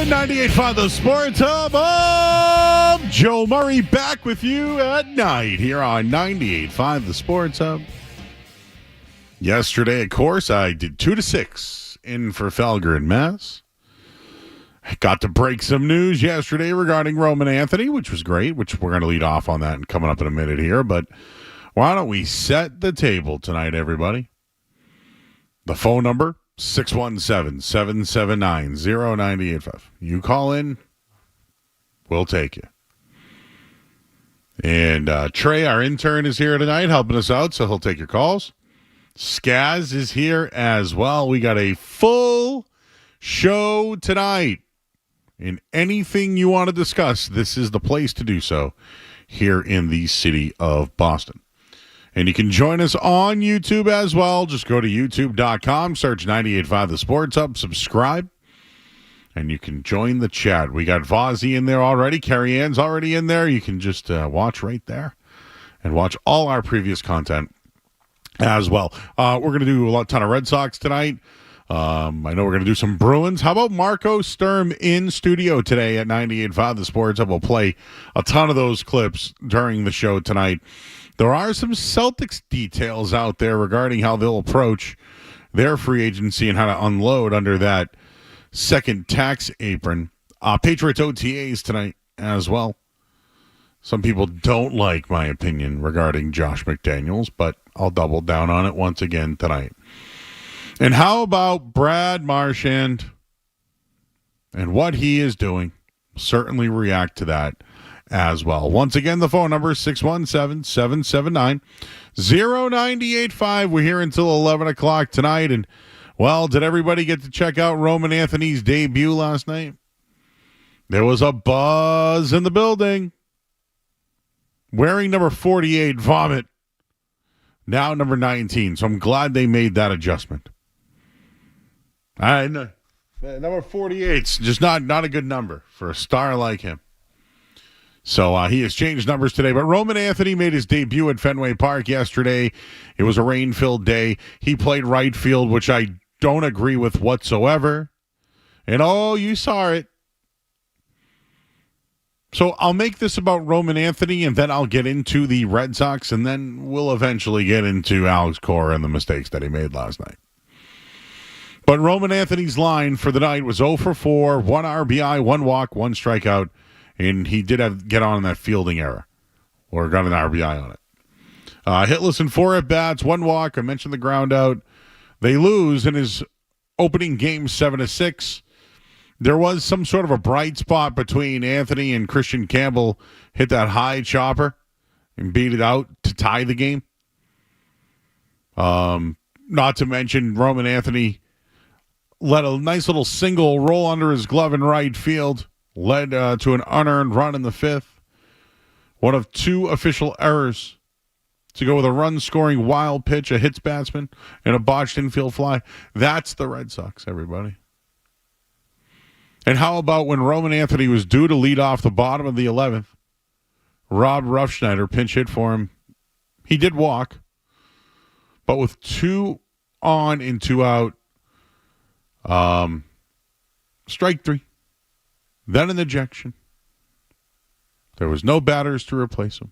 98.5 The Sports Hub. I'm Joe Murray back with you at night here on 98.5 The Sports Hub. Yesterday, of course, I did 2 to 6 in for Felger and Mass. I got to break some news yesterday regarding Roman Anthony, which was great, which we're going to lead off on that and coming up in a minute here. But why don't we set the table tonight, everybody? The phone number, 617-779-0985. You call in, we'll take you. And Trey, our intern, is here tonight helping us out, so he'll take your calls. Skaz is here as well. We got a full show tonight. And anything you want to discuss, this is the place to do so here in the city of Boston. And you can join us on YouTube as well. Just go to youtube.com, search 98.5 The Sports Hub, subscribe, and you can join the chat. We got Vozzy in there already. Carrie Ann's already in there. You can just watch right there and watch all our previous content as well. We're going to do a ton of Red Sox tonight. I know we're going to do some Bruins. How about Marco Sturm in studio today at 98.5 The Sports Hub? We'll play a ton of those clips during the show tonight. There are some Celtics details out there regarding how they'll approach their free agency and how to unload under that second tax apron. Patriots OTAs tonight as well. Some people don't like my opinion regarding Josh McDaniels, but I'll double down on it once again tonight. And how about Brad Marchand and what he is doing? Certainly react to that as well. Once again, the phone number is 617-779-0985. We're here until 11 o'clock tonight. And, well, did everybody get to check out Roman Anthony's debut last night? There was a buzz in the building. Wearing number 48, vomit. Now number 19. So I'm glad they made that adjustment. Number 48's just not a good number for a star like him. So he has changed numbers today. But Roman Anthony made his debut at Fenway Park yesterday. It was a rain-filled day. He played right field, which I don't agree with whatsoever. And, you saw it. So I'll make this about Roman Anthony, and then I'll get into the Red Sox, and then we'll eventually get into Alex Cora and the mistakes that he made last night. But Roman Anthony's line for the night was 0 for 4, 1 RBI, 1 walk, 1 strikeout. And he did get on that fielding error, or got an RBI on it. Hitless in 4 at-bats, 1 walk. I mentioned the ground out. They lose in his opening game 7-6. There was some sort of a bright spot between Anthony and Christian Campbell. Hit that high chopper and beat it out to tie the game. Not to mention Roman Anthony let a nice little single roll under his glove in right field. Led to an unearned run in the 5th. One of 2 official errors to go with a run-scoring wild pitch, a hits batsman, and a botched infield fly. That's the Red Sox, everybody. And how about when Roman Anthony was due to lead off the bottom of the 11th? Rob Ruffschneider pinch hit for him. He did walk, but with 2 on and 2 out, strike 3. Then an ejection. There was no batters to replace him.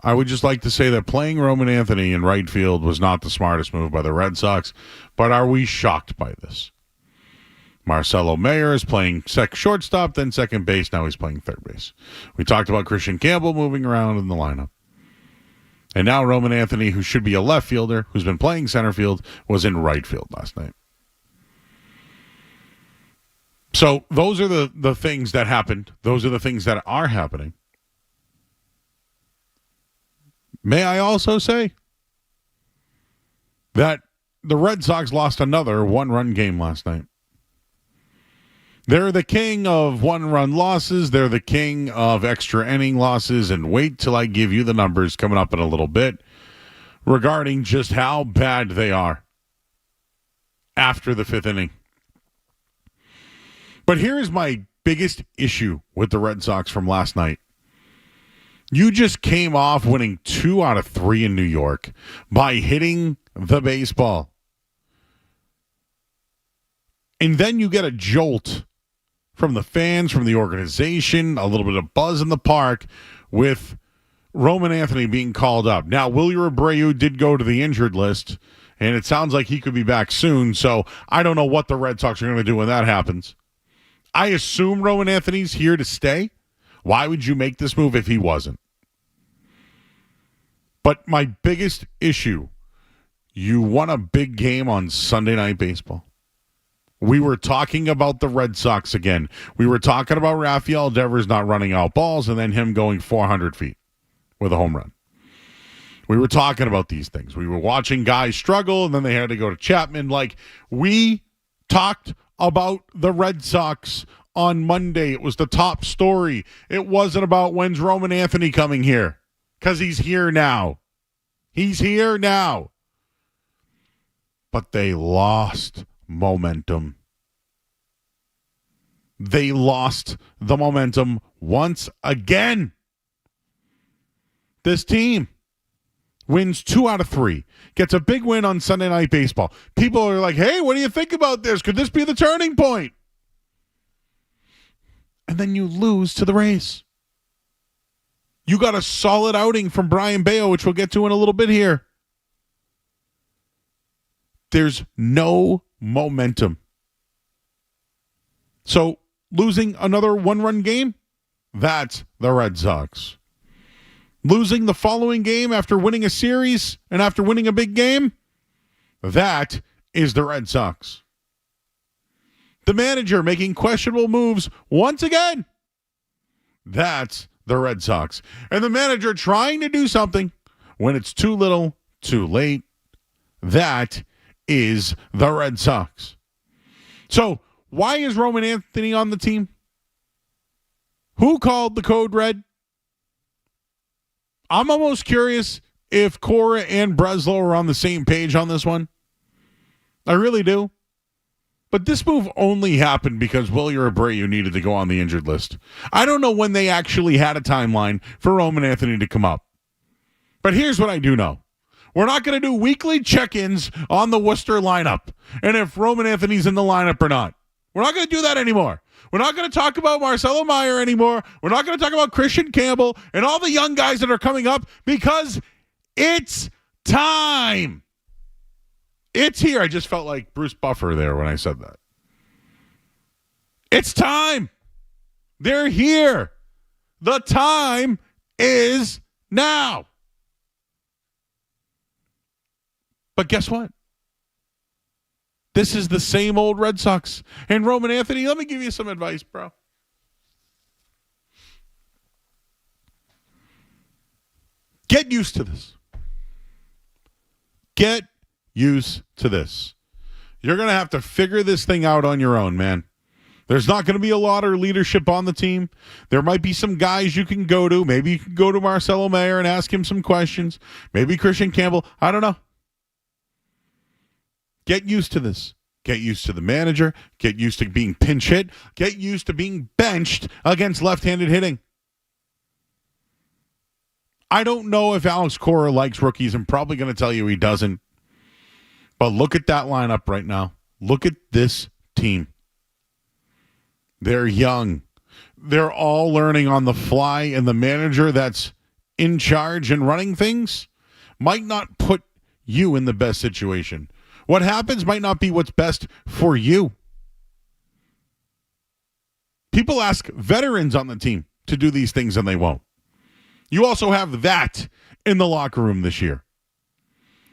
I would just like to say that playing Roman Anthony in right field was not the smartest move by the Red Sox, but are we shocked by this? Marcelo Mayer is playing shortstop, then second base. Now he's playing third base. We talked about Christian Campbell moving around in the lineup. And now Roman Anthony, who should be a left fielder, who's been playing center field, was in right field last night. So those are the things that happened. Those are the things that are happening. May I also say that the Red Sox lost another 1-run game last night. They're the king of 1-run losses. They're the king of extra inning losses. And wait till I give you the numbers coming up in a little bit regarding just how bad they are after the 5th inning. But here is my biggest issue with the Red Sox from last night. You just came off winning 2 out of 3 in New York by hitting the baseball. And then you get a jolt from the fans, from the organization, a little bit of buzz in the park with Roman Anthony being called up. Now, Wilyer Abreu did go to the injured list, and it sounds like he could be back soon, so I don't know what the Red Sox are going to do when that happens. I assume Roman Anthony's here to stay. Why would you make this move if he wasn't? But my biggest issue, you won a big game on Sunday Night Baseball. We were talking about the Red Sox again. We were talking about Rafael Devers not running out balls and then him going 400 feet with a home run. We were talking about these things. We were watching guys struggle, and then they had to go to Chapman. Like, we talked about the Red Sox on Monday. It was the top story. It wasn't about when's Roman Anthony coming here, because he's here now. He's here now. But they lost momentum. They lost the momentum once again. This team wins 2 out of 3, gets a big win on Sunday Night Baseball. People are like, hey, what do you think about this? Could this be the turning point? And then you lose to the Rays. You got a solid outing from Brian Bayo, which we'll get to in a little bit here. There's no momentum. So losing another one-run game, that's the Red Sox. Losing the following game after winning a series and after winning a big game, that is the Red Sox. The manager making questionable moves once again, that's the Red Sox. And the manager trying to do something when it's too little, too late, that is the Red Sox. So, why is Roman Anthony on the team? Who called the code red? I'm almost curious if Cora and Breslow are on the same page on this one. I really do. But this move only happened because Wilyer Abreu needed to go on the injured list. I don't know when they actually had a timeline for Roman Anthony to come up. But here's what I do know. We're not going to do weekly check-ins on the Worcester lineup and if Roman Anthony's in the lineup or not. We're not going to do that anymore. We're not going to talk about Marcelo Meyer anymore. We're not going to talk about Christian Campbell and all the young guys that are coming up because it's time. It's here. I just felt like Bruce Buffer there when I said that. It's time. They're here. The time is now. But guess what? This is the same old Red Sox. And Roman Anthony, let me give you some advice, bro. Get used to this. Get used to this. You're going to have to figure this thing out on your own, man. There's not going to be a lot of leadership on the team. There might be some guys you can go to. Maybe you can go to Marcelo Meyer and ask him some questions. Maybe Christian Campbell. I don't know. Get used to this. Get used to the manager. Get used to being pinch hit. Get used to being benched against left-handed hitting. I don't know if Alex Cora likes rookies. I'm probably going to tell you he doesn't. But look at that lineup right now. Look at this team. They're young. They're all learning on the fly, and the manager that's in charge and running things might not put you in the best situation. What happens might not be what's best for you. People ask veterans on the team to do these things, and they won't. You also have that in the locker room this year.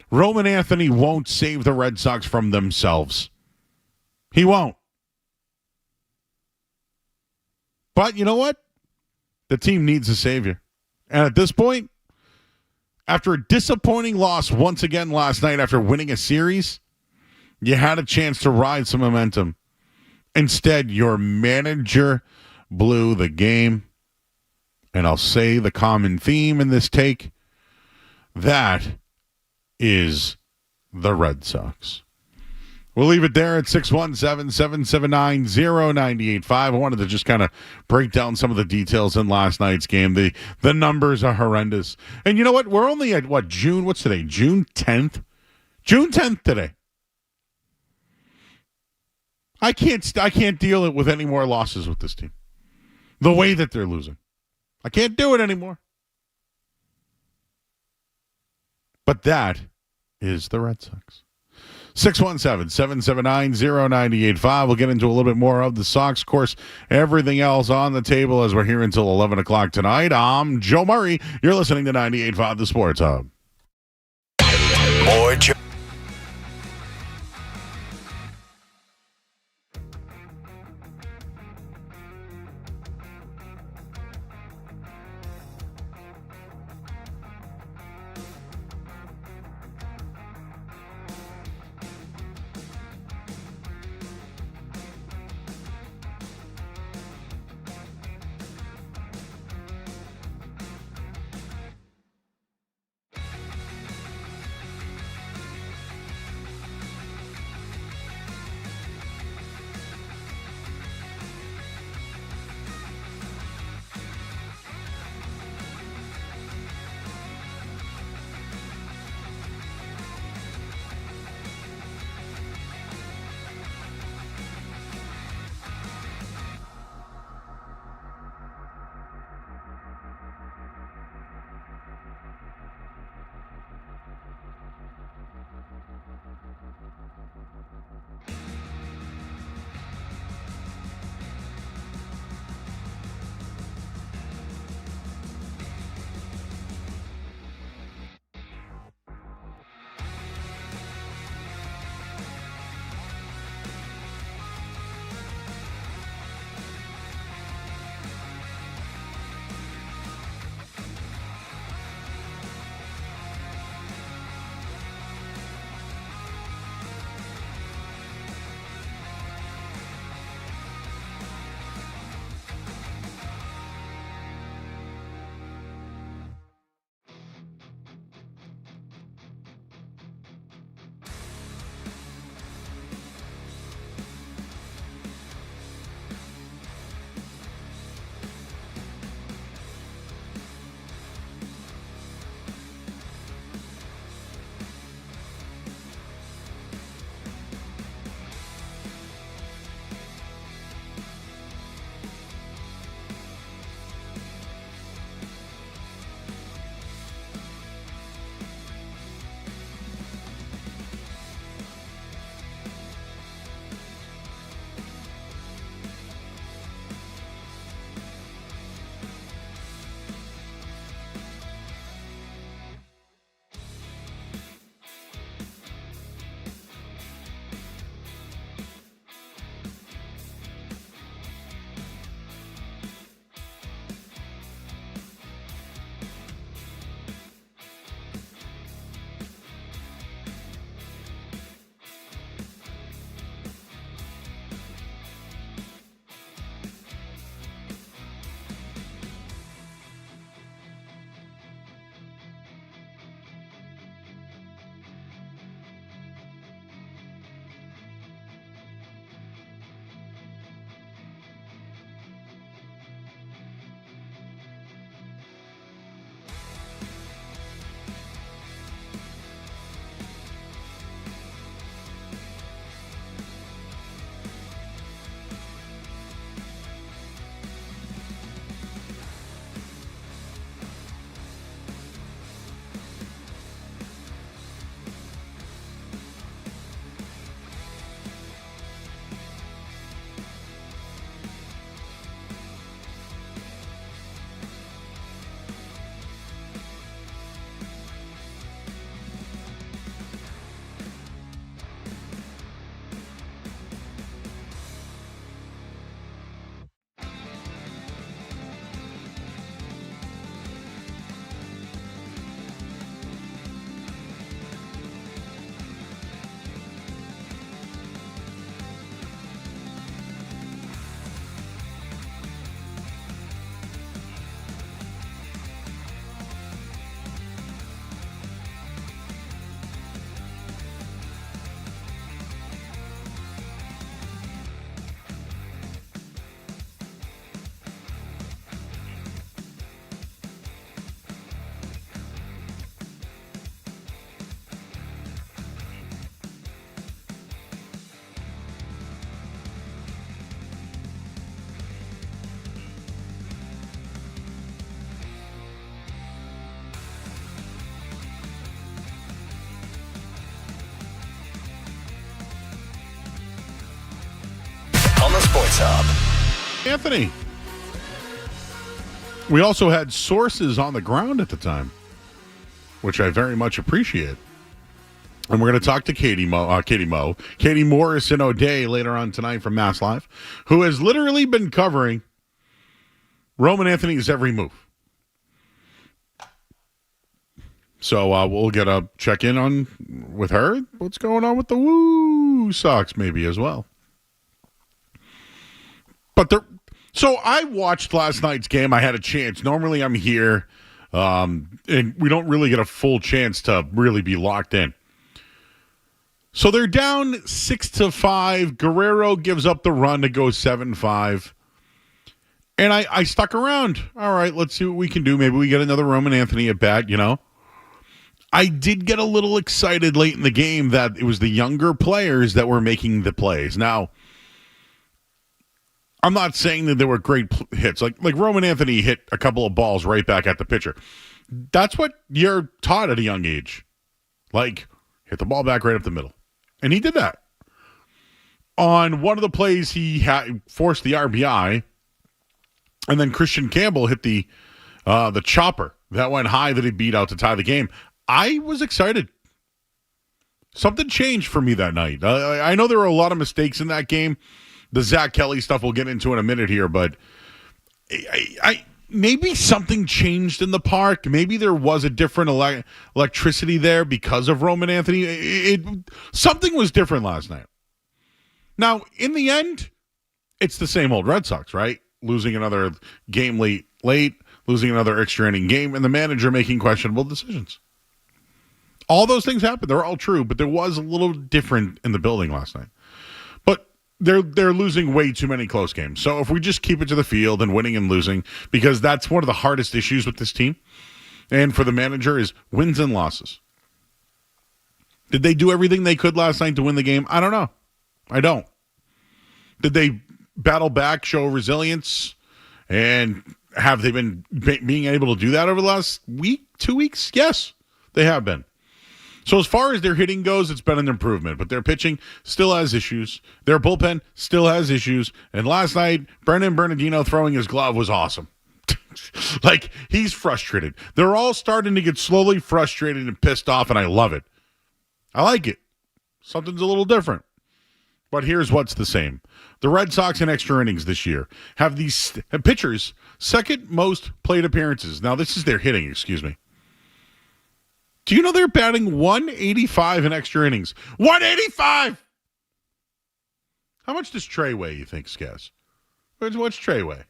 Roman Anthony won't save the Red Sox from themselves. He won't. But you know what? The team needs a savior. And at this point, after a disappointing loss once again last night after winning a series, you had a chance to ride some momentum. Instead, your manager blew the game. And I'll say the common theme in this take, that is the Red Sox. We'll leave it there at 617-779-0985. I wanted to just kind of break down some of the details in last night's game. The numbers are horrendous. And you know what? We're only at, June? What's today? June 10th? June 10th today. I can't deal it with any more losses with this team. The way that they're losing. I can't do it anymore. But that is the Red Sox. 617-779-0985. We'll get into a little bit more of the Sox. Of course, everything else on the table as we're here until 11 o'clock tonight. I'm Joe Murray. You're listening to 98.5 The Sports Hub. More Joe. Sports Hub. Anthony. We also had sources on the ground at the time, which I very much appreciate. And we're going to talk to Katie Morrison-O'Day later on tonight from Mass Live, who has literally been covering Roman Anthony's every move. So we'll get a check-in on with her. What's going on with the Sox maybe as well. So I watched last night's game. I had a chance. Normally I'm here, and we don't really get a full chance to really be locked in. So they're down 6-5. Guerrero gives up the run to go 7-5. And I stuck around. All right, let's see what we can do. Maybe we get another Roman Anthony at bat, I did get a little excited late in the game that it was the younger players that were making the plays. Now, I'm not saying that there were great hits. Like Roman Anthony hit a couple of balls right back at the pitcher. That's what you're taught at a young age. Like, hit the ball back right up the middle. And he did that. On one of the plays, he forced the RBI, and then Christian Campbell hit the chopper that went high that he beat out to tie the game. I was excited. Something changed for me that night. I know there were a lot of mistakes in that game. The Zach Kelly stuff we'll get into in a minute here, but I maybe something changed in the park. Maybe there was a different electricity there because of Roman Anthony. Something was different last night. Now, in the end, it's the same old Red Sox, right? Losing another game late, losing another extra inning game, and the manager making questionable decisions. All those things happened. They're all true, but there was a little different in the building last night. But they're losing way too many close games. So if we just keep it to the field and winning and losing, because that's one of the hardest issues with this team, and for the manager, is wins and losses. Did they do everything they could last night to win the game? I don't know. I don't. Did they battle back, show resilience, and have they been being able to do that over the last week, 2 weeks? Yes, they have been. So as far as their hitting goes, it's been an improvement, but their pitching still has issues. Their bullpen still has issues. And last night, Brendan Bernardino throwing his glove was awesome. Like, he's frustrated. They're all starting to get slowly frustrated and pissed off, and I love it. I like it. Something's a little different. But here's what's the same. The Red Sox in extra innings this year have these pitchers' second most plate appearances. Now, this is their hitting, excuse me. Do you know they're batting 185 in extra innings? 185! How much does Trey weigh, you think, Skaz? What's Trey weigh?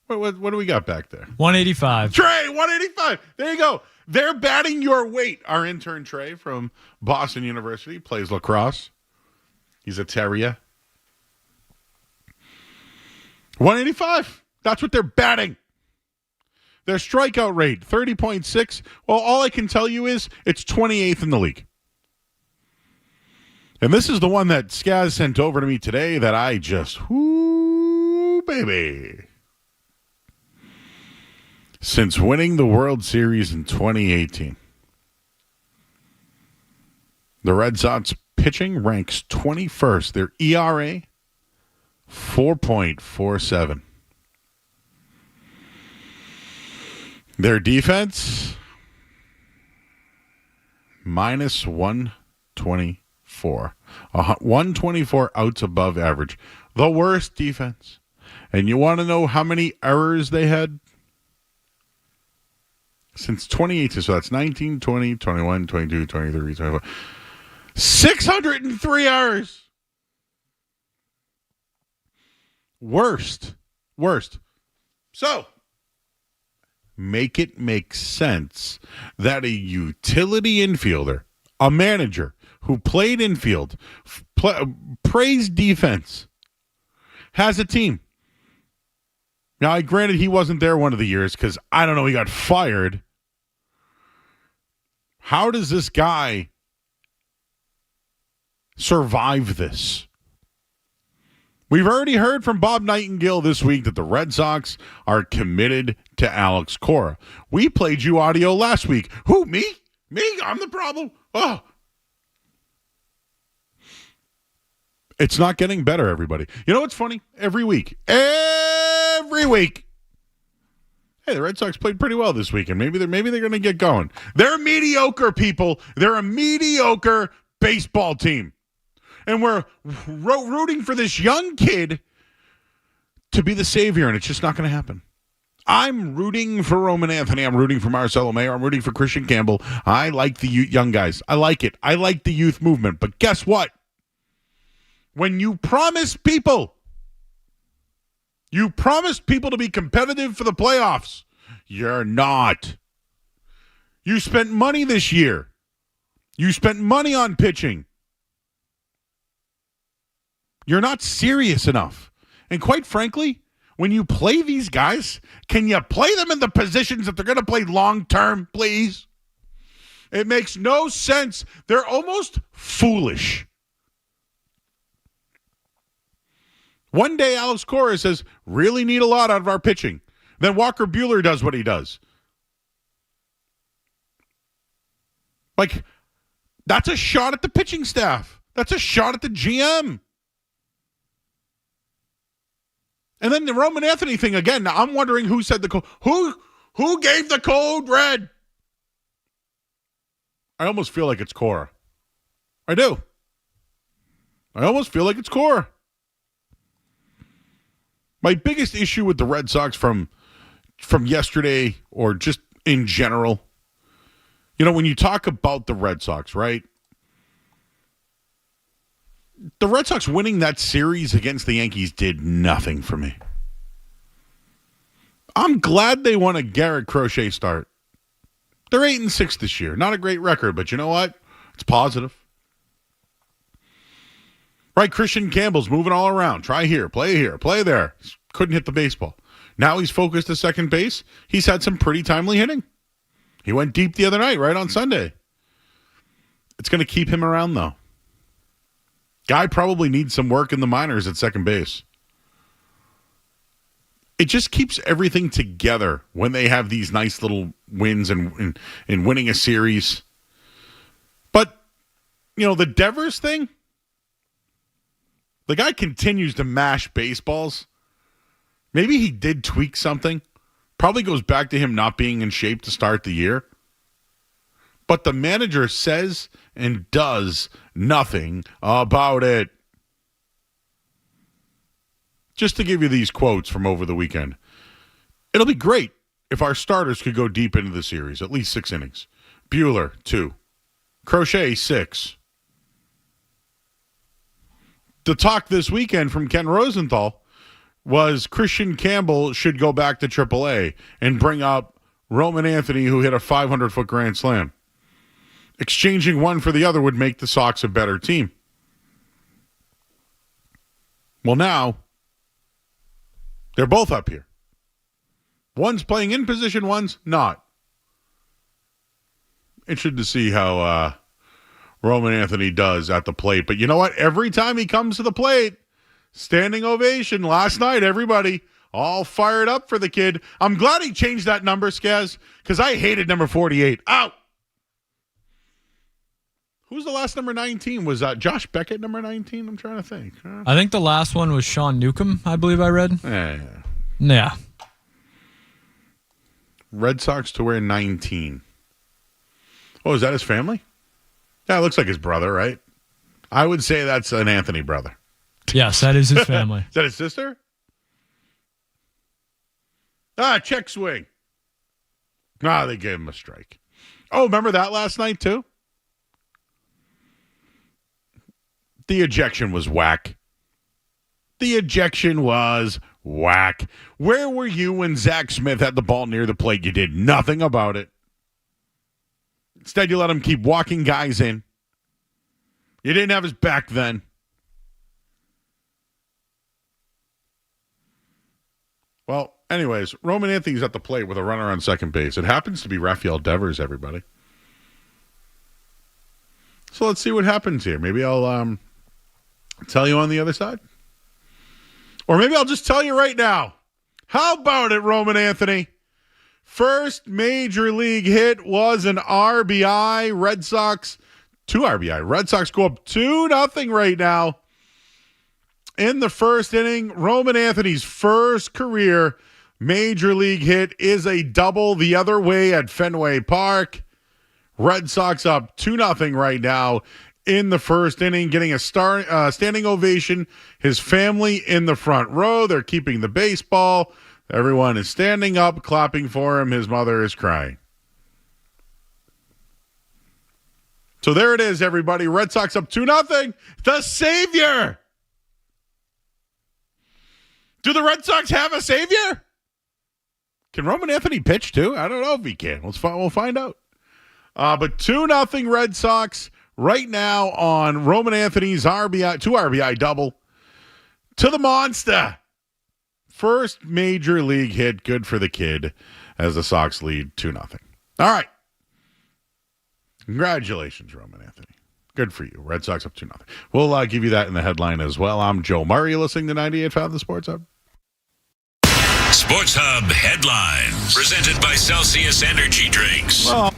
What do we got back there? 185. Trey, 185! There you go. They're batting your weight. Our intern, Trey, from Boston University, plays lacrosse. He's a terrier. 185. That's what they're batting. Their strikeout rate, 30.6. Well, all I can tell you is it's 28th in the league. And this is the one that Skaz sent over to me today that I just, baby. Since winning the World Series in 2018, the Red Sox pitching ranks 21st. Their ERA, 4.47. Their defense, minus 124. 124 outs above average. The worst defense. And you want to know how many errors they had? Since 2018, so that's 19, 20, 21, 22, 23, 24. 603 errors. Worst. So, make it make sense that a utility infielder, a manager who played infield, praised defense, has a team. Now, granted, he wasn't there one of the years because, I don't know, he got fired. How does this guy survive this? We've already heard from Bob Nightingale this week that the Red Sox are committed to Alex Cora. We played you audio last week. Who, me? Me? I'm the problem? Oh. It's not getting better, everybody. You know what's funny? Every week. Hey, the Red Sox played pretty well this weekend. Maybe they're going to get going. They're mediocre, people. They're a mediocre baseball team. And we're rooting for this young kid to be the savior, and it's just not going to happen. I'm rooting for Roman Anthony. I'm rooting for Marcelo Mayer. I'm rooting for Christian Campbell. I like the young guys. I like it. I like the youth movement. But guess what? When you promise people to be competitive for the playoffs, you're not. You spent money this year. You spent money on pitching. You're not serious enough. And quite frankly, when you play these guys, can you play them in the positions that they're going to play long-term, please? It makes no sense. They're almost foolish. One day, Alex Cora says, really need a lot out of our pitching. Then Walker Buehler does what he does. Like, that's a shot at the pitching staff. That's a shot at the GM. And then the Roman Anthony thing again. Now, I'm wondering who said the code. Who gave the code red? I almost feel like it's Cora. I do. I almost feel like it's Cora. My biggest issue with the Red Sox from yesterday, or just in general, when you talk about the Red Sox, right? The Red Sox winning that series against the Yankees did nothing for me. I'm glad they won a Garrett Crochet start. They're 8-6 this year. Not a great record, but you know what? It's positive. Right, Christian Campbell's moving all around. Try here, play there. Couldn't hit the baseball. Now he's focused at second base. He's had some pretty timely hitting. He went deep the other night, right on Sunday. It's going to keep him around, though. Guy probably needs some work in the minors at second base. It just keeps everything together when they have these nice little wins and winning a series. But, the Devers thing, the guy continues to mash baseballs. Maybe he did tweak something. Probably goes back to him not being in shape to start the year. But the manager says and does nothing about it. Just to give you these quotes from over the weekend. It'll be great if our starters could go deep into the series, at least 6 innings. Buehler, 2. Crochet, 6. The talk this weekend from Ken Rosenthal was Christian Campbell should go back to AAA and bring up Roman Anthony, who hit a 500-foot grand slam. Exchanging one for the other would make the Sox a better team. Well, now, they're both up here. One's playing in position, one's not. Interested to see how Roman Anthony does at the plate. But you know what? Every time he comes to the plate, standing ovation. Last night, everybody all fired up for the kid. I'm glad he changed that number, Skaz, because I hated number 48. Out! Who's the last number 19? Was Josh Beckett number 19? I'm trying to think. I think the last one was Sean Newcomb, I believe I read. Yeah. Red Sox to wear 19. Oh, is that his family? Yeah, it looks like his brother, right? I would say that's an Anthony brother. Yes, that is his family. Is that his sister? Check swing. They gave him a strike. Oh, remember that last night, too? The ejection was whack. Where were you when Zach Smith had the ball near the plate? You did nothing about it. Instead, you let him keep walking guys in. You didn't have his back then. Well, anyways, Roman Anthony's at the plate with a runner on second base. It happens to be Rafael Devers, everybody. So let's see what happens here. Maybe I'll tell you on the other side. Or maybe I'll just tell you right now. How about it, Roman Anthony? First major league hit was an RBI. Red Sox, 2 RBI. Red Sox go up 2-0 right now. In the first inning, Roman Anthony's first career major league hit is a double the other way at Fenway Park. Red Sox up 2-0 right now in the first inning, getting a standing ovation. His family in the front row. They're keeping the baseball. Everyone is standing up, clapping for him. His mother is crying. So there it is, everybody. Red Sox up 2-0. The savior. Do the Red Sox have a savior? Can Roman Anthony pitch too? I don't know if he can. We'll find out. But 2-0 Red Sox right now on Roman Anthony's two RBI double to the monster. First major league hit. Good for the kid as the Sox lead 2-0. All right. Congratulations, Roman Anthony. Good for you. Red Sox up 2-0. We'll give you that in the headline as well. I'm Joe Murray, listening to 98.5 The Sports Hub. Sports Hub headlines presented by Celsius Energy Drinks. Well,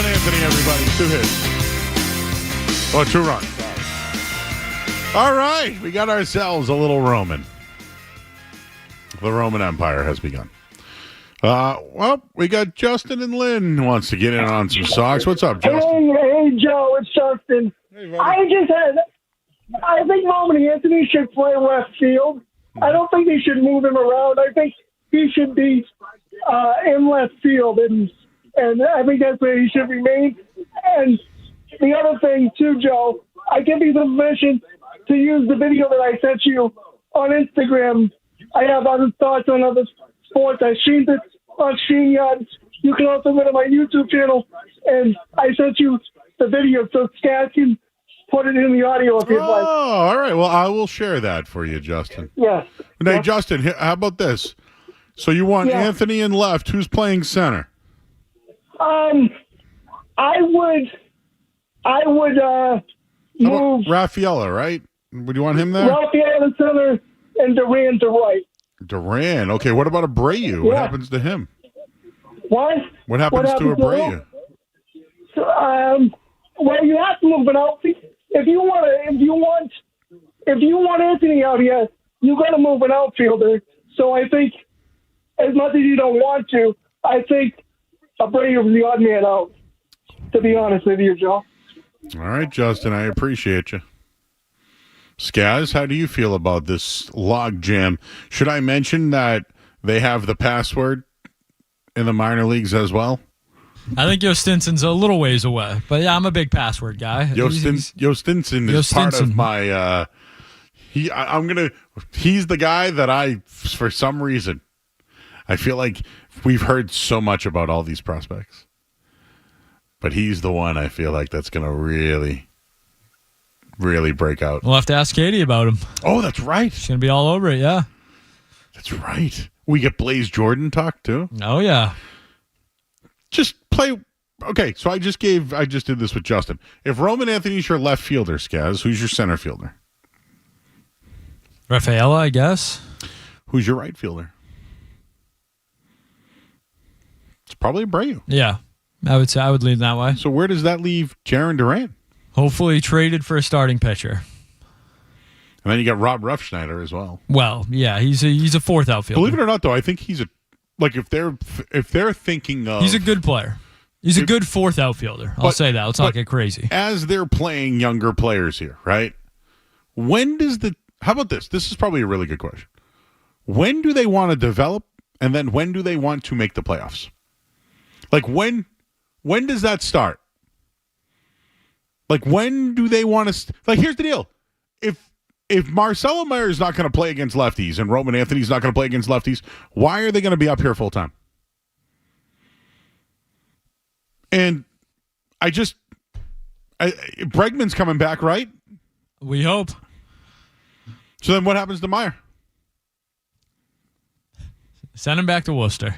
Roman Anthony, everybody. 2 hits. Oh, 2 runs. Sorry. All right. We got ourselves a little Roman. The Roman Empire has begun. Well, we got Justin and Lynn who wants to get in on some Sox. What's up, Justin? Hey, Joe, it's Justin. Hey, I think Roman Anthony should play left field. I don't think they should move him around. I think he should be in left field, and I think that's where he should remain. And the other thing, too, Joe, I give you the permission to use the video that I sent you on Instagram. I have other thoughts on other sports. I streamed it on StreamYard. You can also go to my YouTube channel, and I sent you the video so Scott can put it in the audio if you'd like. Oh, all right. Well, I will share that for you, Justin. Yeah. Hey, Justin, how about this? So you want Anthony in left. Who's playing center? I would move Rafaela, right? Would you want him there? Rafael to center and Duran to right. Duran. Okay, what about Abreu? What happens to him? What? What happens to Abreu? Well, you have to move it out. If you want Anthony out here, you got to move an outfielder. So I think, as much as you don't want to, I think Abreu is the odd man out. To be honest with you, Joe. All right, Justin, I appreciate you. Skaz, how do you feel about this log jam? Should I mention that they have the password in the minor leagues as well? I think Yo Stinson's a little ways away, but yeah, I'm a big password guy. Yo Stinson is part of my. He's the guy that for some reason, I feel like we've heard so much about all these prospects, but he's the one I feel like that's going to really break out. We'll have to ask Katie about him. Oh, that's right. She's going to be all over it, yeah. That's right. We get Blaze Jordan talk too. Oh, yeah. Just play. Okay, so I just did this with Justin. If Roman Anthony's your left fielder, Skaz, who's your center fielder? Rafaela, I guess. Who's your right fielder? It's probably Abreu. Yeah, I would say I would lean that way. So where does that leave Jarren Duran? Hopefully traded for a starting pitcher. And then you got Rob Ruffschneider as well. Well, yeah, he's a fourth outfielder. Believe it or not, though, I think he's if they're thinking of, he's a good player. He's a good fourth outfielder. I'll say that. Let's not get crazy. As they're playing younger players here, right? How about this? This is probably a really good question. When do they want to develop, and then when do they want to make the playoffs? Like when does that start? Like when do they want to? Here's the deal: if Marcelo Mayer is not going to play against lefties and Roman Anthony's not going to play against lefties, why are they going to be up here full time? And Bregman's coming back, right? We hope. So then what happens to Meyer? Send him back to Worcester.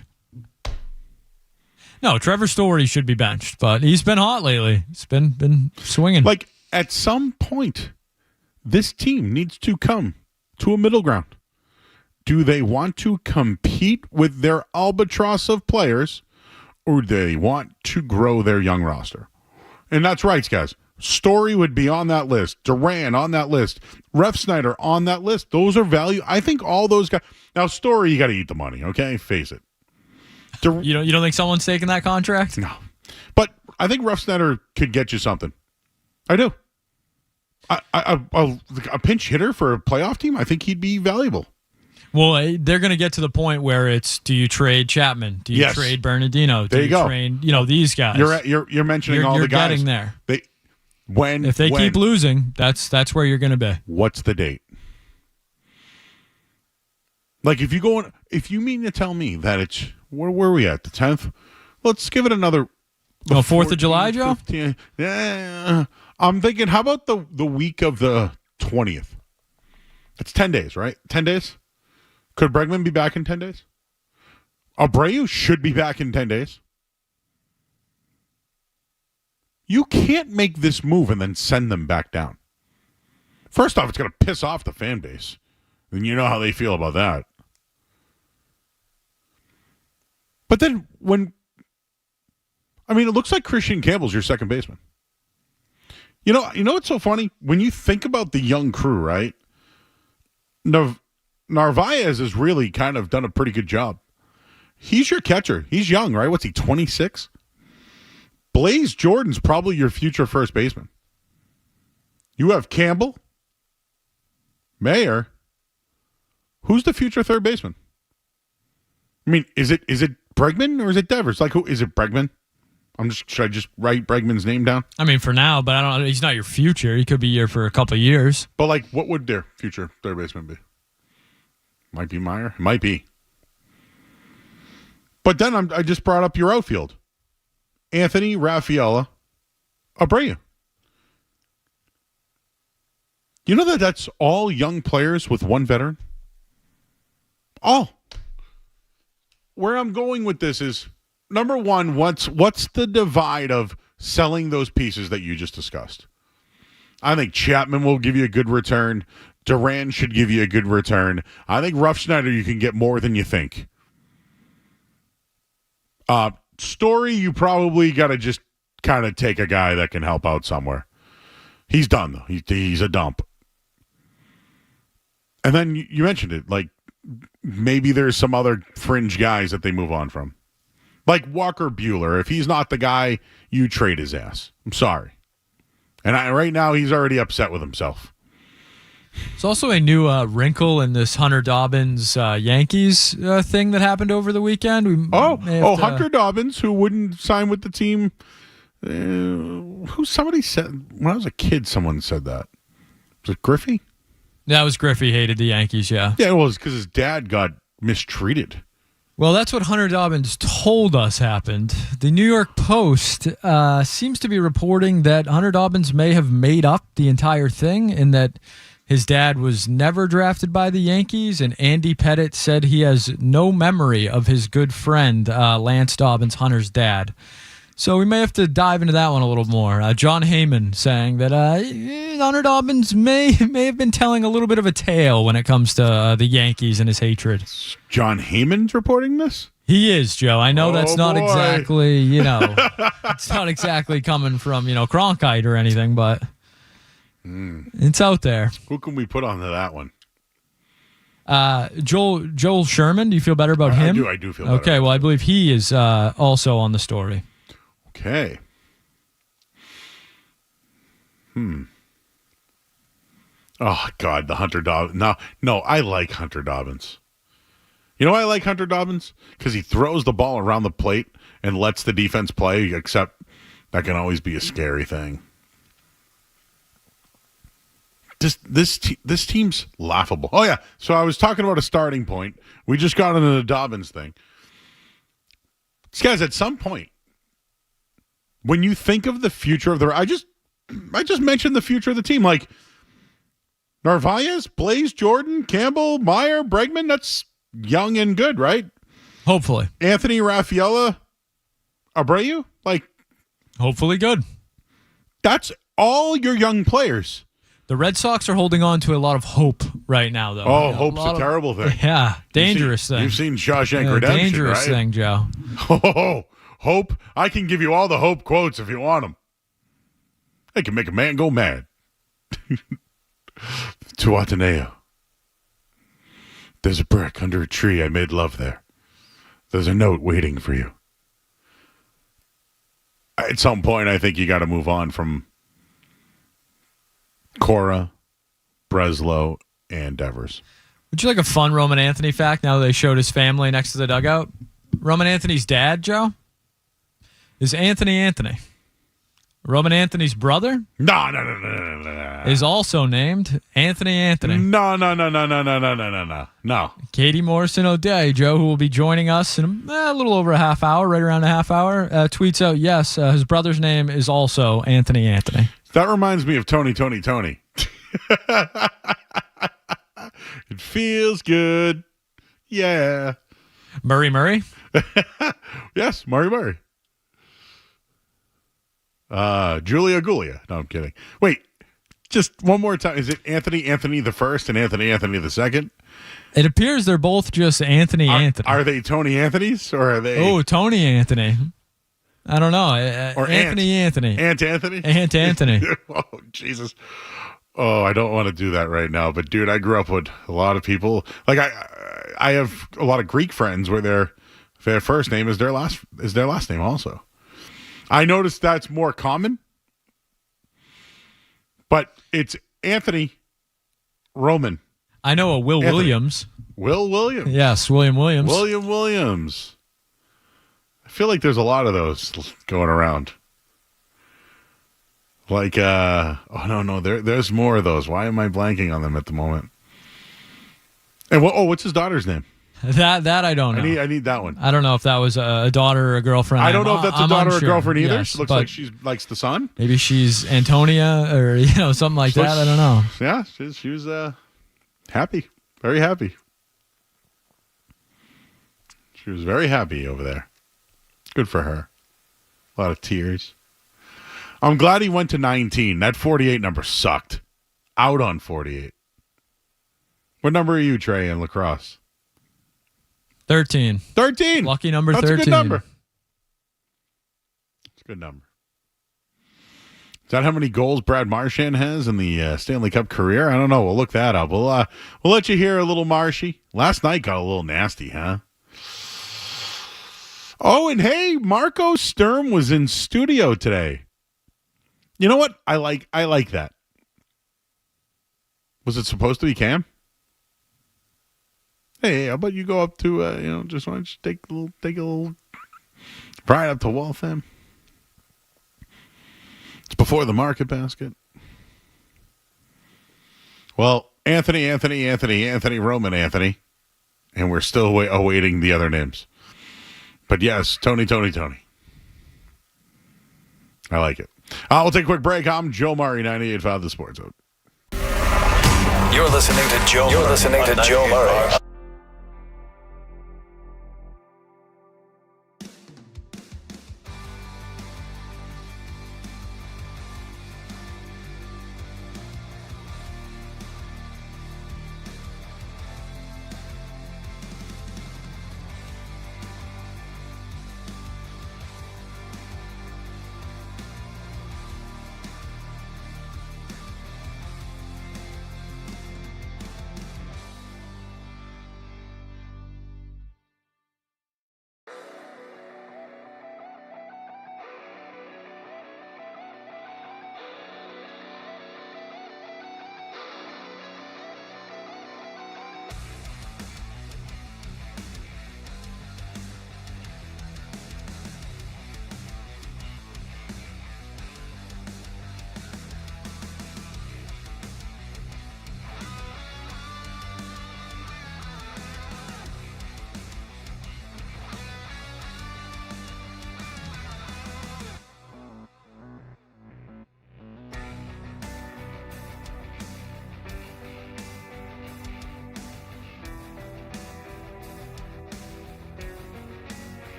No, Trevor Story should be benched, but he's been hot lately. He's been swinging. Like, at some point, this team needs to come to a middle ground. Do they want to compete with their albatross of players, or do they want to grow their young roster? And that's right, guys. Story would be on that list. Duran on that list. Refsnyder on that list. Those are value. I think all those guys. Now, Story, you got to eat the money, okay? Face it. You don't think someone's taking that contract? No. But I think Refsnyder could get you something. I do. A pinch hitter for a playoff team, I think he'd be valuable. Well, they're going to get to the point where it's, do you trade Chapman? Do you trade Bernardino? Do there you go. Trade, these guys? You're mentioning all the guys. You're getting there. If they keep losing, that's where you're going to be. What's the date? Like, if you mean to tell me that it's, where were we at? The 10th? Let's give it another. 4th of July, Joe? 15th. Yeah. I'm thinking, how about the week of the 20th? It's 10 days, right? 10 days? Could Bregman be back in 10 days? Abreu should be back in 10 days. You can't make this move and then send them back down. First off, it's going to piss off the fan base. And you know how they feel about that. But then I mean, it looks like Christian Campbell's your second baseman. You know what's so funny? When you think about the young crew, right? Narvaez has really kind of done a pretty good job. He's your catcher. He's young, right? What's he, 26? Blaze Jordan's probably your future first baseman. You have Campbell, Mayer. Who's the future third baseman? I mean, is it Bregman or is it Devers? Like, who is it? Bregman? Should I just write Bregman's name down? I mean, for now, but I don't know. He's not your future. He could be here for a couple of years. But like, what would their future third baseman be? Might be Meyer. Might be. But then I just brought up your outfield: Anthony, Rafaela, Abreu. You know that's all young players with one veteran? Oh. Where I'm going with this is, number one, what's the divide of selling those pieces that you just discussed? I think Chapman will give you a good return. Duran should give you a good return. I think Ruff Schneider, you can get more than you think. Story, you probably got to just kind of take a guy that can help out somewhere. He's done, though. He's a dump. And then you mentioned it, like maybe there's some other fringe guys that they move on from. Like Walker Buehler. If he's not the guy, you trade his ass. I'm sorry. And right now, he's already upset with himself. There's also a new wrinkle in this Hunter Dobbins Yankees thing that happened over the weekend. Hunter Dobbins, who wouldn't sign with the team. Somebody said, when I was a kid, someone said that. Was it Griffey? That was Griffey hated the Yankees, yeah. Yeah, it was because his dad got mistreated. Well, that's what Hunter Dobbins told us happened. The New York Post seems to be reporting that Hunter Dobbins may have made up the entire thing and that his dad was never drafted by the Yankees, and Andy Pettitte said he has no memory of his good friend Lance Dobbins, Hunter's dad. So we may have to dive into that one a little more. John Heyman saying that Hunter Dobbins may have been telling a little bit of a tale when it comes to the Yankees and his hatred. John Heyman's reporting this? He is, Joe. I know that's not boy. exactly, it's not exactly coming from, Cronkite or anything, but it's out there. Who can we put onto that one? Joel Sherman, do you feel better about him? I do feel better. Okay, well, I believe he is also on the story. Okay. Oh, God, the Hunter Dobbins. No, I like Hunter Dobbins. You know why I like Hunter Dobbins? Because he throws the ball around the plate and lets the defense play, except that can always be a scary thing. This team's laughable. Oh, yeah. So I was talking about a starting point. We just got into the Dobbins thing. These guys, at some point, when you think of the future of I just mentioned the future of the team. Like Narvaez, Blaze, Jordan, Campbell, Meyer, Bregman, that's young and good, right? Hopefully. Anthony, Rafaela, Abreu, like hopefully good. That's all your young players. The Red Sox are holding on to a lot of hope right now, though. Oh, hope's a terrible thing. Yeah, dangerous thing. You've seen Shawshank Redemption, dangerous right? thing, Joe. Oh, hope. I can give you all the hope quotes if you want them. They can make a man go mad. To Ateneo. There's a brick under a tree. I made love there. There's a note waiting for you. At some point, I think you got to move on from Cora, Breslow, and Devers. Would you like a fun Roman Anthony fact now that they showed his family next to the dugout? Roman Anthony's dad, Joe, is Anthony Anthony. Roman Anthony's brother? No. Is also named Anthony Anthony. No. Katie Morrison-O'Day, Joe, who will be joining us in a little over a half hour, right around a half hour, tweets out, yes, his brother's name is also Anthony Anthony. That reminds me of Tony. It feels good. Yeah. Murray? Yes, Murray. Julia Gulia. No, I'm kidding. Wait, just one more time. Is it Anthony the first and Anthony the second? It appears they're both just Anthony. Are they Tony Anthonys or are they? Oh, Tony Anthony. I don't know. Or Anthony. Aunt Anthony? Aunt Anthony. Oh, Jesus. Oh, I don't want to do that right now. But, dude, I grew up with a lot of people. Like, I have a lot of Greek friends where their first name is their last name also. I noticed that's more common. But it's Anthony Roman. I know a Will Anthony. Williams. Will Williams. Yes, William Williams. William Williams. I feel like there's a lot of those going around. Like, no, there's more of those. Why am I blanking on them at the moment? And what's his daughter's name? That I don't know. I need that one. I don't know if that was a daughter or a girlfriend. I don't know if that's a daughter or a girlfriend either. Yes, She looks like she likes the son. Maybe she's Antonia or something like that. I don't know. Yeah, she was happy, very happy. She was very happy over there. Good for her. A lot of tears. I'm glad he went to 19. That 48 number sucked. Out on 48. What number are you, Trey, in lacrosse? 13. 13. Lucky number That's 13. That's a good number. It's a good number. Is that how many goals Brad Marchand has in the Stanley Cup career? I don't know. We'll look that up. We'll let you hear a little Marshy. Last night got a little nasty, huh? Oh, and hey, Marco Sturm was in studio today. You know what? I like that. Was it supposed to be Cam? Hey, how about you go up to just why don't you take a little ride up to Waltham? It's before the market basket. Well, Anthony Roman Anthony, and we're still awaiting the other names. But yes, Tony. I like it. We'll take a quick break. I'm Joe Murray, 98.5 The Sports Zone. You're listening to Joe Murray.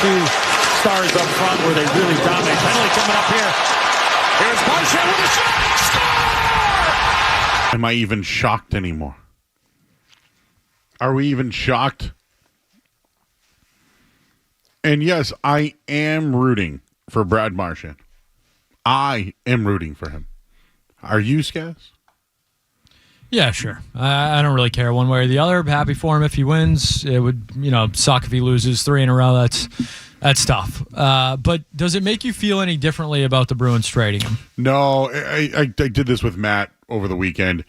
two stars up front where they really dominate. Penalty coming up here. Here's Marchand with a shot. Score! Am I even shocked anymore? Are we even shocked? And yes, I am rooting for Brad Marchand. I am rooting for him. Are you, Skaz? Yeah, sure. I don't really care one way or the other. Happy for him if he wins. It would, suck if he loses 3 in a row. That's tough. But does it make you feel any differently about the Bruins trading him? No, I did this with Matt over the weekend.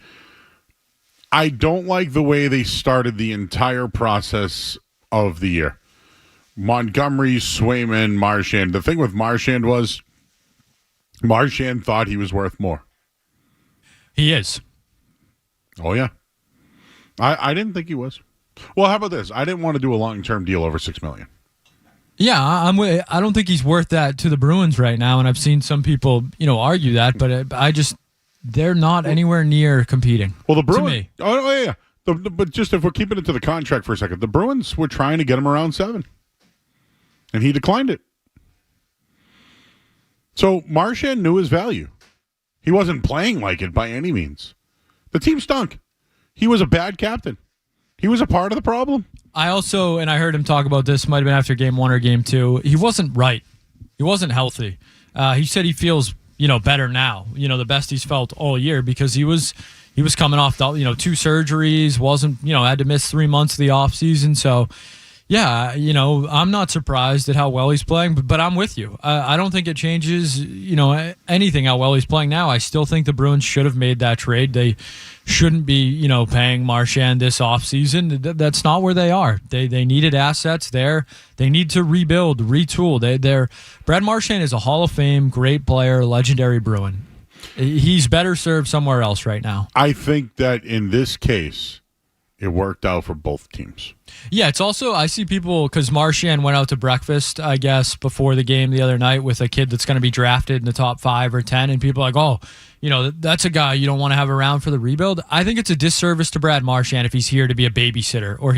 I don't like the way they started the entire process of the year. Montgomery, Swayman, Marchand. The thing with Marchand was Marchand thought he was worth more. He is. Oh, yeah. I didn't think he was. Well, how about this? I didn't want to do a long-term deal over $6 million. Yeah, I don't think he's worth that to the Bruins right now, and I've seen some people, argue that, but they're not anywhere near competing. Well, the Bruins. To me. Oh, yeah. But just if we're keeping it to the contract for a second, the Bruins were trying to get him around 7, and he declined it. So Marchand knew his value. He wasn't playing like it by any means. The team stunk. He was a bad captain. He was a part of the problem. I also, and I heard him talk about this, might have been after game 1 or game 2, he wasn't right. He wasn't healthy. He said he feels, better now, the best he's felt all year because he was coming off, 2 surgeries, wasn't, had to miss 3 months of the offseason. So, yeah, I'm not surprised at how well he's playing, but I'm with you. I don't think it changes, anything how well he's playing now. I still think the Bruins should have made that trade. They shouldn't be, paying Marchand this offseason. That's not where they are. They needed assets there. They need to rebuild, retool. Brad Marchand is a Hall of Fame, great player, legendary Bruin. He's better served somewhere else right now. I think that in this case, it worked out for both teams. Yeah, it's also, I see people, because Marchand went out to breakfast, I guess, before the game the other night with a kid that's going to be drafted in the top 5 or 10, and people are like, oh, that's a guy you don't want to have around for the rebuild. I think it's a disservice to Brad Marchand if he's here to be a babysitter or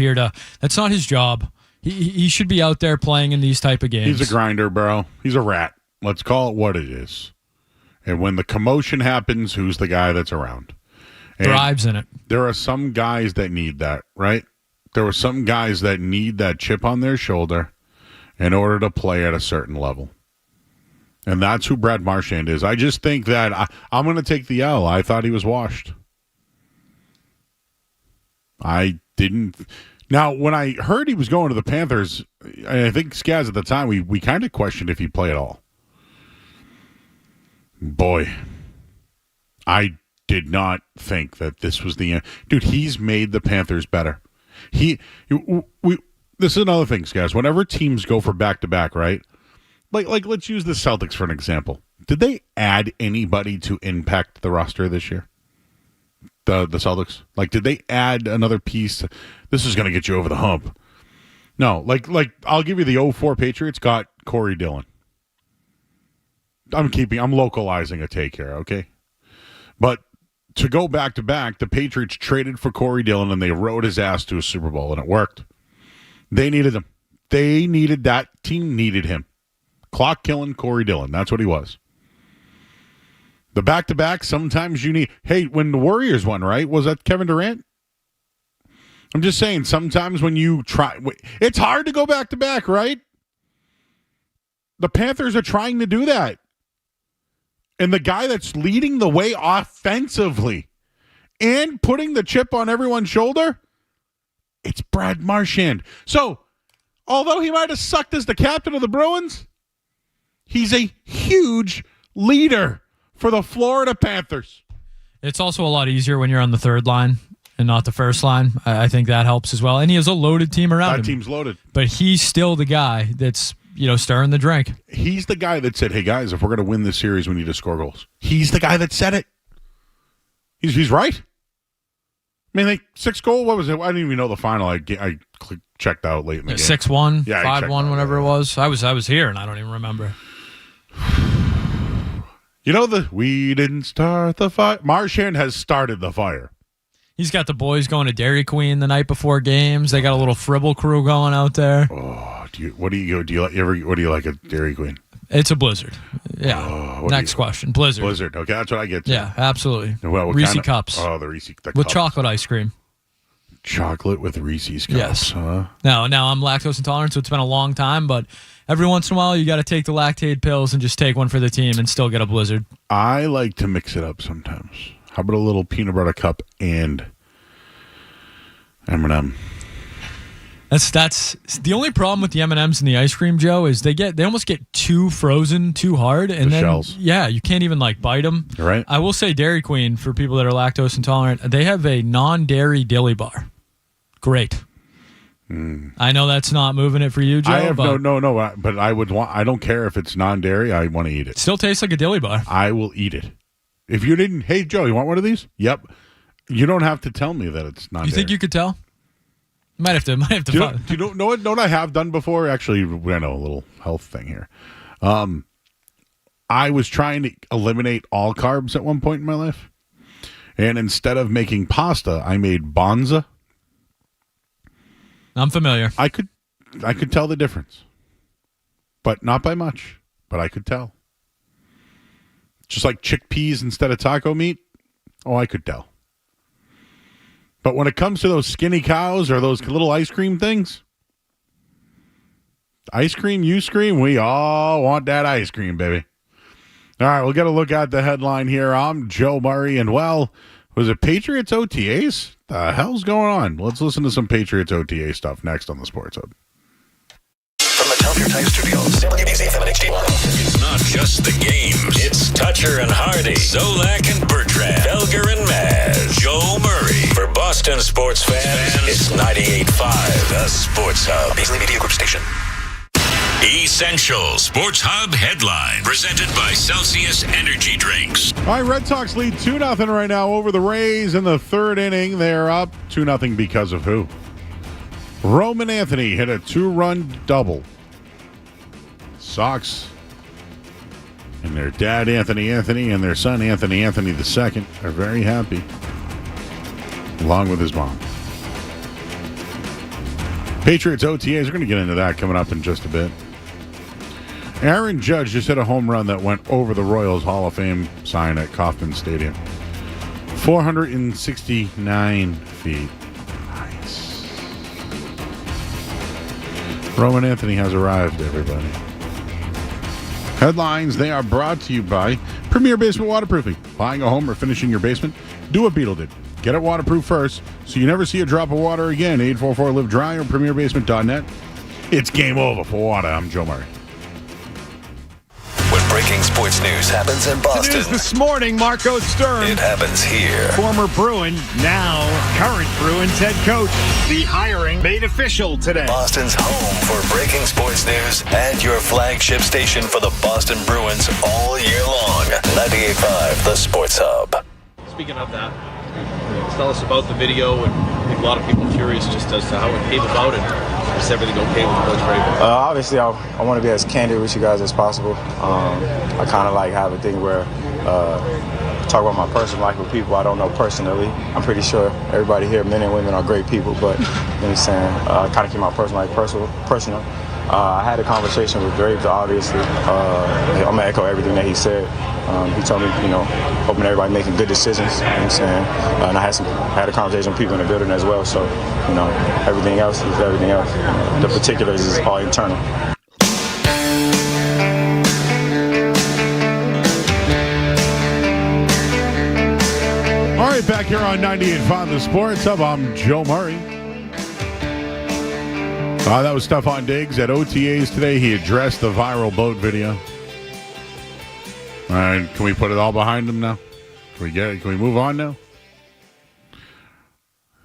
that's not his job. He should be out there playing in these type of games. He's a grinder, bro. He's a rat. Let's call it what it is. And when the commotion happens, who's the guy that's around? And thrives in it. There are some guys that need that, right? There are some guys that need that chip on their shoulder in order to play at a certain level. And that's who Brad Marchand is. I just think that I'm going to take the L. I thought he was washed. I didn't. Now, when I heard he was going to the Panthers, I think Skaz at the time, we kind of questioned if he'd play at all. Boy, I did not think that this was the end. Dude, he's made the Panthers better. This is another thing, guys. Whenever teams go for back-to-back, right? Like let's use the Celtics for an example. Did they add anybody to impact the roster this year? The Celtics? Like, did they add another piece? This is going to get you over the hump. No, like I'll give you the 04 Patriots got Corey Dillon. I'm localizing a take here, okay? But to go back-to-back, the Patriots traded for Corey Dillon, and they rode his ass to a Super Bowl, and it worked. They needed him. That team needed him. Clock-killing Corey Dillon. That's what he was. The back-to-back, sometimes you need... Hey, when the Warriors won, right? Was that Kevin Durant? I'm just saying, sometimes when you try... It's hard to go back-to-back, right? The Panthers are trying to do that. And the guy that's leading the way offensively and putting the chip on everyone's shoulder, it's Brad Marchand. So, although he might have sucked as the captain of the Bruins, he's a huge leader for the Florida Panthers. It's also a lot easier when you're on the third line and not the first line. I think that helps as well. And he has a loaded team around him. That team's loaded. But he's still the guy that's... stirring the drink. He's the guy that said, hey, guys, if we're going to win this series, we need to score goals. He's the guy that said it. He's right. I mean, 6 goal, what was it? I didn't even know the final. I checked out late in the game. 6-1, yeah, 5-1, whatever it was. I was here, and I don't even remember. We didn't start the fire. Marchand has started the fire. He's got the boys going to Dairy Queen the night before games. They got a little Fribble crew going out there. Oh, What do you like a Dairy Queen? It's a Blizzard. Yeah. Next question. Blizzard. Blizzard. Okay, that's what I get to. Yeah, absolutely. Well, Reese cups. Oh, the Reese with cups. chocolate ice cream. Chocolate with Reese's cups. Yes. Huh? Now I'm lactose intolerant, so it's been a long time, but every once in a while you got to take the Lactaid pills and just take one for the team and still get a Blizzard. I like to mix it up sometimes. How about a little peanut butter cup and M&M? That's the only problem with the M&Ms and the ice cream, Joe, is they almost get too frozen too hard, and then shells. Yeah, you can't even like bite them. Right. I will say Dairy Queen, for people that are lactose intolerant, they have a non-dairy dilly bar. Great. I know that's not moving it for you, Joe. I have but no, but I would want. I don't care if it's non-dairy. I want to eat it. Still tastes like a dilly bar. I will eat it. If you didn't, hey Joe, you want one of these? Yep. You don't have to tell me that it's non-dairy. You think you could tell? Might have to. Do you know what I have done before? Actually, I know a little health thing here. I was trying to eliminate all carbs at one point in my life, and instead of making pasta, I made bonza. I'm familiar. I could tell the difference, but not by much. But I could tell. Just like chickpeas instead of taco meat. Oh, I could tell. But when it comes to those skinny cows or those little ice cream things, ice cream, you scream, we all want that ice cream, baby. All right, we'll get a look at the headline here. I'm Joe Murray, and well, was it Patriots OTAs? The hell's going on? Let's listen to some Patriots OTA stuff next on the Sports Hub. From the Tell Your Time Studios, It's not just the games. It's Toucher and Hardy, Zolak and Bertrand, Felger and Maz, Joe Murray. For Boston sports fans, it's 98.5, the Sports Hub. Beasley Media Group Station. Essential Sports Hub headline, presented by Celsius Energy Drinks. All right, Red Sox lead 2-0 right now over the Rays in the third inning. They're up 2-0 because of who? Roman Anthony hit a 2-run double. Sox and their dad, Anthony, and their son, Anthony II, are very happy, along with his mom. Patriots OTAs, we're going to get into that coming up in just a bit. Aaron Judge just hit a home run that went over the Royals Hall of Fame sign at Kauffman Stadium. 469 feet. Nice. Roman Anthony has arrived, everybody. Headlines, they are brought to you by Premier Basement Waterproofing. Buying a home or finishing your basement? Do what Beetle did. Get it waterproof first so you never see a drop of water again. 844-LIVE-DRY or premierbasement.net. It's game over for water. I'm Joe Murray. When breaking sports news happens in Boston, News this morning, Marco Sturm, it happens here. former Bruin, now current Bruins head coach. The hiring made official today. Boston's home for breaking sports news and your flagship station for the Boston Bruins all year long. 98.5, the Sports Hub. Speaking of that, tell us about the video, and I think a lot of people are curious just as to how it came about, and is everything okay with Coach Vrabel? Obviously, I want to be as candid with you guys as possible. I kind of like have a thing where talk about my personal life with people I don't know personally. I'm pretty sure everybody here, men and women, are great people, but you know what I'm saying, I kind of keep my personal life personal. I had a conversation with Graves, obviously. I'm going to echo everything that he said. He told me, hoping everybody making good decisions, you know what I'm saying? And I had a conversation with people in the building as well, so, everything else is everything else. The particulars is all internal. All right, back here on 98.5 The Sports Hub, I'm Joe Murray. That was Stephon Diggs at OTAs today. He addressed the viral boat video. All right, can we put it all behind him now? Can we move on now?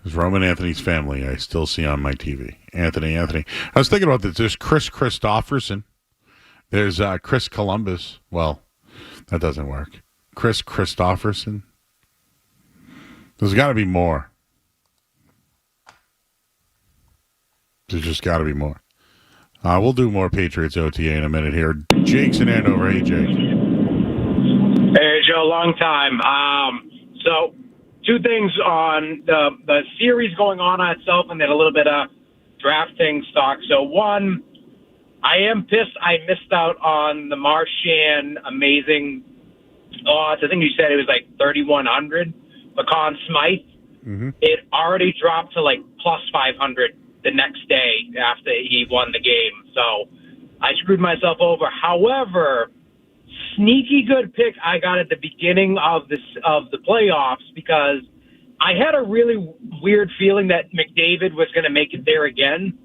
There's Roman Anthony's family I still see on my TV. Anthony. I was thinking about this. There's Chris Christopherson. There's Chris Columbus. Well, that doesn't work. Chris Christopherson. There's got to be more. There's just got to be more. We'll do more Patriots OTA in a minute here. Jake's in Andover. Hey, Jake. Hey, Joe, long time. So, two things on the series going on itself, and then a little bit of drafting stock. So, one, I am pissed I missed out on the Marchand amazing odds. I think you said it was like 3,100. McConn Smythe. Mm-hmm. It already dropped to like plus 500 the next day after he won the game. So I screwed myself over. However, sneaky good pick I got at the beginning of the playoffs because I had a really weird feeling that McDavid was going to make it there again.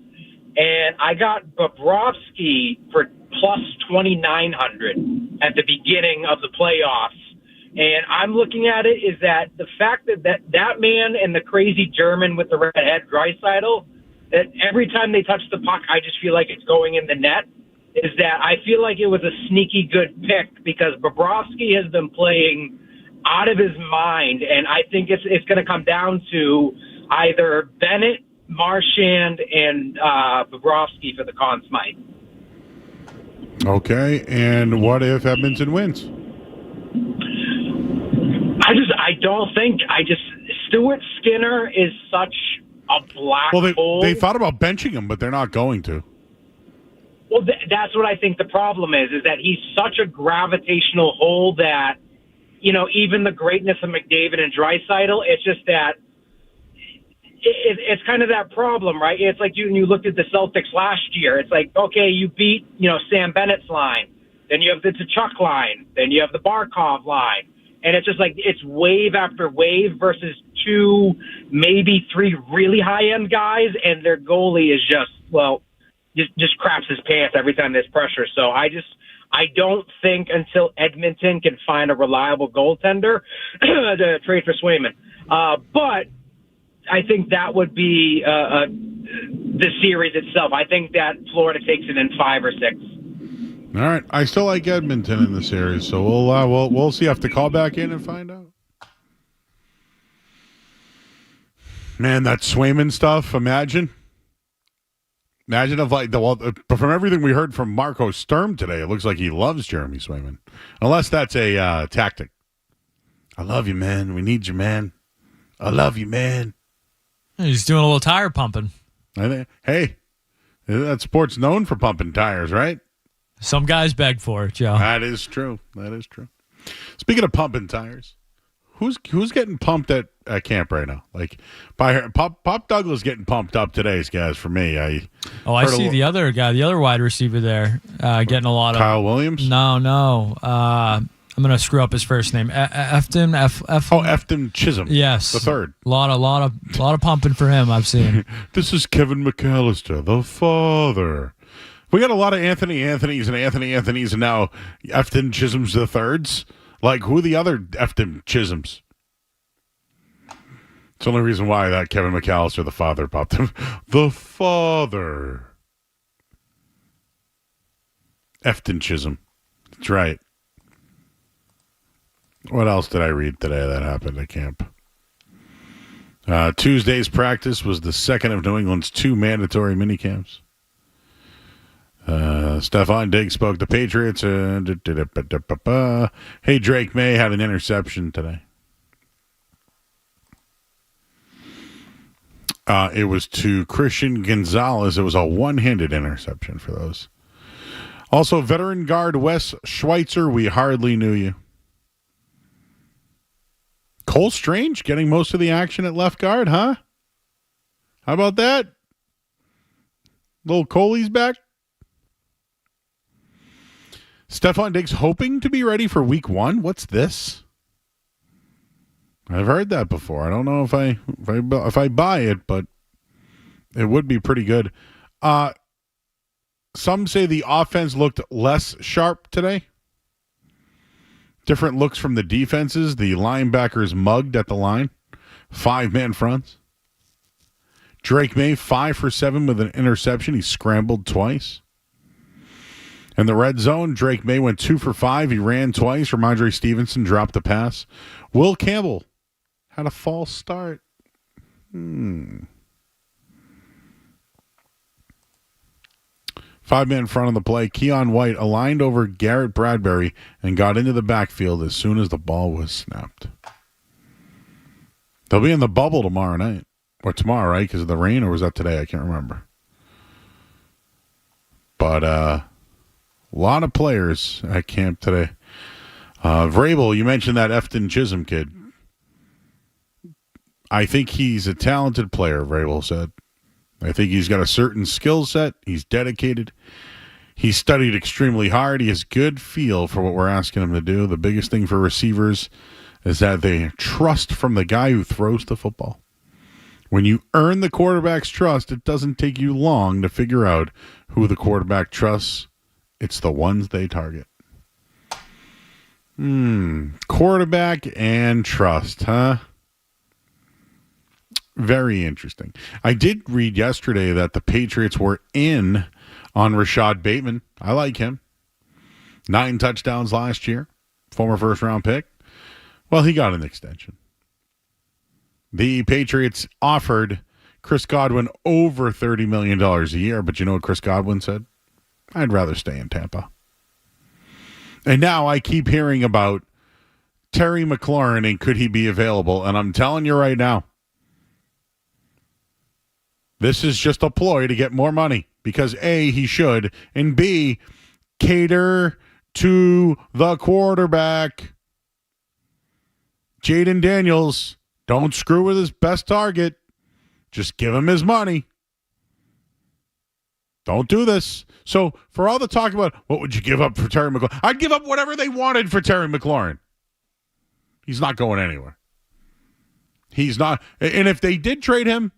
And I got Bobrovsky for plus 2,900 at the beginning of the playoffs. And I'm looking at it is that the fact that man and the crazy German with the red head, Draisaitl, that every time they touch the puck, I just feel like it's going in the net, is that I feel like it was a sneaky good pick because Bobrovsky has been playing out of his mind. And I think it's going to come down to either Bennett, Marchand, and Bobrovsky for the Conn Smythe. Okay, and what if Edmonton wins? Stuart Skinner is such a black hole. They thought about benching him, but they're not going to. Well, that's what I think the problem is that he's such a gravitational hole that, even the greatness of McDavid and Draisaitl, it's just that it's kind of that problem, right? It's like you looked at the Celtics last year. It's like, okay, you beat, Sam Bennett's line. Then you have the Tkachuk line. Then you have the Barkov line. And it's just like it's wave after wave versus 2, maybe 3 really high-end guys, and their goalie is just craps his pants every time there's pressure. So I don't think until Edmonton can find a reliable goaltender to trade for Swayman. But I think that would be the series itself. I think that Florida takes it in 5 or 6. All right, I still like Edmonton in the series, so we'll see. I have to call back in and find out. Man, that Swayman stuff. Imagine if from everything we heard from Marco Sturm today, it looks like he loves Jeremy Swayman, unless that's a tactic. I love you, man. We need you, man. I love you, man. He's doing a little tire pumping. Hey, that sport's known for pumping tires, right? Some guys beg for it, Joe. That is true. Speaking of pumping tires, who's getting pumped at camp right now? Like, Pop Douglas getting pumped up today, guys. For me, I see the other guy, the other wide receiver there, getting a lot of Kyle Williams. No. I'm gonna screw up his first name. Efton Chisholm. Yes, the third. A lot of pumping for him. I've seen. This is Kevin McAllister, the father. We got a lot of Anthony's, and now Efton Chisholms the thirds. Like, who are the other Efton Chisholms? It's the only reason why that Kevin McAllister, the father, popped him. The father. Efton Chisholm. That's right. What else did I read today that happened at camp? Tuesday's practice was the second of New England's 2 mandatory minicamps. Stephon Diggs spoke to Patriots. Hey, Drake May had an interception today. It was to Christian Gonzalez. It was a one-handed interception for those. Also, veteran guard Wes Schweitzer, we hardly knew you. Cole Strange getting most of the action at left guard, huh? How about that? Little Coley's back. Stephon Diggs hoping to be ready for week 1. What's this? I've heard that before. I don't know if I buy it, but it would be pretty good. Some say the offense looked less sharp today. Different looks from the defenses. The linebackers mugged at the line. 5-man fronts. Drake May 5 for 7 with an interception. He scrambled twice. In the red zone, Drake May went 2 for 5. He ran twice. Ramondre Stevenson dropped a pass. Will Campbell had a false start. 5-man front on the play. Keon White aligned over Garrett Bradbury and got into the backfield as soon as the ball was snapped. They'll be in the bubble tomorrow night. Or tomorrow, right? Because of the rain, or was that today? I can't remember. But a lot of players at camp today. Vrabel, you mentioned that Efton Chisholm kid. I think he's a talented player, Vrabel said. I think he's got a certain skill set. He's dedicated. He studied extremely hard. He has good feel for what we're asking him to do. The biggest thing for receivers is that they trust from the guy who throws the football. When you earn the quarterback's trust, it doesn't take you long to figure out who the quarterback trusts. It's the ones they target. Quarterback and trust, huh? Very interesting. I did read yesterday that the Patriots were in on Rashad Bateman. I like him. 9 touchdowns last year. Former first-round pick. Well, he got an extension. The Patriots offered Chris Godwin over $30 million a year, but you know what Chris Godwin said? I'd rather stay in Tampa. And now I keep hearing about Terry McLaurin and could he be available, and I'm telling you right now, this is just a ploy to get more money because A, he should, and B, cater to the quarterback. Jaden Daniels, don't screw with his best target. Just give him his money. Don't do this. So for all the talk about what would you give up for Terry McLaurin, I'd give up whatever they wanted for Terry McLaurin. He's not going anywhere. He's not. And if they did trade him,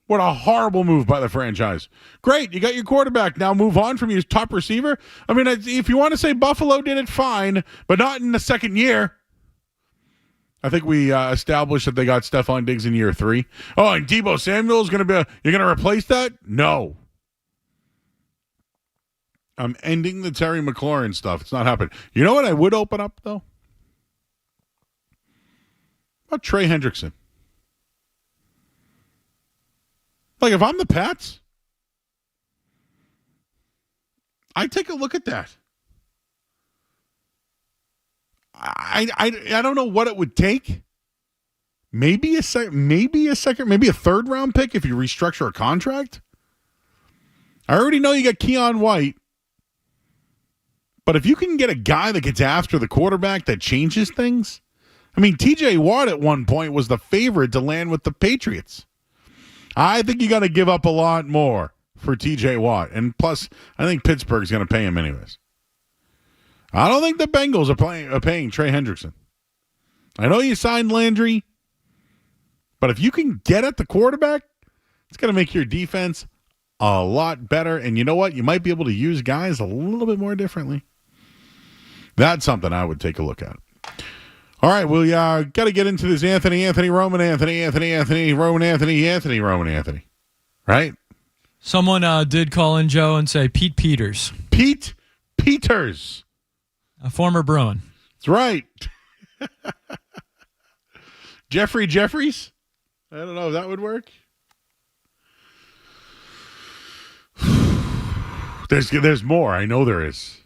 what a horrible move by the franchise. Great, you got your quarterback. Now move on from your top receiver. I mean, if you want to say Buffalo did it, fine, but not in the second year. I think we established that they got Stephon Diggs in year 3. Oh, and Deebo Samuel's going to be you're going to replace that? No. I'm ending the Terry McLaurin stuff. It's not happening. You know what I would open up, though? About Trey Hendrickson. Like, if I'm the Pats, I take a look at that. I don't know what it would take. Maybe a third round pick if you restructure a contract. I already know you got Keon White, but if you can get a guy that gets after the quarterback that changes things, I mean, T.J. Watt at one point was the favorite to land with the Patriots. I think you got to give up a lot more for T.J. Watt. And plus, I think Pittsburgh's going to pay him anyways. I don't think the Bengals are paying Trey Hendrickson. I know you signed Landry, but if you can get at the quarterback, it's going to make your defense a lot better. And you know what? You might be able to use guys a little bit more differently. That's something I would take a look at. All right, we got to get into this Anthony, Roman Anthony, Roman Anthony. Right? Someone did call in, Joe, and say Pete Peters. Pete Peters. A former Bruin. That's right. Jeffrey Jeffries? I don't know if that would work. There's more. I know there is.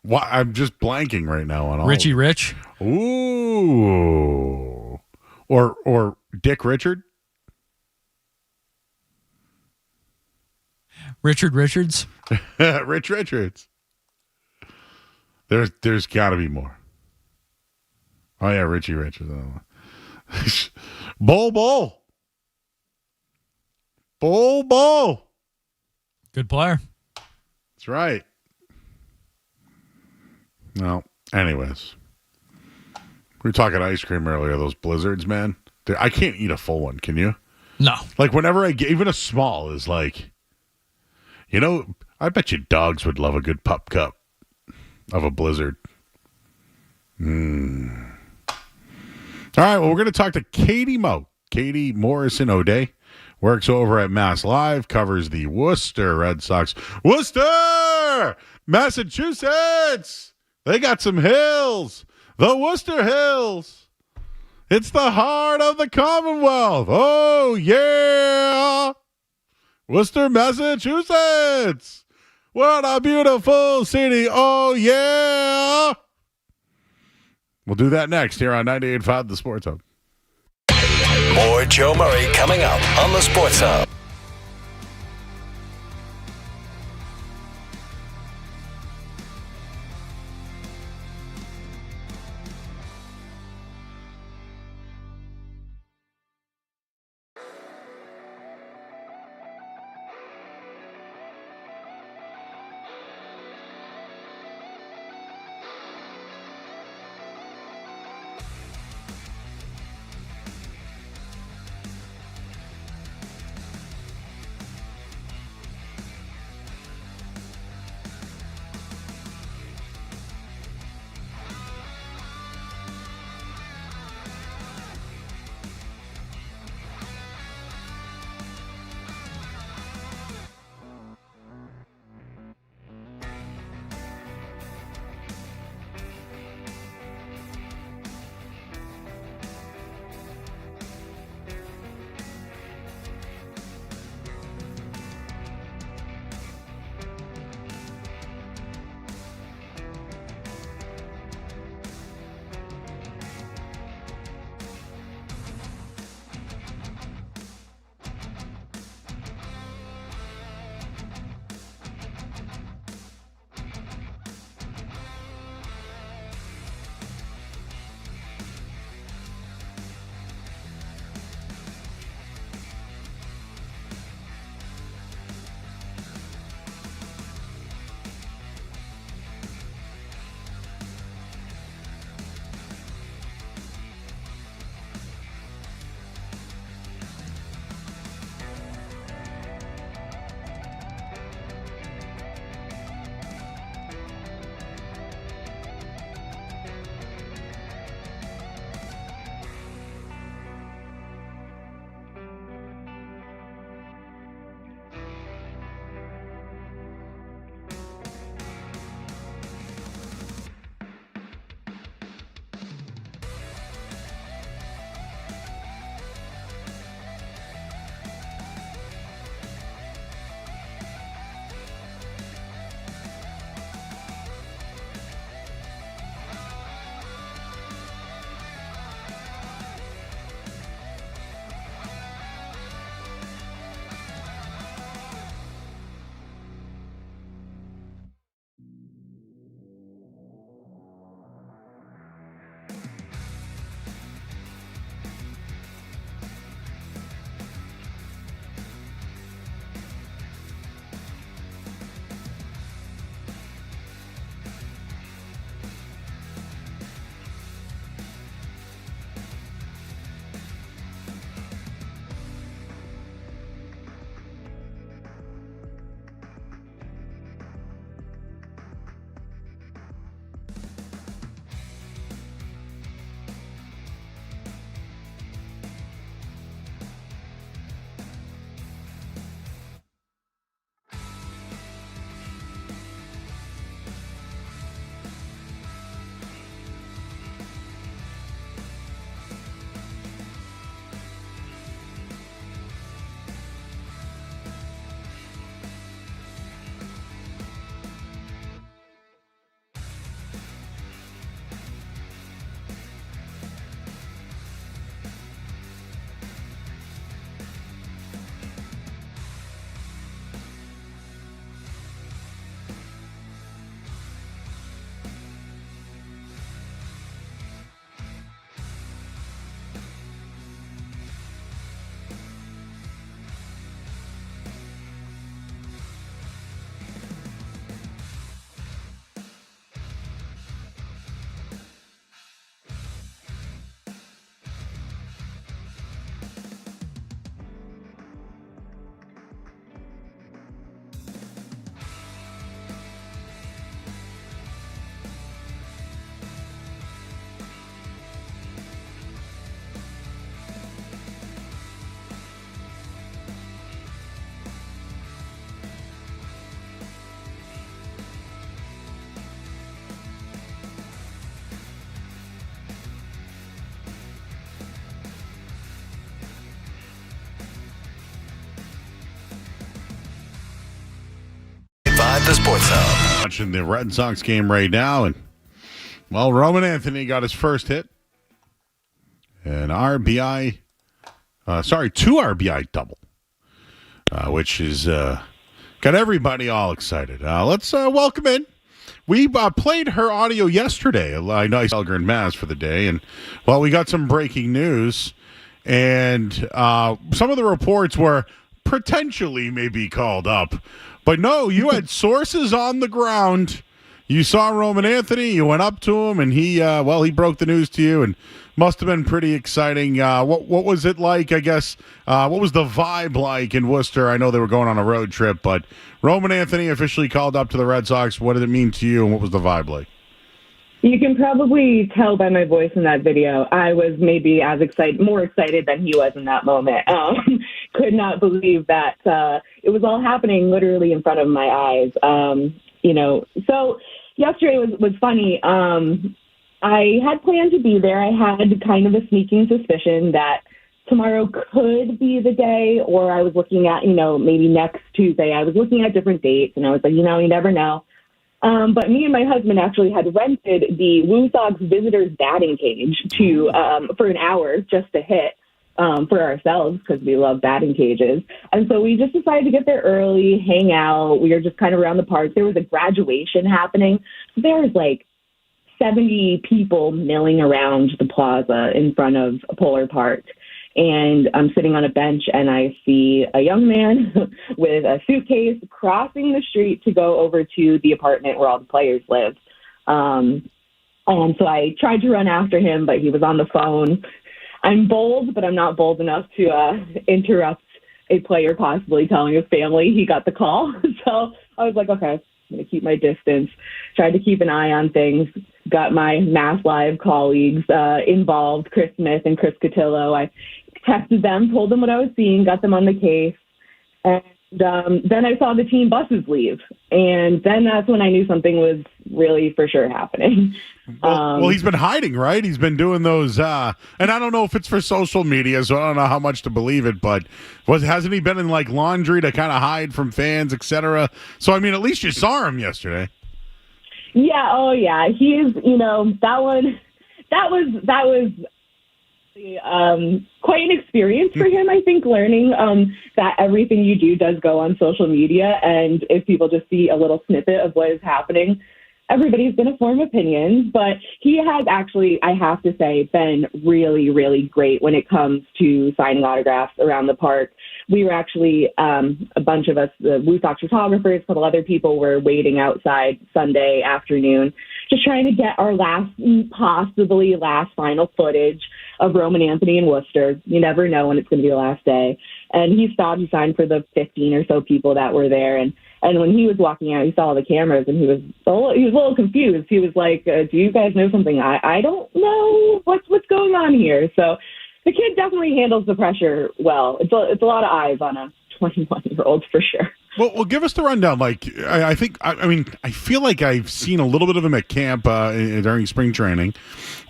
What? I'm just blanking right now on all. Richie Rich. Ooh. Or Dick Richard. Richard Richards. Rich Richards. There's got to be more. Oh yeah, Richie Richards. Bull. Good player. That's right. Well, anyways. We were talking ice cream earlier, those blizzards, man. I can't eat a full one, can you? No. Like, whenever even a small is like, you know, I bet you dogs would love a good pup cup of a blizzard. All right, well, we're going to talk to Katie Moe. Katie Morrison-O'Day works over at Mass Live, covers the Worcester Red Sox. Worcester! Massachusetts! They got some hills. The Worcester Hills. It's the heart of the Commonwealth. Oh, yeah. Worcester, Massachusetts. What a beautiful city. Oh, yeah. We'll do that next here on 98.5 The Sports Hub. More Joe Murray coming up on The Sports Hub. the Sports Hub. Watching the Red Sox game right now, and well, Roman Anthony got his first hit, an RBI, two RBI double, which is got everybody all excited. Let's welcome in. We played her audio yesterday. I know Felger and Maz for the day, and well, we got some breaking news, and some of the reports were potentially maybe called up. But no, you had sources on the ground. You saw Roman Anthony. You went up to him, and he broke the news to you, and must have been pretty exciting. What was it like? I guess what was the vibe like in Worcester? I know they were going on a road trip, but Roman Anthony officially called up to the Red Sox. What did it mean to you, and what was the vibe like? You can probably tell by my voice in that video. I was maybe more excited than he was in that moment. Could not believe that it was all happening literally in front of my eyes. So yesterday was funny. I had planned to be there. I had kind of a sneaking suspicion that tomorrow could be the day, or I was looking at, maybe next Tuesday. I was looking at different dates, and I was like, you never know. But me and my husband actually had rented the Woo Sox visitors batting cage for an hour just to hit for ourselves because we love batting cages. And so we just decided to get there early, hang out. We were just kind of around the park. There was a graduation happening. So there was like 70 people milling around the plaza in front of Polar Park. And I'm sitting on a bench, and I see a young man with a suitcase crossing the street to go over to the apartment where all the players live. And so I tried to run after him, but he was on the phone. I'm bold, but I'm not bold enough to interrupt a player possibly telling his family he got the call. So I was like, okay, I'm going to keep my distance, tried to keep an eye on things, got my Mass Live colleagues involved, Chris Smith and Chris Cotillo. I texted them, told them what I was seeing, got them on the case. And then I saw the team buses leave. And then that's when I knew something was really for sure happening. Well, he's been hiding, right? He's been doing those, and I don't know if it's for social media, so I don't know how much to believe it, but hasn't he been in like laundry to kind of hide from fans, etc.? So, I mean, at least you saw him yesterday. Yeah. Oh yeah. He's, that was quite an experience for him, I think, learning that everything you do does go on social media. And if people just see a little snippet of what is happening, everybody's going to form opinions. But he has actually, I have to say, been really, really great when it comes to signing autographs around the park. We were actually, a bunch of us, the Woo Sox photographers, a couple other people were waiting outside Sunday afternoon, just trying to get our possibly last final footage of Roman Anthony in Worcester. You never know when it's going to be the last day. And he stopped, he signed for the 15 or so people that were there. And when he was walking out, he saw all the cameras, and he was a little confused. He was like, do you guys know something? I don't know what's going on here. So the kid definitely handles the pressure well. It's a lot of eyes on a 21-year-old for sure. Well, give us the rundown. Like, I feel like I've seen a little bit of him at camp during spring training.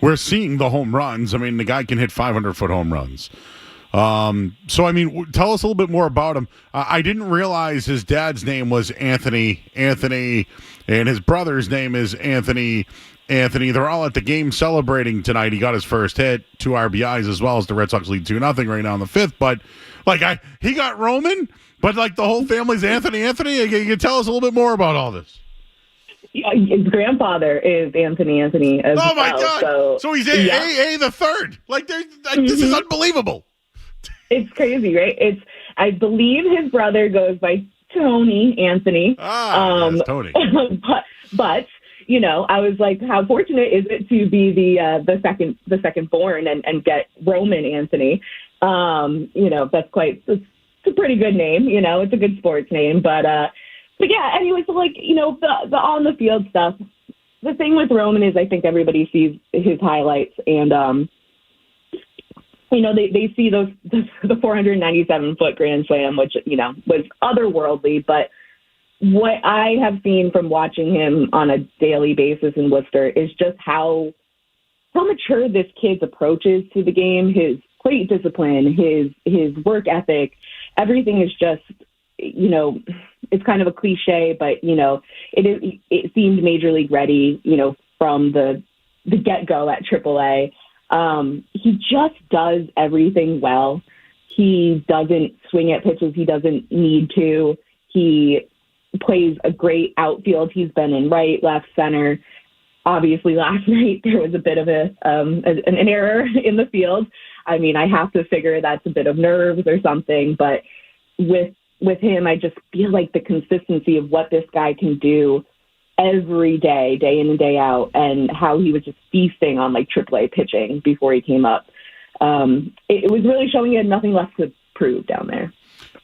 We're seeing the home runs. I mean, the guy can hit 500-foot home runs. So, I mean, tell us a little bit more about him. I didn't realize his dad's name was Anthony, and his brother's name is Anthony. They're all at the game celebrating tonight. He got his first hit, 2 RBIs as well, as the Red Sox lead 2-0 right now in the 5th. But he got Roman, but like the whole family's Anthony. You can tell us a little bit more about all this. Yeah, his grandfather is Anthony as oh my well. God! So he's AA the third. This is unbelievable. It's crazy, right? I believe his brother goes by Tony Anthony. Yes, Tony. but I was like, how fortunate is it to be the second born and get Roman Anthony? It's a pretty good name. It's a good sports name, but yeah. Anyway, so the on the field stuff. The thing with Roman is I think everybody sees his highlights, and they see the 497-foot grand slam, which was otherworldly, but what I have seen from watching him on a daily basis in Worcester is just how mature this kid's approaches to the game, his plate discipline, his work ethic. Everything is just it's kind of a cliche, but, it seemed major league ready, from the get-go at AAA. He just does everything well. He doesn't swing at pitches he doesn't need to. He plays a great outfield. He's been in right, left, center. Obviously, last night there was a bit of an error in the field. I mean, I have to figure that's a bit of nerves or something. But with him, I just feel like the consistency of what this guy can do every day, day in and day out, and how he was just feasting on like AAA pitching before he came up. It was really showing he had nothing left to prove down there.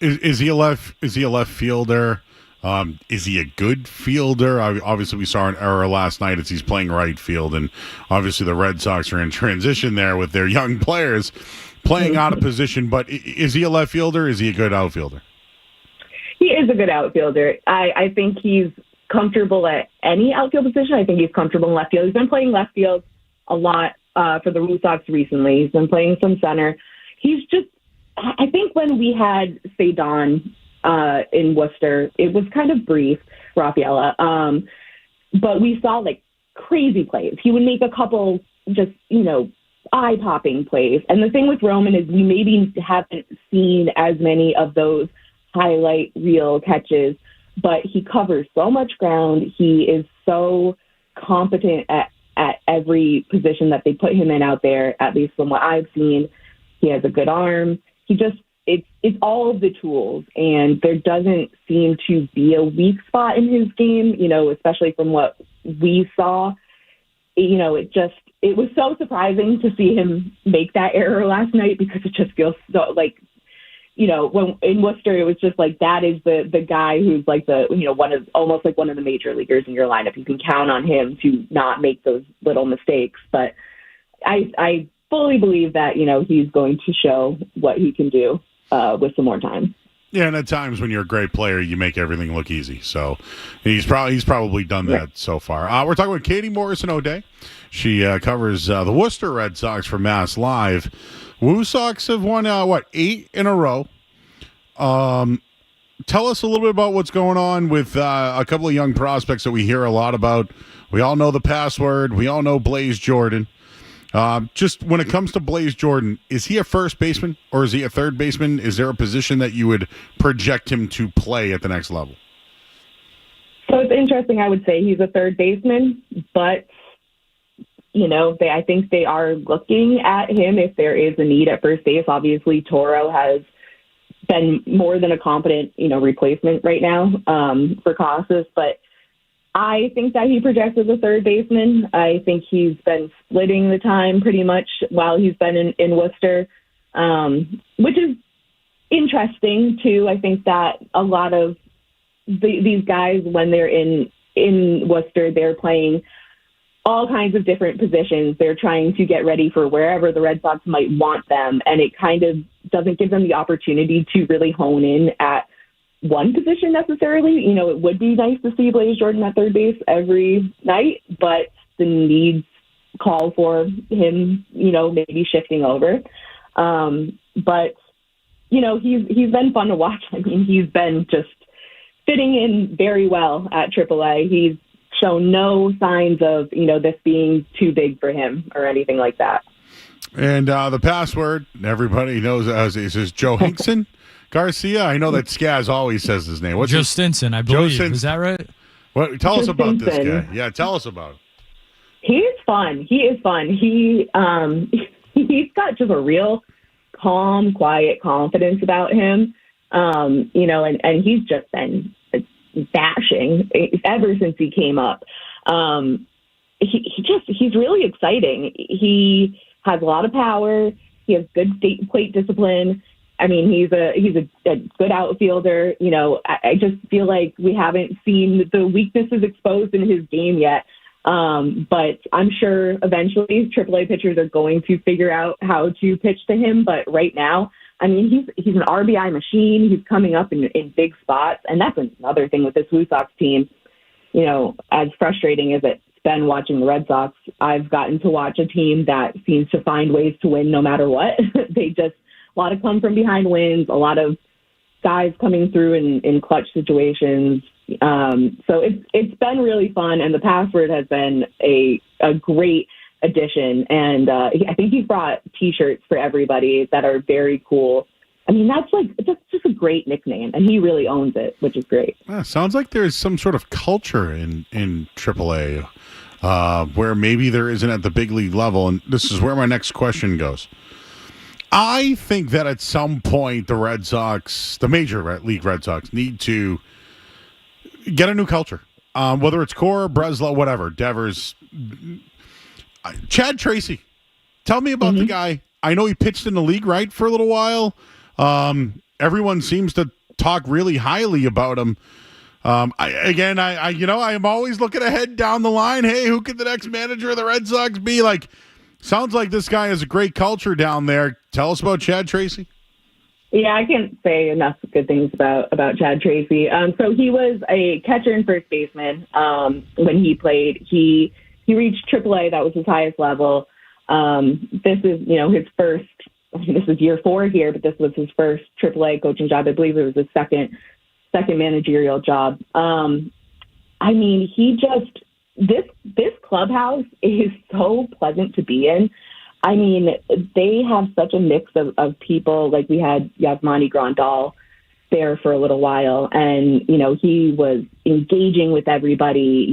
Is he a left fielder? Is he a good fielder? Obviously, we saw an error last night as he's playing right field, and obviously the Red Sox are in transition there with their young players playing out of position. But is he a left fielder? Is he a good outfielder? He is a good outfielder. I think he's comfortable at any outfield position. I think he's comfortable in left field. He's been playing left field a lot for the Blue Sox recently. He's been playing some center. I think when we had Cedon in Worcester, it was kind of brief, Rafaela, but we saw like crazy plays. He would make a couple just, eye-popping plays. And the thing with Roman is we maybe haven't seen as many of those highlight reel catches, but he covers so much ground. He is so competent at every position that they put him in out there, at least from what I've seen. He has a good arm. It's all of the tools, and there doesn't seem to be a weak spot in his game, especially from what we saw. It was so surprising to see him make that error last night, because it just feels so like, when in Worcester, it was just like, that is the guy who's like almost like one of the major leaguers in your lineup. You can count on him to not make those little mistakes. But I fully believe that, he's going to show what he can do with some more time. Yeah, and at times when you're a great player, you make everything look easy. So he's probably done that so far. We're talking with Katie Morrison-O'Day. She covers the Worcester Red Sox for Mass Live. Woo Sox have won, 8 in a row. Tell us a little bit about what's going on with a couple of young prospects that we hear a lot about. We all know the password. We all know Blaze Jordan. Just when it comes to Blaze Jordan, is he a first baseman or is he a third baseman? Is there a position that you would project him to play at the next level? So it's interesting. I would say he's a third baseman, but I think they are looking at him if there is a need at first base. Obviously, Toro has been more than a competent, replacement right now for Casas, but I think that he projects as a third baseman. I think he's been splitting the time pretty much while he's been in Worcester, which is interesting too. I think that a lot of these guys, when they're in Worcester, they're playing all kinds of different positions. They're trying to get ready for wherever the Red Sox might want them, and it kind of doesn't give them the opportunity to really hone in at one position necessarily. It would be nice to see Blaze Jordan at third base every night, but the needs call for him, maybe shifting over. But he's been fun to watch. I mean, he's been just fitting in very well at AAA. He's shown no signs of, this being too big for him or anything like that. And the password, everybody knows, is Joe Hinkson Garcia. I know that Skaz always says his name. What's Joe Stinson, I believe. Is that right? What? Tell us about this Stinson. guy. Yeah, tell us about him. He's fun. He is fun. He's got just a real calm, quiet confidence about him. And he's just been bashing ever since he came up. He's really exciting. He has a lot of power. He has good plate discipline. I mean, he's a good outfielder. I just feel like we haven't seen the weaknesses exposed in his game yet. But I'm sure eventually AAA pitchers are going to figure out how to pitch to him. But right now, I mean, he's an RBI machine. He's coming up in big spots. And that's another thing with this Blue Sox team. As frustrating as it's been watching the Red Sox, I've gotten to watch a team that seems to find ways to win no matter what. A lot of come from behind wins, a lot of guys coming through in clutch situations. So it's been really fun, and the password has been a great addition. And I think he's brought T-shirts for everybody that are very cool. I mean, that's just a great nickname, and he really owns it, which is great. Sounds like there's some sort of culture in AAA where maybe there isn't at the big league level, and this is where my next question goes. I think that at some point the Red Sox, the Major League Red Sox, need to get a new culture, whether it's Cora, Breslow, whatever, Devers. Chad Tracy, tell me about the guy. I know he pitched in the league, right, for a little while. Everyone seems to talk really highly about him. I am always looking ahead down the line. Hey, who could the next manager of the Red Sox be? Sounds like this guy has a great culture down there. Tell us about Chad Tracy. Yeah, I can't say enough good things about Chad Tracy. So he was a catcher and first baseman when he played. He reached AAA. That was his highest level. This is, his first. This is year 4 here, but this was his first AAA coaching job. I believe it was his second managerial job. I mean, this clubhouse is so pleasant to be in. I mean, they have such a mix of people. Like, we had Yasmani Grandal there for a little while, and, he was engaging with everybody.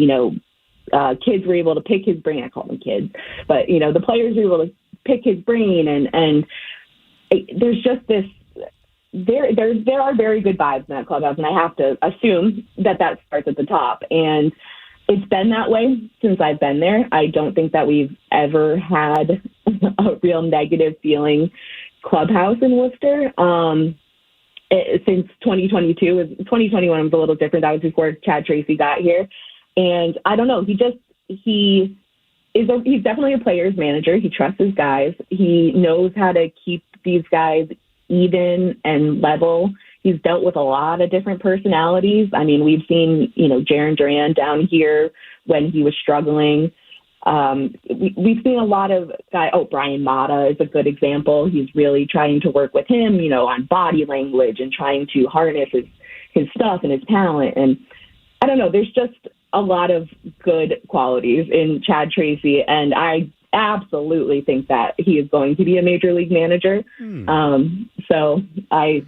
Kids were able to pick his brain. I call them kids, but, the players were able to pick his brain, and there's just this, there are very good vibes in that clubhouse, and I have to assume that starts at the top. And it's been that way since I've been there. I don't think that we've ever had a real negative feeling clubhouse in Worcester. Since 2022, 2021 was a little different. That was before Chad Tracy got here. And I don't know, he's definitely a player's manager. He trusts his guys. He knows how to keep these guys even and level. He's dealt with a lot of different personalities. I mean, we've seen, Jaron Duran down here when he was struggling. We've seen a lot of guys. Brian Mata is a good example. He's really trying to work with him, on body language and trying to harness his stuff and his talent. And I don't know, there's just a lot of good qualities in Chad Tracy, and I absolutely think that he is going to be a major league manager. So I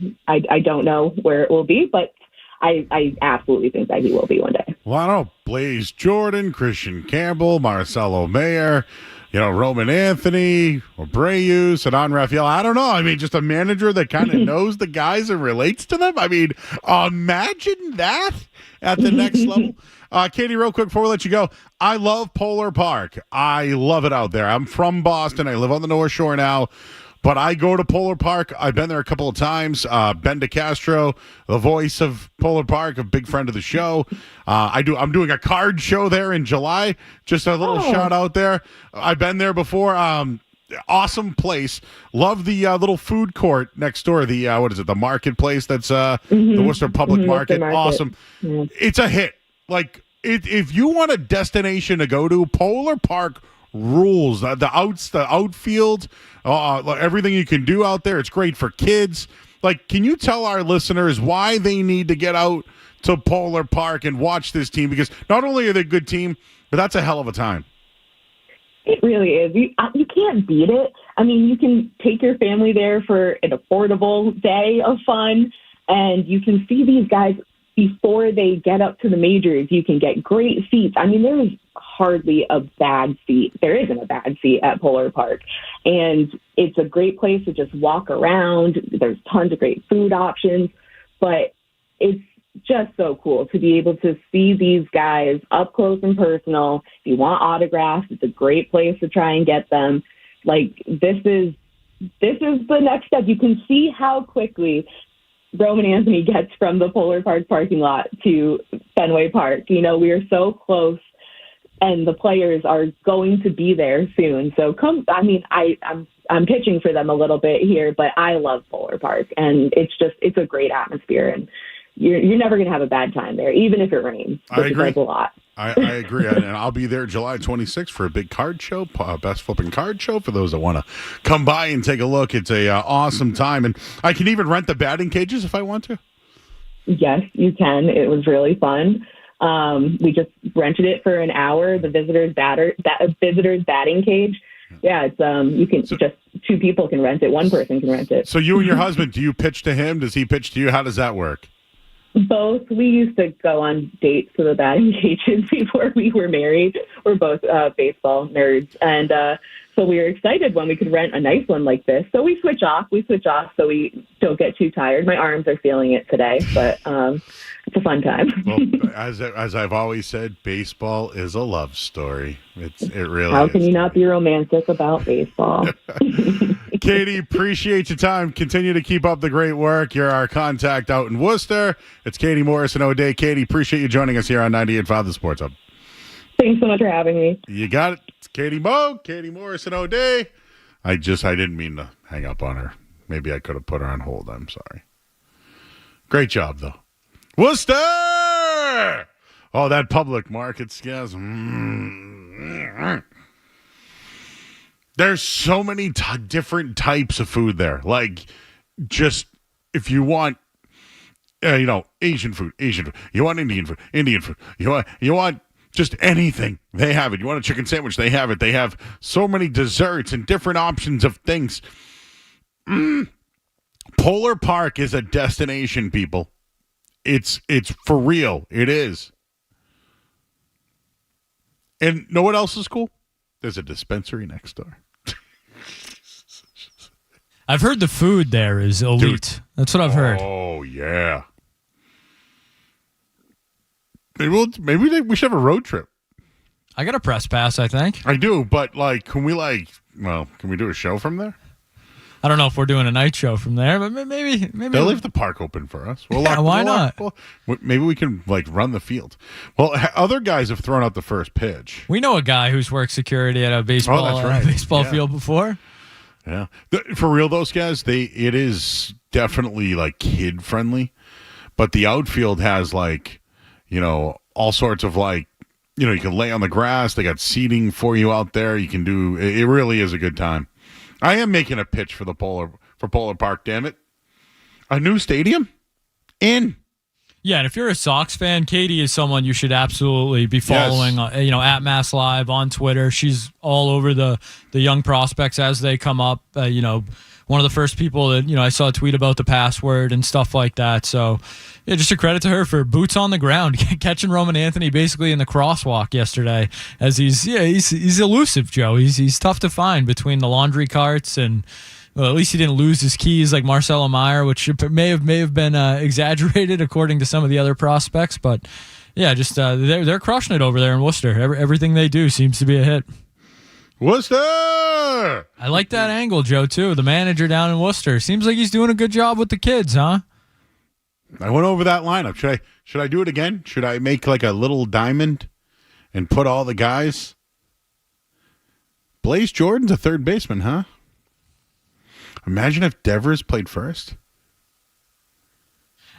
don't know where it will be, but I absolutely think that he will be one day. Well, I don't know. Blaze Jordan, Christian Campbell, Marcelo Mayer, Roman Anthony, Abreu, Sadan Rafael. I don't know. I mean, just a manager that kind of knows the guys and relates to them. I mean, imagine that at the next level. Katie, real quick before we let you go, I love Polar Park. I love it out there. I'm from Boston. I live on the North Shore now, but I go to Polar Park. I've been there a couple of times. Ben DeCastro, the voice of Polar Park, a big friend of the show. I'm doing a card show there in July. Just a little shout out there. I've been there before. Awesome place. Love the little food court next door. The the marketplace that's the Worcester Public Market. Awesome. Yeah. It's a hit. If you want a destination to go to, Polar Park rules. The outfield, everything you can do out there. It's great for kids. Can you tell our listeners why they need to get out to Polar Park and watch this team? Because not only are they a good team, but that's a hell of a time. It really is. You can't beat it. I mean, you can take your family there for an affordable day of fun, and you can see these guys before they get up to the majors. You can get great seats. I mean, there is hardly a bad seat. There isn't a bad seat at Polar Park. And it's a great place to just walk around. There's tons of great food options. But it's just so cool to be able to see these guys up close and personal. If you want autographs, it's a great place to try and get them. This is the next step. You can see how quickly Roman Anthony gets from the Polar Park parking lot to Fenway Park. We are so close, and the players are going to be there soon. So I'm pitching for them a little bit here, but I love Polar Park, and it's a great atmosphere, and you're never going to have a bad time there, even if it rains. I agree. A lot. I agree, and I'll be there July 26th for a big card show, best flipping card show for those that want to come by and take a look. It's a awesome time, and I can even rent the batting cages if I want to. yes, you can. It was really fun. We just rented it for an hour. The visitors batting cage. Yeah, it's you can just 2 people can rent it. 1 person can rent it. So you and your husband, do you pitch to him? Does he pitch to you? How does that work? Both. We used to go on dates to the batting cages before we were married. We're both baseball nerds, and so we were excited when we could rent a nice one like this. So we switch off so we don't get too tired. My arms are feeling it today, but it's a fun time. Well, as I've always said, baseball is a love story. It really How is. can you not be romantic about baseball? Katie, appreciate your time. Continue to keep up the great work. You're our contact out in Worcester. It's Katie Morrison-O'Day. Katie, appreciate you joining us here on 98.5 The Sports Hub. Thanks so much for having me. You got it. It's Katie Morrison-O'Day. I didn't mean to hang up on her. Maybe I could have put her on hold. I'm sorry. Great job, though. Worcester! Oh, that public market scares. There's so many different types of food there. Like, just if you want, Asian food. You want Indian food. You want just anything. They have it. You want a chicken sandwich? They have it. They have so many desserts and different options of things. Polar Park is a destination, people. It's for real. It is. And know what else is cool? There's a dispensary next door. I've heard the food there is elite. Dude. That's what I've heard. Oh, yeah. Maybe we should have a road trip. I got a press pass, I think. I do, but can we do a show from there? I don't know if we're doing a night show from there, but maybe They'll leave the park open for us. Why not? Maybe we can run the field. Well, other guys have thrown out the first pitch. We know a guy who's worked security at a baseball field before. Yeah, for real, those guys. It is definitely kid friendly, but the outfield has all sorts of you can lay on the grass. They got seating for you out there. You can do. It really is a good time. I am making a pitch for Polar Park. Damn it, a new stadium in. Yeah, and if you're a Sox fan, Katie is someone you should absolutely be following. Yes. At Mass Live on Twitter. She's all over the young prospects as they come up. One of the first people that I saw tweet about the password and stuff like that. So, yeah, just a credit to her for boots on the ground, catching Roman Anthony basically in the crosswalk yesterday. As he's elusive, Joe. He's tough to find between the laundry carts and. Well, at least he didn't lose his keys like Marcelo Meyer, which may have been exaggerated according to some of the other prospects. But yeah, just they're crushing it over there in Worcester. Everything they do seems to be a hit. Worcester! I like that angle, Joe, too. The manager down in Worcester seems like he's doing a good job with the kids, huh? I went over that lineup. Should I do it again? Should I make a little diamond and put all the guys? Blaze Jordan's a third baseman, huh? Imagine if Devers played first.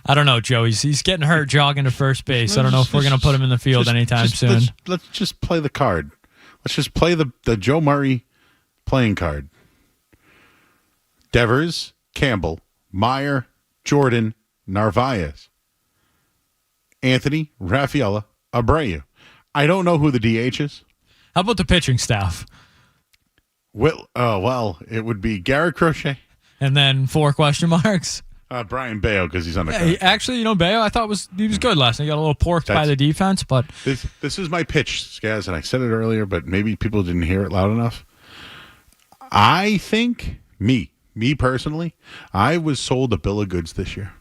I don't know, Joe. He's getting hurt jogging to first base. I don't know if we're going to put him in the field anytime soon. Let's just play the card. Let's just play the Joe Murray playing card. Devers, Campbell, Meyer, Jordan, Narvaez, Anthony, Rafaela, Abreu. I don't know who the DH is. How about the pitching staff? Well, it would be Garrett Crochet. And then 4 question marks. Brian Bayo, because he's on the contract. Actually, Bayo, I thought he was good last night. He got a little porked by the defense, but this is my pitch, Skaz, and I said it earlier, but maybe people didn't hear it loud enough. I think me personally, I was sold a bill of goods this year.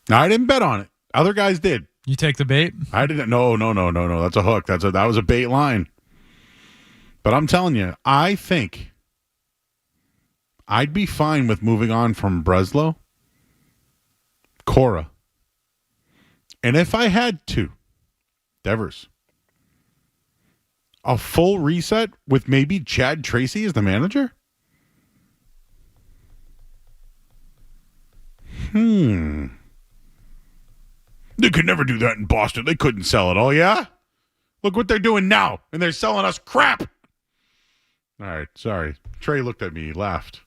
Now I didn't bet on it. Other guys did. You take the bait? I didn't. No. That's a hook. That was a bait line. But I'm telling you, I think I'd be fine with moving on from Breslow, Cora, and if I had to, Devers. A full reset with maybe Chad Tracy as the manager? They could never do that in Boston. They couldn't sell it all, yeah? Look what they're doing now, and they're selling us crap. All right, sorry. Trey looked at me. He laughed.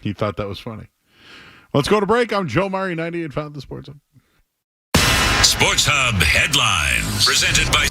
He thought that was funny. Let's go to break. I'm Joe Murray, 98.5 The Sports Hub. Sports Hub headlines presented by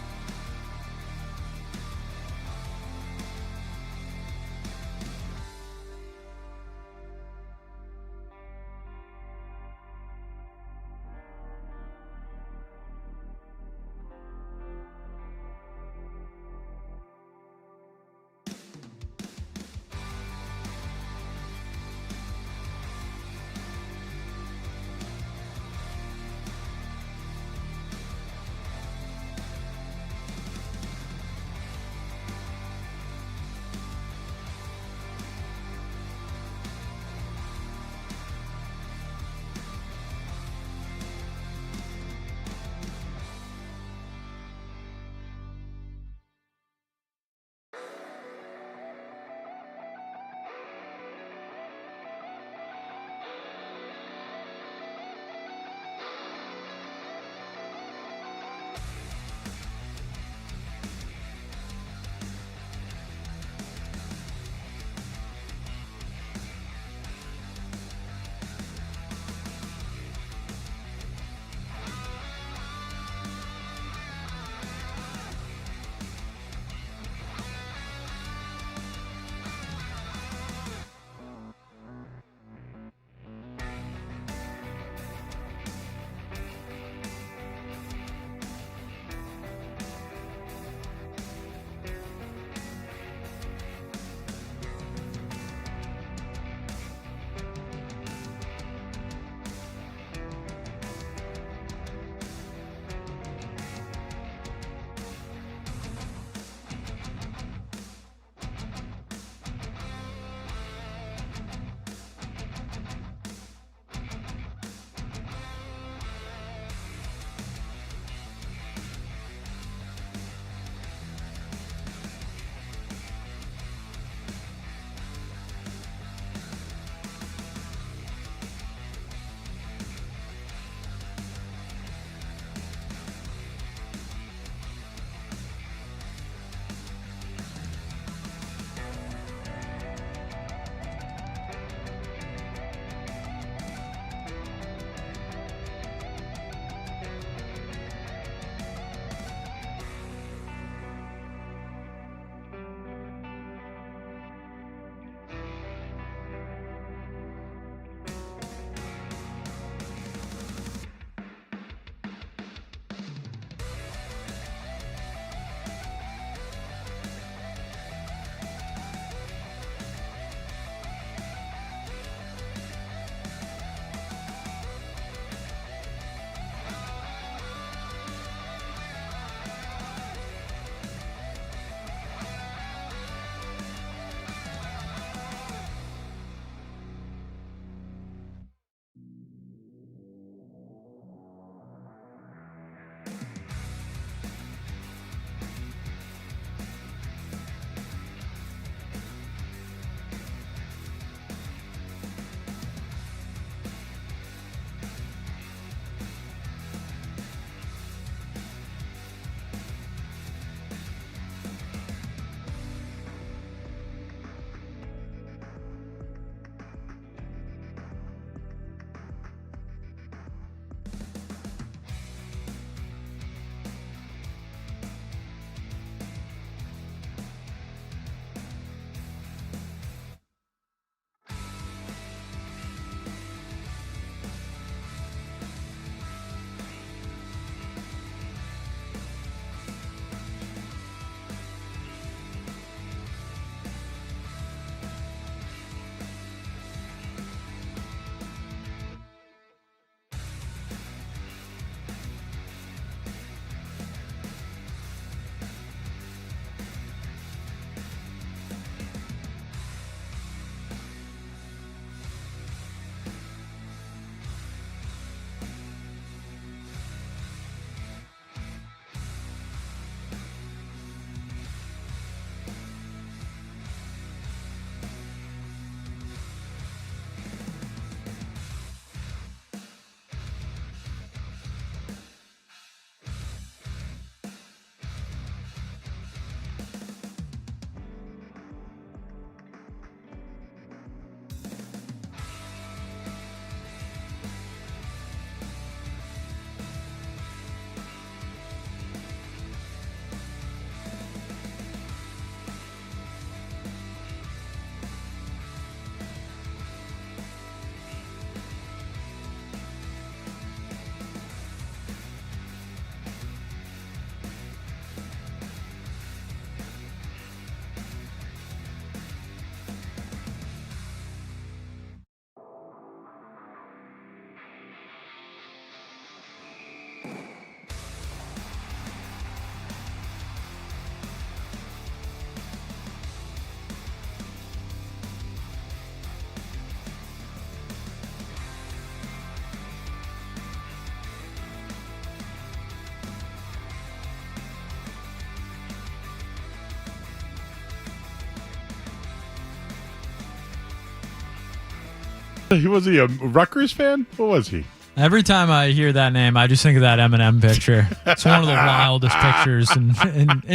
Was he a Rutgers fan? What was he? Every time I hear that name, I just think of that Eminem picture. It's one of the wildest pictures in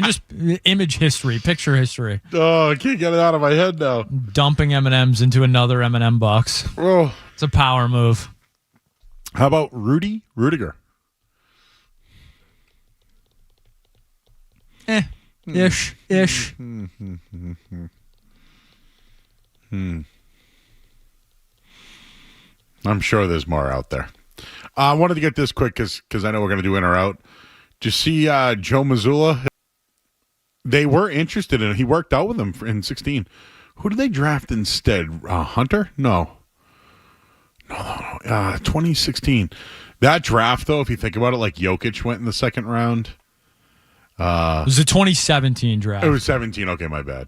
just image history, picture history. Oh, I can't get it out of my head now. Dumping M&Ms into another M&M box. Oh. It's a power move. How about Rudiger? Ish. I'm sure there's more out there. I wanted to get this quick because I know we're going to do in or out. Did you see Joe Mazzulla? They were interested in it. He worked out with them in 16. Who did they draft instead? Hunter? No. 2016. That draft, though, if you think about it, like Jokic went in the second round. It was a 2017 draft. It was 17. Okay, my bad.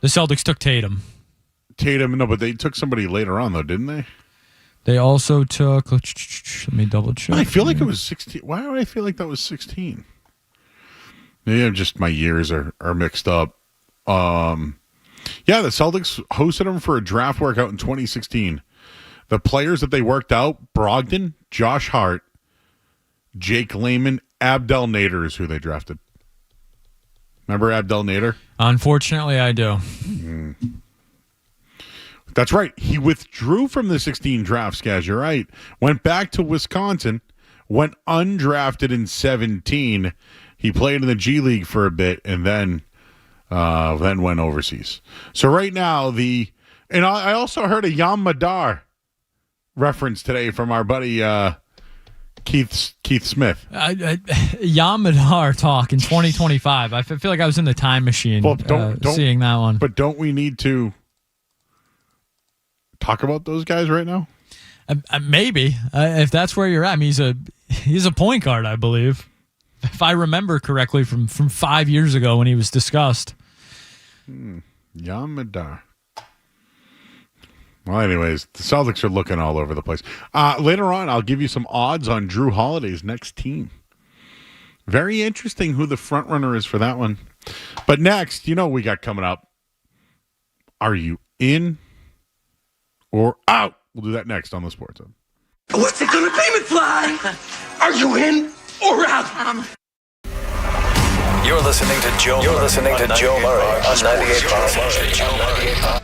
The Celtics took Tatum. No, but they took somebody later on, though, didn't they? They also took, let me double check. I feel like it was 16. Why do I feel like that was 16? Maybe just my years are mixed up. Yeah, the Celtics hosted them for a draft workout in 2016. The players that they worked out, Brogdon, Josh Hart, Jake Layman, Abdel Nader is who they drafted. Remember Abdel Nader? Unfortunately, I do. That's right. He withdrew from the 16 draft, Skaz. You're right. Went back to Wisconsin, went undrafted in 17. He played in the G League for a bit and then went overseas. So right now, and I also heard a Yam Madar reference today from our buddy Keith Smith. Yam Madar talk in 2025. I feel like I was in the time machine seeing that one. But don't we need to talk about those guys right now? Maybe if that's where you're at. I mean, he's a point guard, I believe, if I remember correctly from 5 years ago when he was discussed. Yam Madar. Well, anyways, the Celtics are looking all over the place. Later on, I'll give you some odds on Drew Holiday's next team. Very interesting who the front runner is for that one. But next, we got coming up. Are you in or out? We'll do that next on the Sports Hub. What's it gonna be, McFly? Are you in or out? You're listening to Joe Murray on 98.5.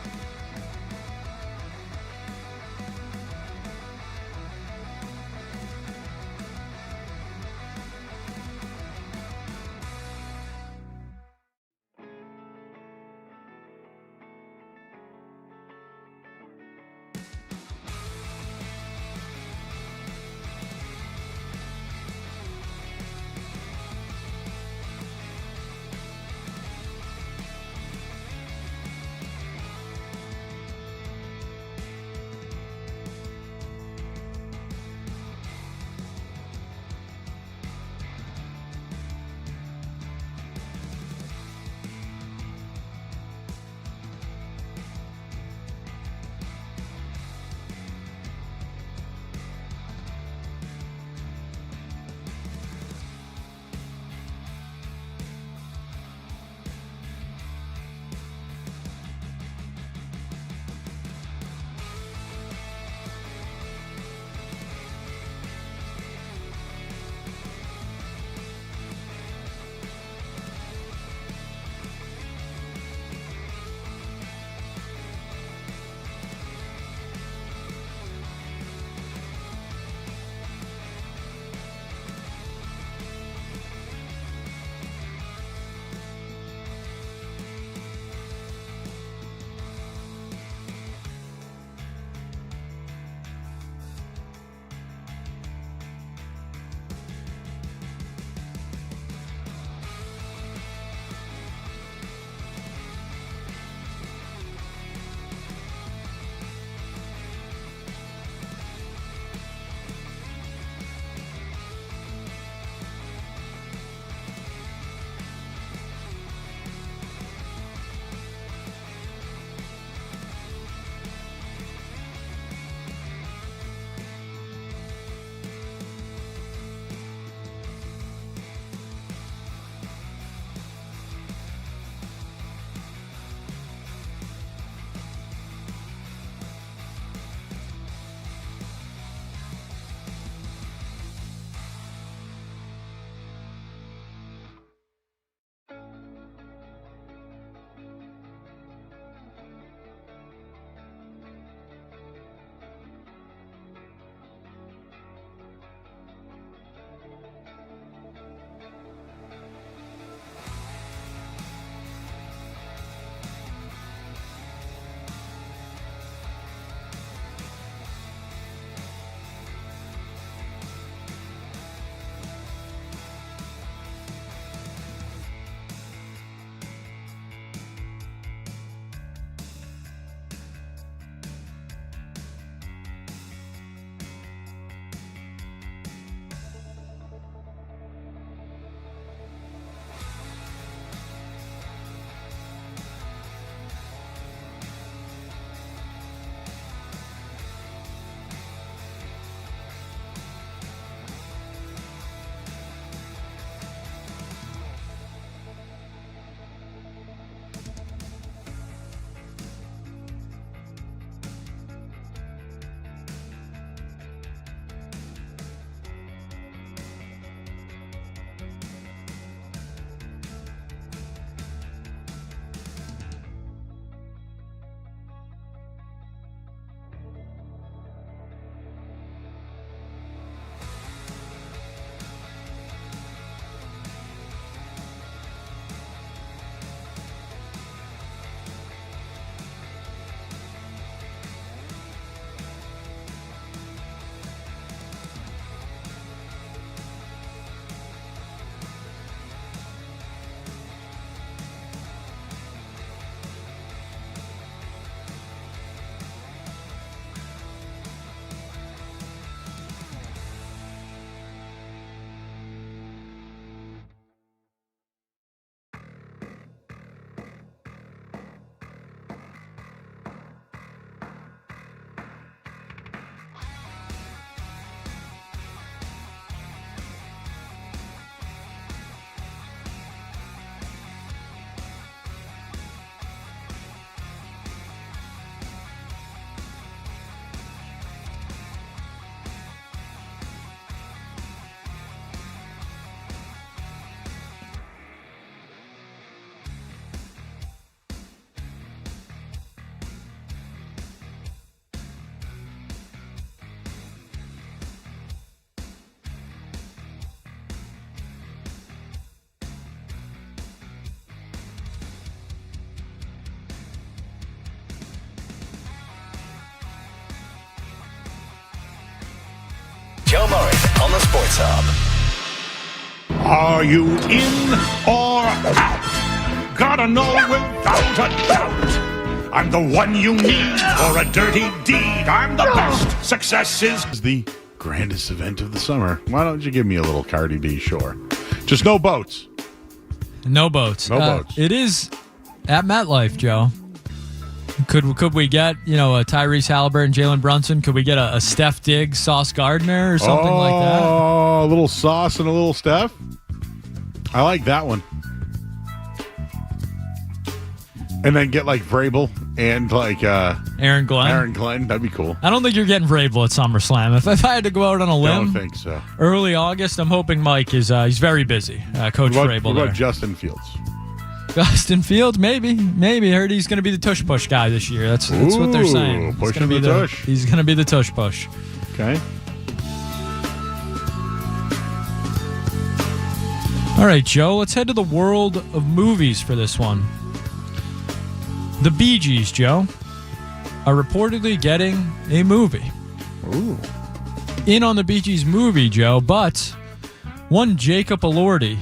Joe Murray on the Sports Hub. Are you in or out? Gotta know without a doubt. I'm the one you need for a dirty deed. I'm the best. Success is The grandest event of the summer. Why don't you give me a little Cardi B? Sure. Just no boats. No boats. No boats. It is at MetLife, Joe. Could we get, a Tyrese Halliburton, Jalen Brunson? Could we get a Steph Diggs, Sauce Gardner or something like that? Oh, a little Sauce and a little Steph. I like that one. And then get like Vrabel and like Aaron Glenn. Aaron Glenn. That'd be cool. I don't think you're getting Vrabel at SummerSlam. If I had to go out on a I limb, don't think so. early August, I'm hoping Mike is he's very busy. Coach What Vrabel about there. Justin Fields? Justin Fields, maybe. I heard he's going to be the tush push guy this year. That's what they're saying. He's pushing gonna be the tush. He's going to be the tush push. Okay. All right, Joe, let's head to the world of movies for this one. The Bee Gees, Joe, are reportedly getting a movie. Ooh. In on the Bee Gees movie, Joe, but one Jacob Elordi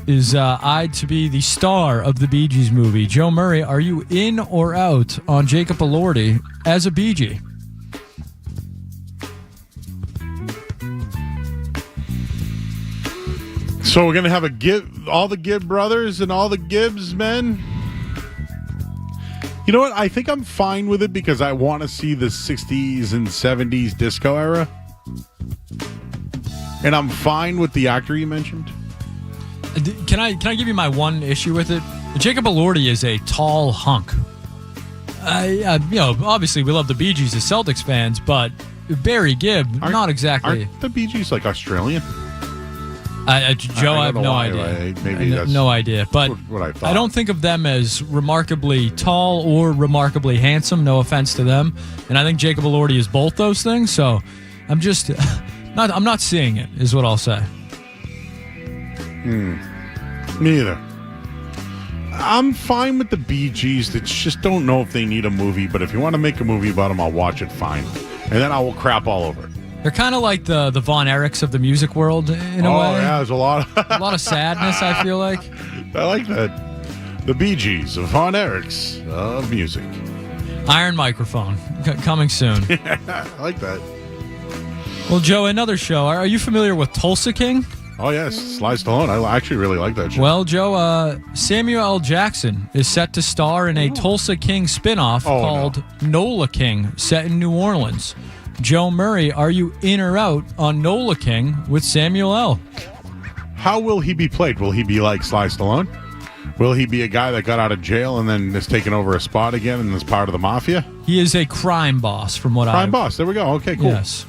is eyed to be the star of the Bee Gees movie. Joe Murray, are you in or out on Jacob Elordi as a Bee Gee? So we're going to have all the Gibb brothers and all the Gibbs men. You know what? I think I'm fine with it because I want to see the 60s and 70s disco era. And I'm fine with the actor you mentioned. Can I give you my one issue with it? Jacob Elordi is a tall hunk. Obviously we love the Bee Gees as Celtics fans, but Barry Gibb, not exactly. Aren't the Bee Gees like Australian? Joe, I have no idea. Maybe that's no idea. But what I thought. I don't think of them as remarkably tall or remarkably handsome. No offense to them. And I think Jacob Elordi is both those things. So I'm just I'm not seeing it, is what I'll say. Me either. I'm fine with the Bee Gees. Just don't know if they need a movie. But if you want to make a movie about them, I'll watch it. Fine, and then I will crap all over it. They're kind of like the Von Erichs of the music world in a way. Oh yeah, there's a lot of sadness. I feel like. I like that. The Bee Gees, Von Erichs of music. Iron Microphone coming soon. I like that. Well, Joe, another show. Are you familiar with Tulsa King? Oh yes, Sly Stallone. I actually really like that show. Well, Joe, Samuel L. Jackson is set to star in a Tulsa King spinoff called Nola King, set in New Orleans. Joe Murray, are you in or out on Nola King with Samuel L.? How will he be played? Will he be like Sly Stallone? Will he be a guy that got out of jail and then has taken over a spot again and is part of the mafia? He is a crime boss, from what Crime boss. There we go. Okay, cool. Yes.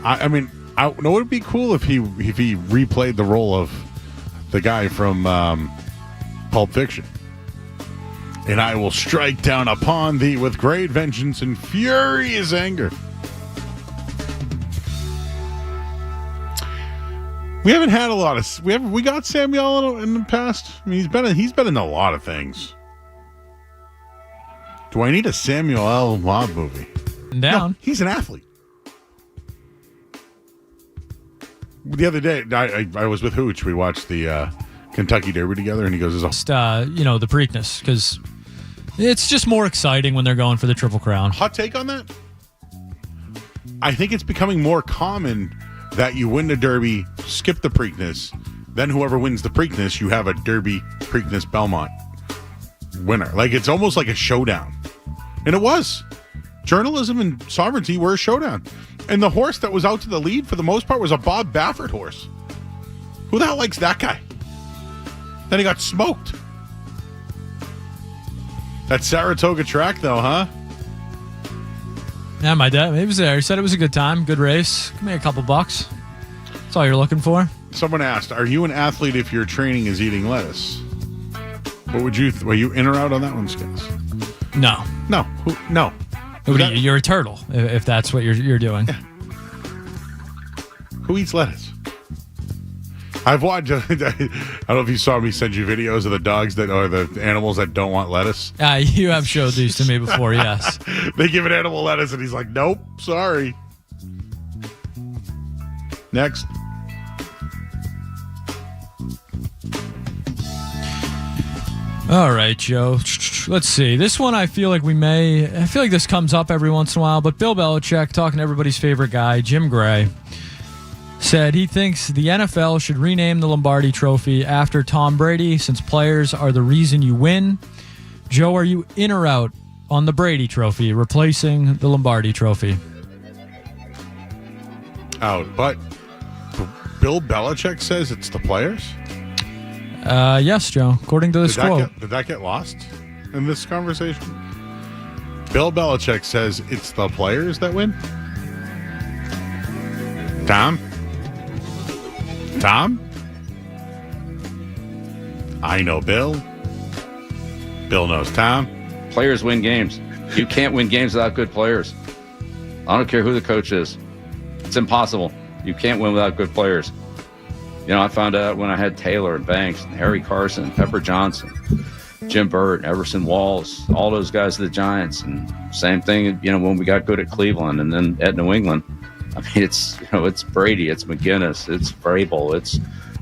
I mean, it would be cool if he replayed the role of the guy from Pulp Fiction. And I will strike down upon thee with great vengeance and furious anger. We haven't had a lot of. We got Samuel in the past. I mean, he's been in a lot of things. Do I need a Samuel L. Mob movie? Down. No, he's an athlete. The other day, I was with Hooch. We watched the Kentucky Derby together, and he goes, the Preakness, because it's just more exciting when they're going for the Triple Crown. Hot take on that? I think it's becoming more common that you win the Derby, skip the Preakness, then whoever wins the Preakness, you have a Derby, Preakness, Belmont winner. Like, it's almost like a showdown. And it was. Journalism and sovereignty were a showdown. And the horse that was out to the lead, for the most part, was a Bob Baffert horse. Who the hell likes that guy? Then he got smoked. That Saratoga track, though, huh? Yeah, my dad, he was there. He said it was a good time, good race. Give me a couple bucks. That's all you're looking for. Someone asked, are you an athlete if your training is eating lettuce? What would you, were you in or out on that one, Skins? No. No. No. You're a turtle, if that's what you're doing. Yeah. Who eats lettuce? I've watched, I don't know if you saw me send you videos of the dogs that are the animals that don't want lettuce. You have showed these to me before, yes. They give an animal lettuce and he's like, nope, sorry. Next. All right, Joe. Let's see. This one I feel like this comes up every once in a while, but Bill Belichick, talking to everybody's favorite guy, Jim Gray, said he thinks the NFL should rename the Lombardi Trophy after Tom Brady since players are the reason you win. Joe, are you in or out on the Brady Trophy replacing the Lombardi Trophy? Out. But Bill Belichick says it's the players? Yes, Joe. According to this quote. Did that get lost in this conversation? Bill Belichick says it's the players that win? Tom? I know Bill. Bill knows Tom. Players win games. You can't win games without good players. I don't care who the coach is. It's impossible. You can't win without good players. You know, I found out when I had Taylor and Banks and Harry Carson, Pepper Johnson, Jim Burt, Everson Walls, all those guys of the Giants. And same thing, you know, when we got good at Cleveland and then at New England. I mean, it's Brady, it's McGinnis, it's Vrabel, it's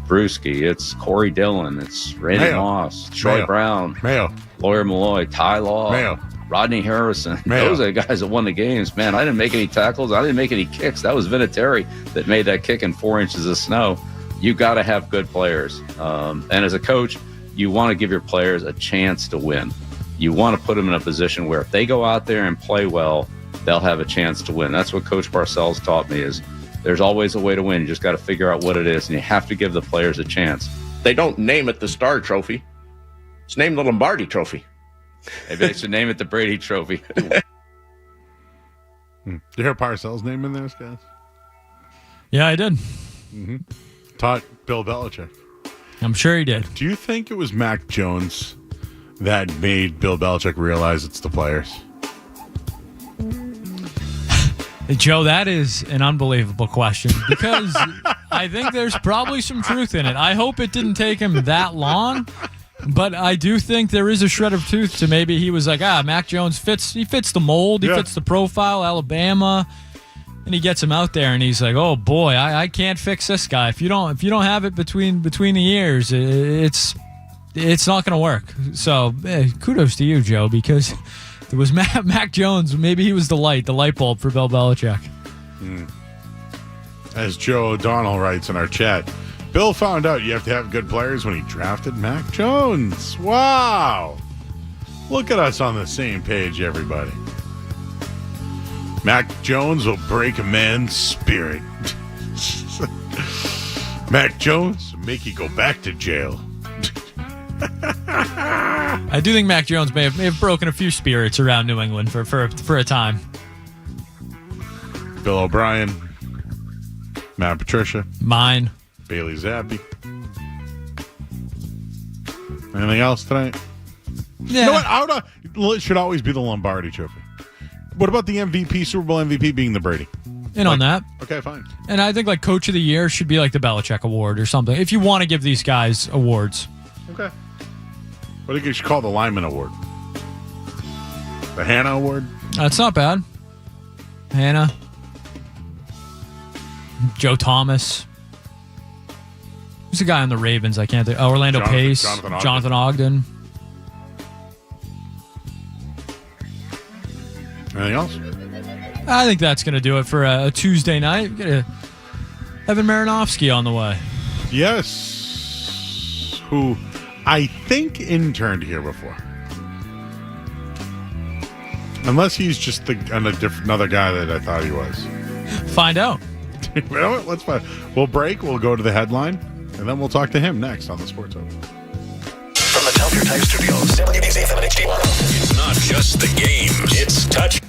Brewski, it's Corey Dillon, it's Randy Moss, Troy Brown, Lawyer Malloy, Ty Law, Rodney Harrison. Those are the guys that won the games. Man, I didn't make any tackles. I didn't make any kicks. That was Vinatieri that made that kick in 4 inches of snow. You got to have good players. And as a coach, you want to give your players a chance to win. You want to put them in a position where if they go out there and play well, they'll have a chance to win. That's what Coach Parcells taught me is there's always a way to win. You just got to figure out what it is, and you have to give the players a chance. They don't name it the Star Trophy. It's named the Lombardi Trophy. Maybe they should name it the Brady Trophy. Did you hear Parcells' name in there, guys? Yeah, I did. Mm-hmm. Taught Bill Belichick. I'm sure he did. Do you think it was Mac Jones that made Bill Belichick realize it's the players? Joe, that is an unbelievable question because I think there's probably some truth in it. I hope it didn't take him that long, but I do think there is a shred of truth to maybe he was like, Mac Jones fits the mold, he fits the profile, Alabama. And he gets him out there, and he's like, "Oh boy, I can't fix this guy. If you don't have it between the ears, it's not going to work." So kudos to you, Joe, because it was Mac Jones. Maybe he was the light bulb for Bill Belichick. As Joe O'Donnell writes in our chat, Bill found out you have to have good players when he drafted Mac Jones. Wow, look at us on the same page, everybody. Mac Jones will break a man's spirit. Mac Jones will make you go back to jail. I do think Mac Jones may have broken a few spirits around New England for a time. Bill O'Brien, Matt Patricia, mine, Bailey Zappi. Anything else tonight? Yeah. You know what? It should always be the Lombardi Trophy. What about the MVP, Super Bowl MVP being the Brady? On that. Okay, fine. And I think like Coach of the Year should be like the Belichick Award or something, if you want to give these guys awards. Okay. What do you think you should call the Lyman Award? The Hannah Award? That's not bad. Hannah. Joe Thomas. Who's the guy on the Ravens? I can't think. Orlando Pace. Jonathan Ogden. Anything else? I think that's going to do it for a Tuesday night. We got Evan Marinofsky on the way. Yes. Who I think interned here before. Unless he's just another guy that I thought he was. Find out. You know what? Let's find. We'll break. We'll go to the headline, and then we'll talk to him next on the Sports Open. From the Telfair Type Studios, WBZ FM and HD1. It's not just the games. It's touch.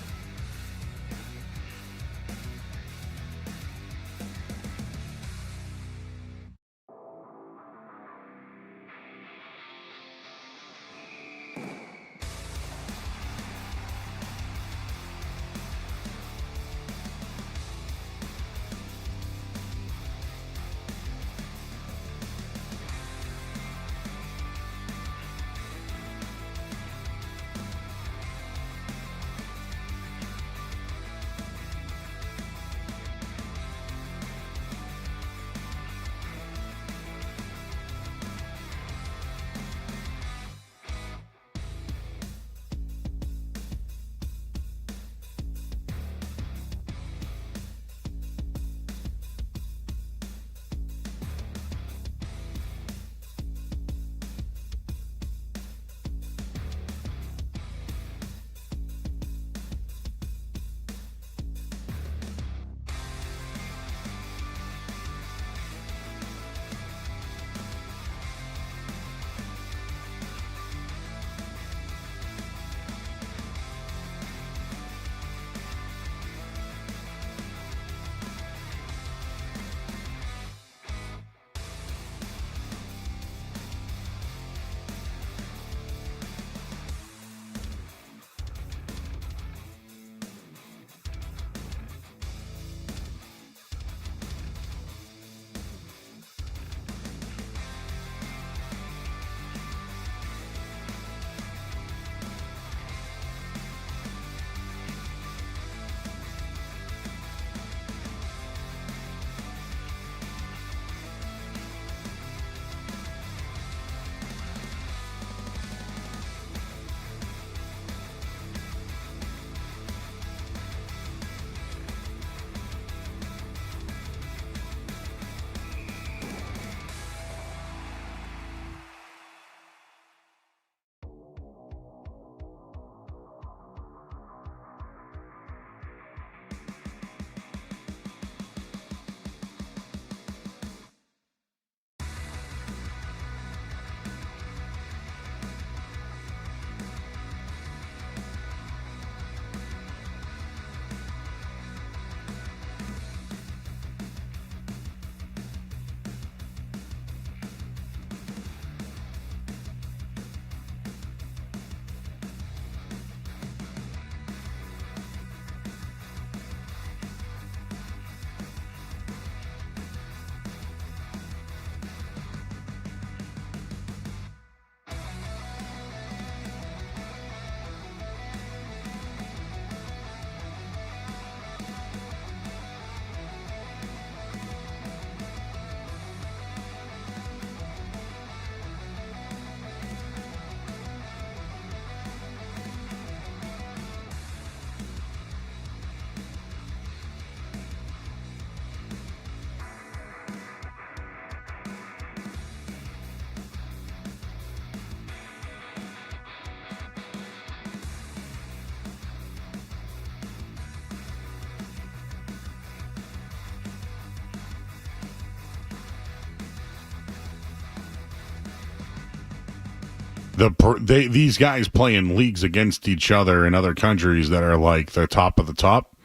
these guys play in leagues against each other in other countries that are like the top of the top.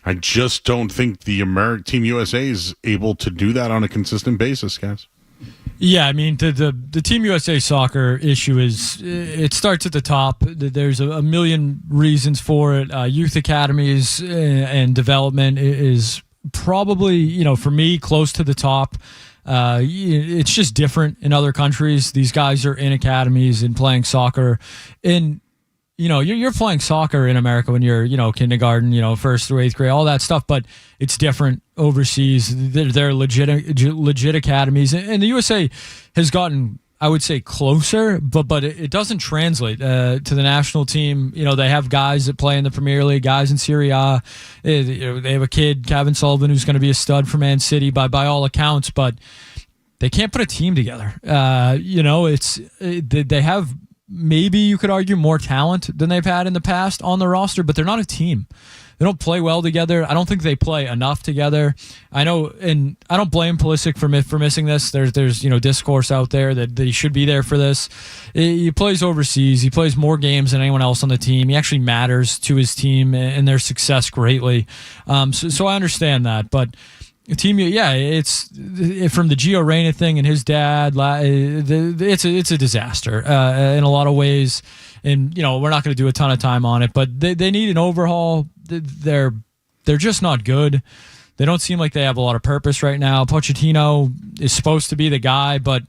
I just don't think the Team USA is able to do that on a consistent basis, guys. Yeah, I mean, the Team USA soccer issue is, it starts at the top. There's a million reasons for it. Youth academies and development is probably, for me, close to the top. It's just different in other countries. These guys are in academies and playing soccer. And, you're playing soccer in America when you're, kindergarten, 1st through 8th grade, all that stuff. But it's different overseas. They're legit academies. And the USA has gotten, I would say, closer, but it doesn't translate to the national team. They have guys that play in the Premier League, guys in Serie A. They have a kid, Kevin Sullivan, who's going to be a stud for Man City by all accounts, but they can't put a team together. They have, maybe you could argue, more talent than they've had in the past on the roster, but they're not a team. They don't play well together. I don't think they play enough together. I know, and I don't blame Pulisic for missing this. There's discourse out there that he should be there for this. He plays overseas. He plays more games than anyone else on the team. He actually matters to his team and their success greatly. So I understand that, but team, it's from the Gio Reyna thing and his dad. It's a disaster in a lot of ways, and we're not going to do a ton of time on it. But they need an overhaul. They're just not good. They don't seem like they have a lot of purpose right now. Pochettino is supposed to be the guy, but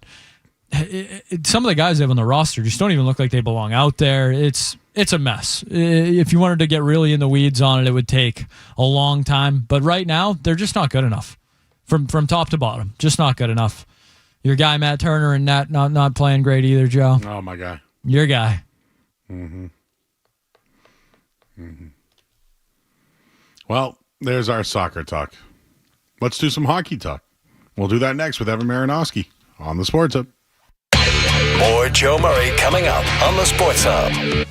some of the guys they have on the roster just don't even look like they belong out there. It's a mess. If you wanted to get really in the weeds on it, it would take a long time. But right now, they're just not good enough. From top to bottom, just not good enough. Your guy, Matt Turner, and Nat not playing great either, Joe. Oh, my guy. Your guy. Mm-hmm. Mm-hmm. Well, there's our soccer talk. Let's do some hockey talk. We'll do that next with Evan Marinofsky on the Sports Hub. More Joe Murray coming up on the Sports Hub.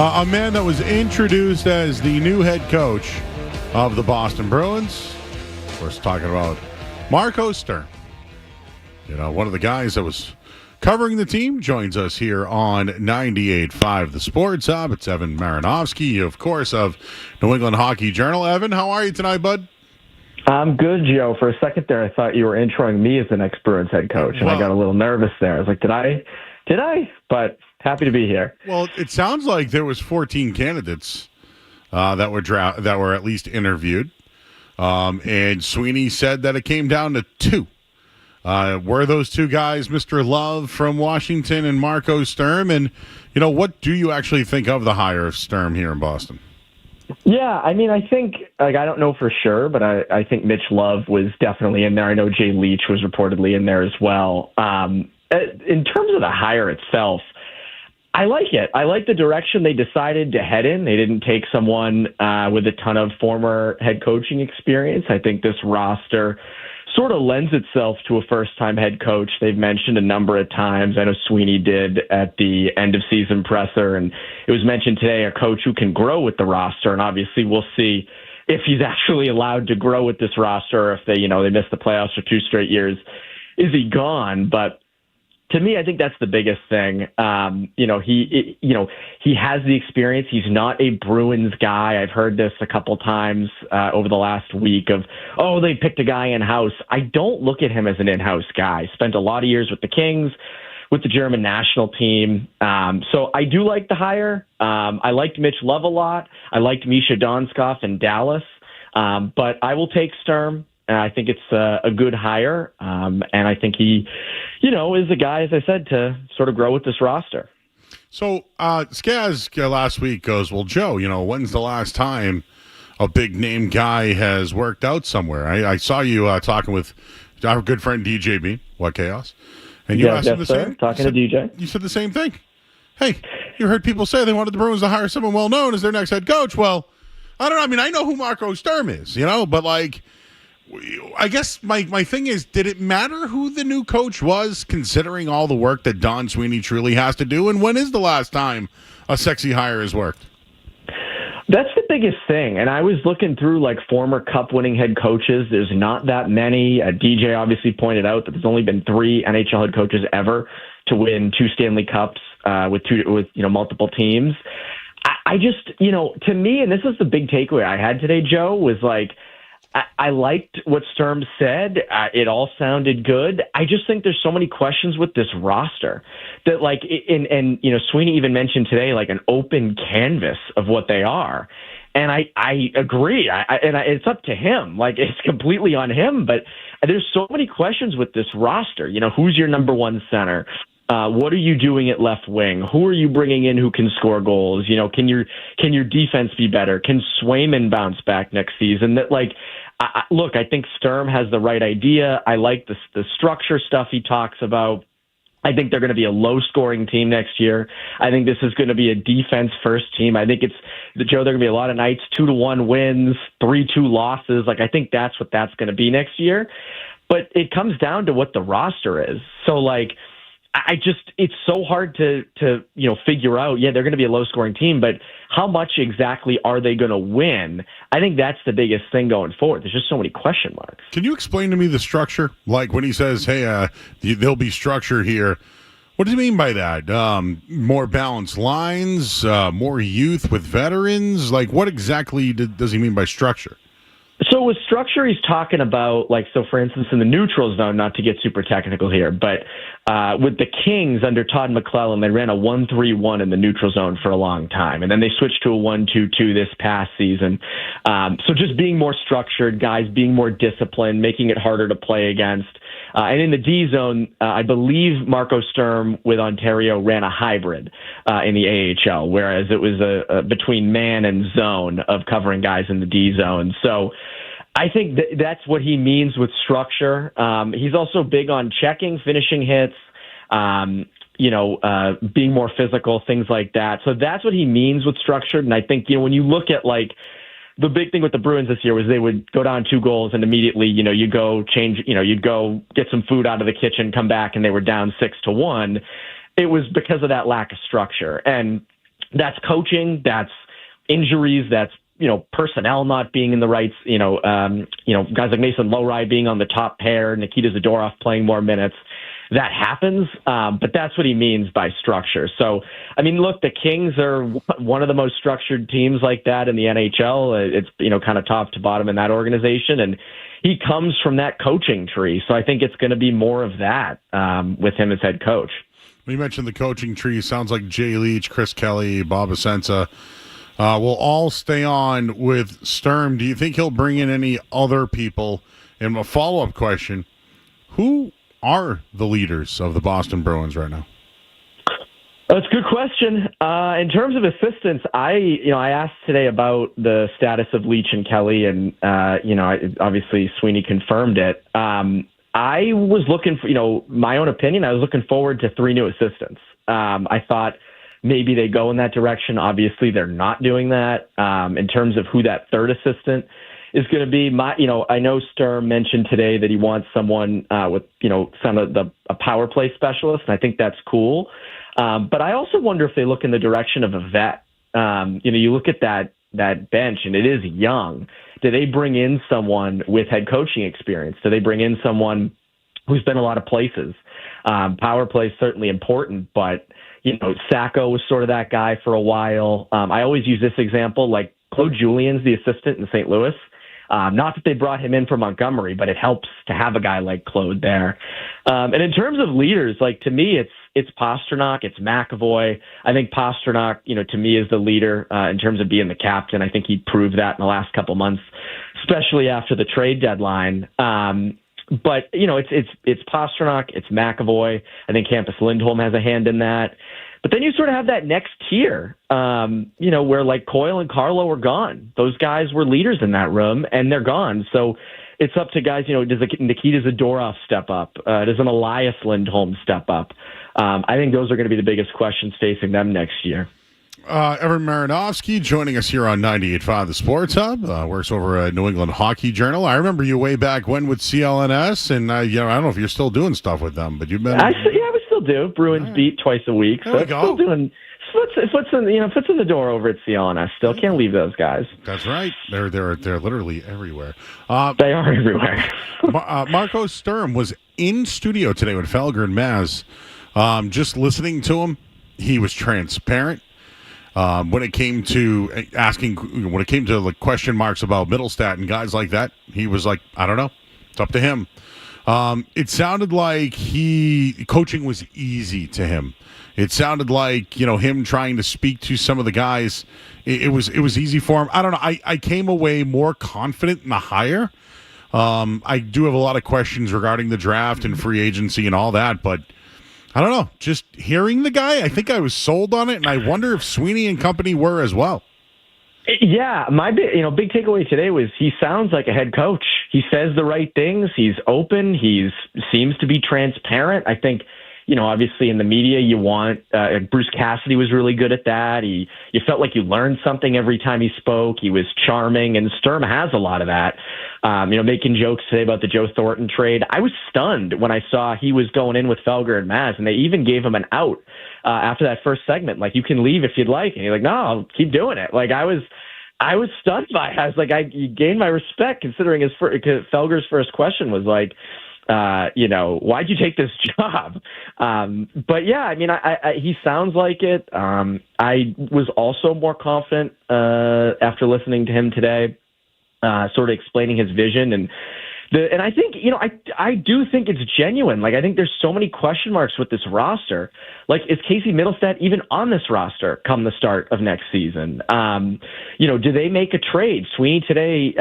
A man that was introduced as the new head coach of the Boston Bruins. Of course, talking about Marco Sturm. You know, one of the guys that was covering the team joins us here on 98.5 The Sports Hub. It's Evan Marinofsky, of course, of New England Hockey Journal. Evan, how are you tonight, bud? I'm good, Joe. For a second there, I thought you were introing me as the next Bruins head coach, and I got a little nervous there. I was like, did I? But happy to be here. Well, it sounds like there was 14 candidates that were at least interviewed, and Sweeney said that it came down to two. Were those two guys Mr. Love from Washington and Marco Sturm? And, you know, what do you actually think of the hire of Sturm here in Boston? Yeah, I mean, I think, I don't know for sure, but I think Mitch Love was definitely in there. I know Jay Leach was reportedly in there as well. In terms of the hire itself, I like it. I like the direction they decided to head in. They didn't take someone with a ton of former head coaching experience. I think this roster sort of lends itself to a first-time head coach. They've mentioned a number of times. I know Sweeney did at the end-of-season presser, and it was mentioned today, a coach who can grow with the roster. And obviously, we'll see if he's actually allowed to grow with this roster, or if they miss the playoffs for 2 straight years. Is he gone? But to me, I think that's the biggest thing. He has the experience. He's not a Bruins guy. I've heard this a couple times over the last week of, they picked a guy in-house. I don't look at him as an in-house guy. Spent a lot of years with the Kings, with the German national team. So I do like the hire. I liked Mitch Love a lot. I liked Misha Donskoff in Dallas. But I will take Sturm. I think it's a good hire, and I think he, is a guy, as I said, to sort of grow with this roster. So Skaz last week goes, well, Joe, when's the last time a big-name guy has worked out somewhere? I saw you talking with our good friend DJ B, What Chaos, and you asked him the same. Talking to DJ. You said the same thing. Hey, you heard people say they wanted the Bruins to hire someone well-known as their next head coach. Well, I don't know. I mean, I know who Marco Sturm is, but like, I guess my thing is, did it matter who the new coach was, considering all the work that Don Sweeney truly has to do? And when is the last time a sexy hire has worked? That's the biggest thing. And I was looking through former cup-winning head coaches. There's not that many. DJ obviously pointed out that there's only been 3 NHL head coaches ever to win 2 Stanley Cups with multiple teams. I just, to me, and this is the big takeaway I had today, Joe, was I liked what Sturm said. It all sounded good. I just think there's so many questions with this roster that Sweeney even mentioned today, an open canvas of what they are. And I agree. It's up to him. It's completely on him, but there's so many questions with this roster. Who's your number 1 center? What are you doing at left wing? Who are you bringing in who can score goals? Can your defense be better? Can Swayman bounce back next season? Look, I think Sturm has the right idea. I like the structure stuff he talks about. I think they're going to be a low-scoring team next year. I think this is going to be a defense-first team. I think they're going to be a lot of nights, 2-1 wins, 3-2 losses. I think that's what that's going to be next year. But it comes down to what the roster is. So, it's so hard to figure out, they're going to be a low-scoring team, but how much exactly are they going to win? I think that's the biggest thing going forward. There's just so many question marks. Can you explain to me the structure? When he says, hey, there'll be structure here, what does he mean by that? More balanced lines, more youth with veterans? What exactly does he mean by structure? So with structure, he's talking about, for instance, in the neutral zone, not to get super technical here, but with the Kings under Todd McClellan, they ran a 1-3-1 in the neutral zone for a long time, and then they switched to a 1-2-2 this past season. So just being more structured, guys being more disciplined, making it harder to play against. And in the D zone, I believe Marco Sturm with Ontario ran a hybrid in the AHL, whereas it was a between man and zone of covering guys in the D zone. So I think that's what he means with structure. He's also big on checking, finishing hits, being more physical, things like that. So that's what he means with structured. And I think, when you look at the big thing with the Bruins this year was they would go down 2 goals and immediately, you go change, you'd go get some food out of the kitchen, come back, and they were down 6-1. It was because of that lack of structure. And That's coaching, that's injuries, that's personnel not being in the right, guys like Mason Lowry being on the top pair, Nikita Zadorov playing more minutes. That happens, but that's what he means by structure. So, I mean, look, the Kings are one of the most structured teams like that in the NHL. It's, kind of top to bottom in that organization, and he comes from that coaching tree. So I think it's going to be more of that with him as head coach. You mentioned the coaching tree. Sounds like Jay Leach, Chris Kelly, Bob Asensa will all stay on with Sturm. Do you think he'll bring in any other people? And a follow-up question, who are the leaders of the Boston Bruins right now? That's a good question. In terms of assistants, I asked today about the status of Leach and Kelly, and obviously Sweeney confirmed it. I was looking for, my own opinion, I was looking forward to 3 new assistants. I thought maybe they go in that direction. Obviously, they're not doing that. In terms of who that third assistant is going to be, I know Sturm mentioned today that he wants someone with, a power play specialist, and I think that's cool. But I also wonder if they look in the direction of a vet. You look at that bench, and it is young. Do they bring in someone with head coaching experience? Do they bring in someone who's been a lot of places? Power play is certainly important, but Sacco was sort of that guy for a while. I always use this example, like Claude Julien's the assistant in St. Louis. Not that they brought him in from Montgomery, but it helps to have a guy like Claude there. And in terms of leaders, like to me, it's Pastrnak, it's McAvoy. I think Pastrnak, to me, is the leader in terms of being the captain. I think he proved that in the last couple months, especially after the trade deadline. But it's Pastrnak, it's McAvoy. I think Hampus Lindholm has a hand in that. But then you sort of have that next tier, where like Coyle and Carlo are gone. Those guys were leaders in that room, and they're gone. So it's up to guys, does Nikita Zadorov step up? Does an Elias Lindholm step up? I think those are going to be the biggest questions facing them next year. Evan Marinofsky joining us here on 98.5 The Sports Hub. Works over at New England Hockey Journal. I remember you way back when with CLNS, and I don't know if you're still doing stuff with them, but you've been... we still do. Bruins beat twice a week, so it's still doing... Foots in the door over at CLNS. Still can't leave those guys. That's right. They're literally everywhere. They are everywhere. Marco Sturm was in studio today with Felger and Maz. Just listening to him, he was transparent. When it came to like question marks about Middlestat and guys like that, he was like, I don't know. It's up to him. It sounded like coaching was easy to him. It sounded like, him trying to speak to some of the guys, it was easy for him. I don't know. I came away more confident in the hire. I do have a lot of questions regarding the draft and free agency and all that, but I don't know. Just hearing the guy, I think I was sold on it, and I wonder if Sweeney and company were as well. Yeah, my big takeaway today was he sounds like a head coach. He says the right things. He's open. Seems to be transparent. I think, obviously in the media you want Bruce Cassidy was really good at that. You felt like you learned something every time he spoke. He was charming, and Sturm has a lot of that. Making jokes today about the Joe Thornton trade. I was stunned when I saw he was going in with Felger and Maz, and they even gave him an out after that first segment. Like, you can leave if you'd like. And he's like, no, I'll keep doing it. Like, I was stunned by it. I was like, you gained my respect, considering Felger's first question was like, why'd you take this job? But yeah, I mean, he sounds like it. I was also more confident after listening to him today, sort of explaining his vision and I think, I do think it's genuine. Like, I think there's so many question marks with this roster. Like, is Casey Middlestat even on this roster come the start of next season? Do they make a trade? Sweeney today,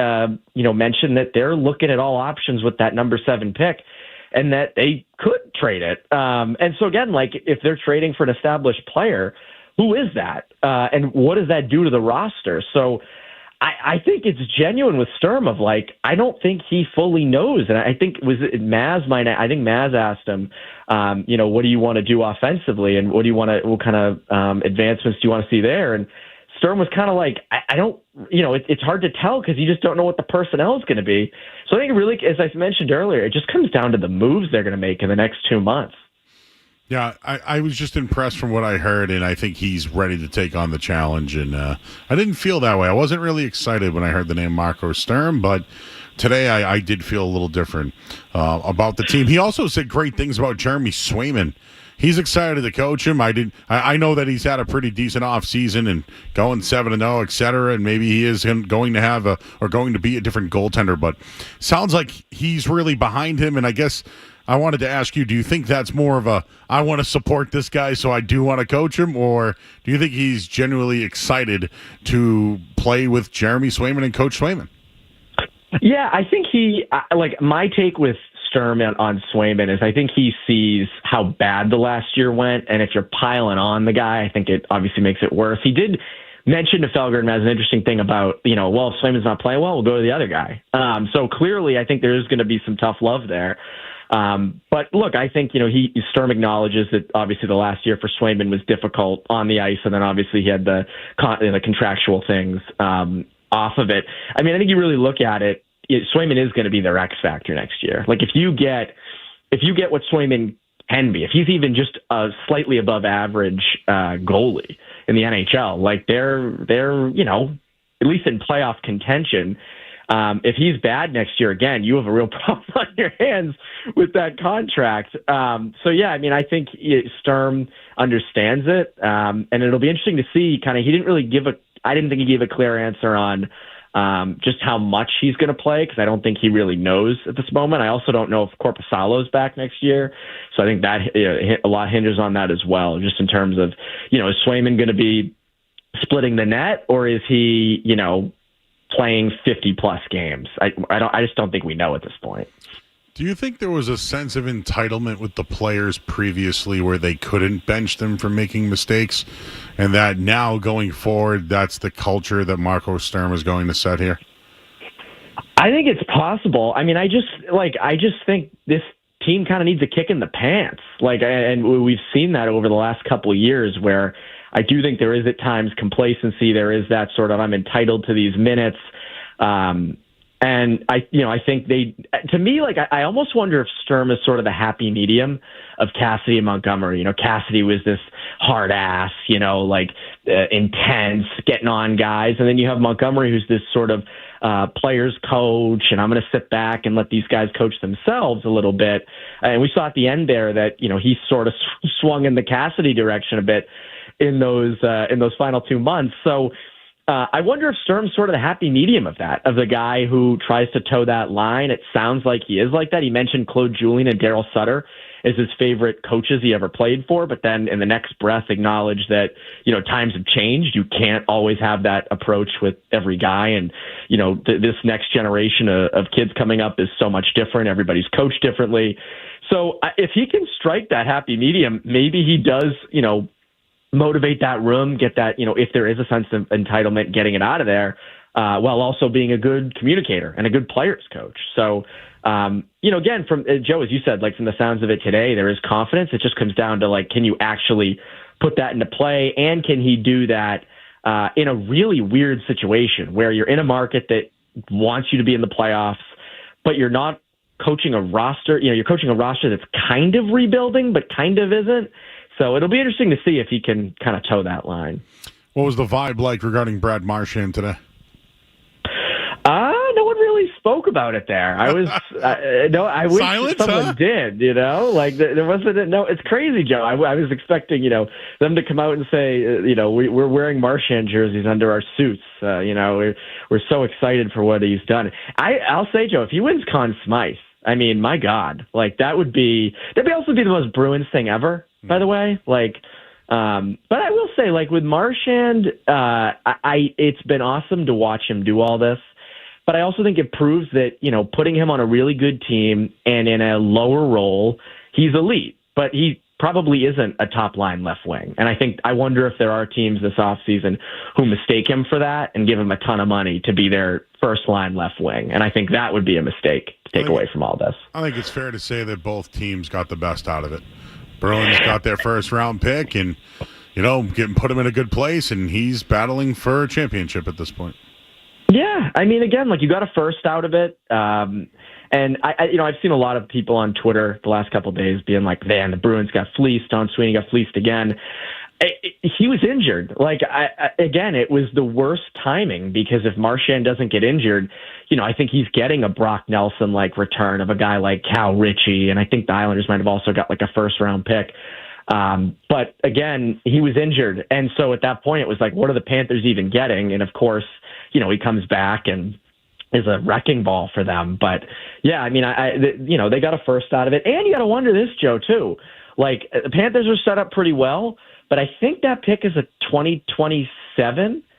mentioned that they're looking at all options with that number 7 pick and that they could trade it. And so again, like, if they're trading for an established player, who is that? And what does that do to the roster? So I think it's genuine with Sturm of like, I don't think he fully knows. And I think Maz asked him, what do you want to do offensively? And what kind of advancements do you want to see there? And Sturm was kind of like, I don't, it's hard to tell because you just don't know what the personnel is going to be. So I think really, as I mentioned earlier, it just comes down to the moves they're going to make in the next 2 months. Yeah, I was just impressed from what I heard, and I think he's ready to take on the challenge. And I didn't feel that way. I wasn't really excited when I heard the name Marco Sturm, but today I did feel a little different about the team. He also said great things about Jeremy Swayman. He's excited to coach him. I know that he's had a pretty decent offseason and going 7-0, et cetera, and maybe he is going to have going to be a different goaltender, but sounds like he's really behind him. And I guess I wanted to ask you, do you think that's more of a, I want to support this guy, so I do want to coach him, or do you think he's genuinely excited to play with Jeremy Swayman and Coach Swayman? Yeah, I think my take with Sturm on Swayman is I think he sees how bad the last year went, and if you're piling on the guy, I think it obviously makes it worse. He did mention to Felger as an interesting thing about, if Swayman's not playing well, we'll go to the other guy. So clearly, I think there is going to be some tough love there. But look, I think, Sturm acknowledges that obviously the last year for Swayman was difficult on the ice, and then obviously he had the contractual things off of it. I mean, I think you really look at it, Swayman is going to be their X factor next year. Like if you get what Swayman can be, if he's even just a slightly above average goalie in the NHL, like they're at least in playoff contention. If he's bad next year again, you have a real problem on your hands with that contract. So yeah, I mean, I think Sturm understands it, and it'll be interesting to see. He didn't really I didn't think he gave a clear answer on just how much he's going to play, because I don't think he really knows at this moment. I also don't know if Korpisalo's back next year, so I think that a lot hinges on that as well. Just in terms of, is Swayman going to be splitting the net, or is he, playing 50-plus games? I just don't think we know at this point. Do you think there was a sense of entitlement with the players previously where they couldn't bench them for making mistakes, and that now going forward, that's the culture that Marco Sturm is going to set here? I think it's possible. I mean, I just think this team kind of needs a kick in the pants. And we've seen that over the last couple of years, where I do think there is at times complacency. There is that sort of, I'm entitled to these minutes. And I think I almost wonder if Sturm is sort of the happy medium of Cassidy and Montgomery. Cassidy was this hard ass, intense, getting on guys. And then you have Montgomery, who's this sort of players coach, and I'm going to sit back and let these guys coach themselves a little bit. And we saw at the end there that, he sort of swung in the Cassidy direction a bit in those final 2 months. So I wonder if Sturm's sort of the happy medium of that, of the guy who tries to toe that line. It sounds like he is like that. He mentioned Claude Julien and Daryl Sutter as his favorite coaches he ever played for, but then in the next breath acknowledge that, times have changed. You can't always have that approach with every guy. And, this next generation of kids coming up is so much different. Everybody's coached differently. So if he can strike that happy medium, maybe he does, motivate that room, get that, if there is a sense of entitlement, getting it out of there, while also being a good communicator and a good players coach. So, again, from Joe, as you said, from the sounds of it today, there is confidence. It just comes down to can you actually put that into play, and can he do that in a really weird situation where you're in a market that wants you to be in the playoffs, but you're not coaching a roster. You're coaching a roster that's kind of rebuilding, but kind of isn't. So it'll be interesting to see if he can kind of toe that line. What was the vibe like regarding Brad Marchand today? No one really spoke about it there. I was I wish Silence, someone did. There wasn't. It's crazy, Joe. I was expecting them to come out and say we're wearing Marchand jerseys under our suits. We're so excited for what he's done. I'll say, Joe, if he wins Conn Smythe, I mean, my God, that'd also be the most Bruins thing ever. By the way, but I will say, with Marchand, it's been awesome to watch him do all this. But I also think it proves that, putting him on a really good team and in a lower role, he's elite. But he probably isn't a top-line left wing. And I wonder if there are teams this offseason who mistake him for that and give him a ton of money to be their first-line left wing. And I think that would be a mistake to take away from all this. I think it's fair to say that both teams got the best out of it. Bruins got their first-round pick and, put him in a good place, and he's battling for a championship at this point. Yeah, I mean, again, like you got a first out of it, and I've seen a lot of people on Twitter the last couple of days being like, "Man, the Bruins got fleeced. Don Sweeney got fleeced again." He was injured. Like again, it was the worst timing because if Marchand doesn't get injured, I think he's getting a Brock Nelson like return of a guy like Cal Ritchie, and I think the Islanders might have also got like a first round pick. But again, he was injured, and so at that point, it was like, what are the Panthers even getting? And of course, he comes back and is a wrecking ball for them. But yeah, I mean, they got a first out of it, and you got to wonder this, Joe, too. Like the Panthers are set up pretty well, but I think that pick is a 2027.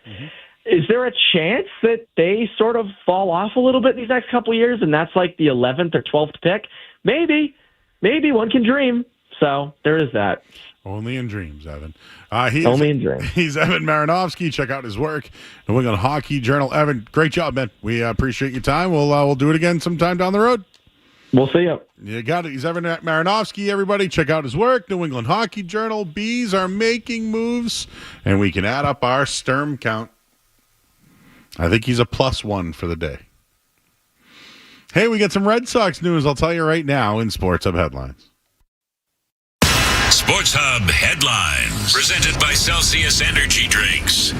Mm-hmm. Is there a chance that they sort of fall off a little bit these next couple of years, and that's like the 11th or 12th pick? Maybe one can dream. So there is that. Only in dreams, Evan. Only in dreams. He's Evan Marinofsky. Check out his work. New England Hockey Journal. Evan, great job, man. We appreciate your time. We'll do it again sometime down the road. We'll see you. You got it. He's Evan Marinofsky, everybody. Check out his work. New England Hockey Journal. Bees are making moves, and we can add up our Sturm count. I think he's a +1 for the day. Hey, we got some Red Sox news, I'll tell you right now, in Sports Hub Headlines. Sports Hub Headlines, presented by Celsius Energy Drinks.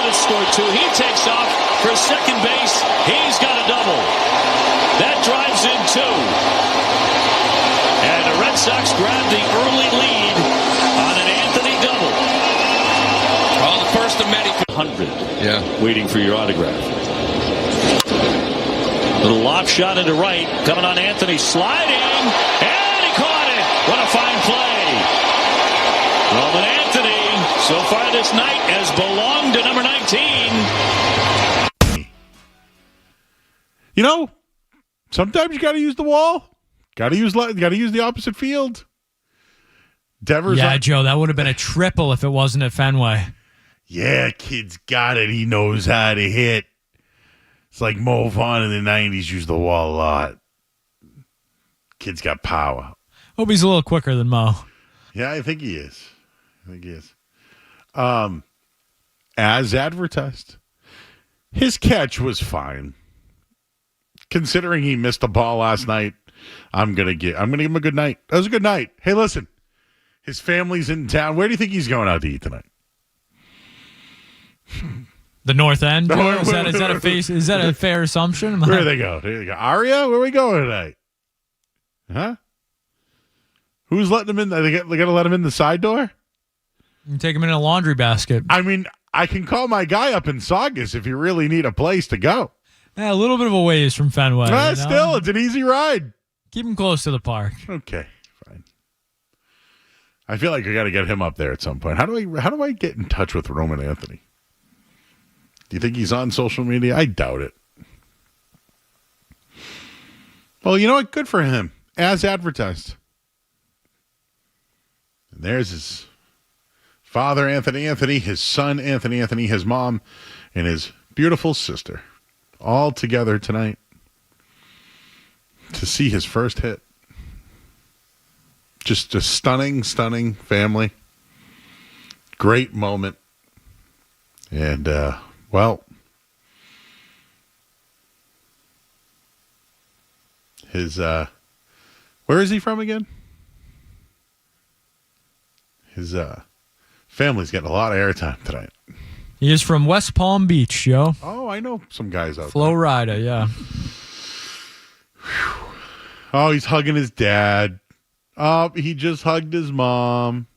Hornets scored 2. He takes off for second base. He's got a double. That drives in 2. And the Red Sox grab the early lead on an Anthony double. Well, the first of many. 100. Yeah. Waiting for your autograph. Little lob shot into right. Coming on Anthony. Sliding. And he caught it. What a fine play. Roman Anthony, so far this night, has belonged to number 19. You know, sometimes you got to use the wall. Got to use the opposite field. Devers. Yeah, Joe, that would have been a triple if it wasn't at Fenway. Yeah, kid's got it. He knows how to hit. It's like Mo Vaughn in the 90s used the wall a lot. Kid's got power. Hope he's a little quicker than Mo. Yeah, I think he is. As advertised, his catch was fine. Considering he missed a ball last night, I'm gonna give him a good night. That was a good night. Hey, listen, his family's in town. Where do you think he's going out to eat tonight? The North End? Is that a fair assumption? Where do they go? Aria? Where are we going tonight? Huh? Who's letting him in? They got to let him in the side door? You take him in a laundry basket. I mean, I can call my guy up in Saugus if you really need a place to go. Yeah, a little bit of a ways from Fenway. Still, it's an easy ride. Keep him close to the park. Okay, fine. I feel like I got to get him up there at some point. How do I get in touch with Roman Anthony? Do you think he's on social media? I doubt it. Well, you know what? Good for him. As advertised. And there's his father, Anthony, his son, Anthony, his mom, and his beautiful sister. All together tonight to see his first hit. Just a stunning family. Great moment. And, well, his, where is he from again? His family's getting a lot of airtime tonight. He is from West Palm Beach, Joe. Oh, I know some guys out Florida, yeah. Oh, he's hugging his dad. Oh, he just hugged his mom.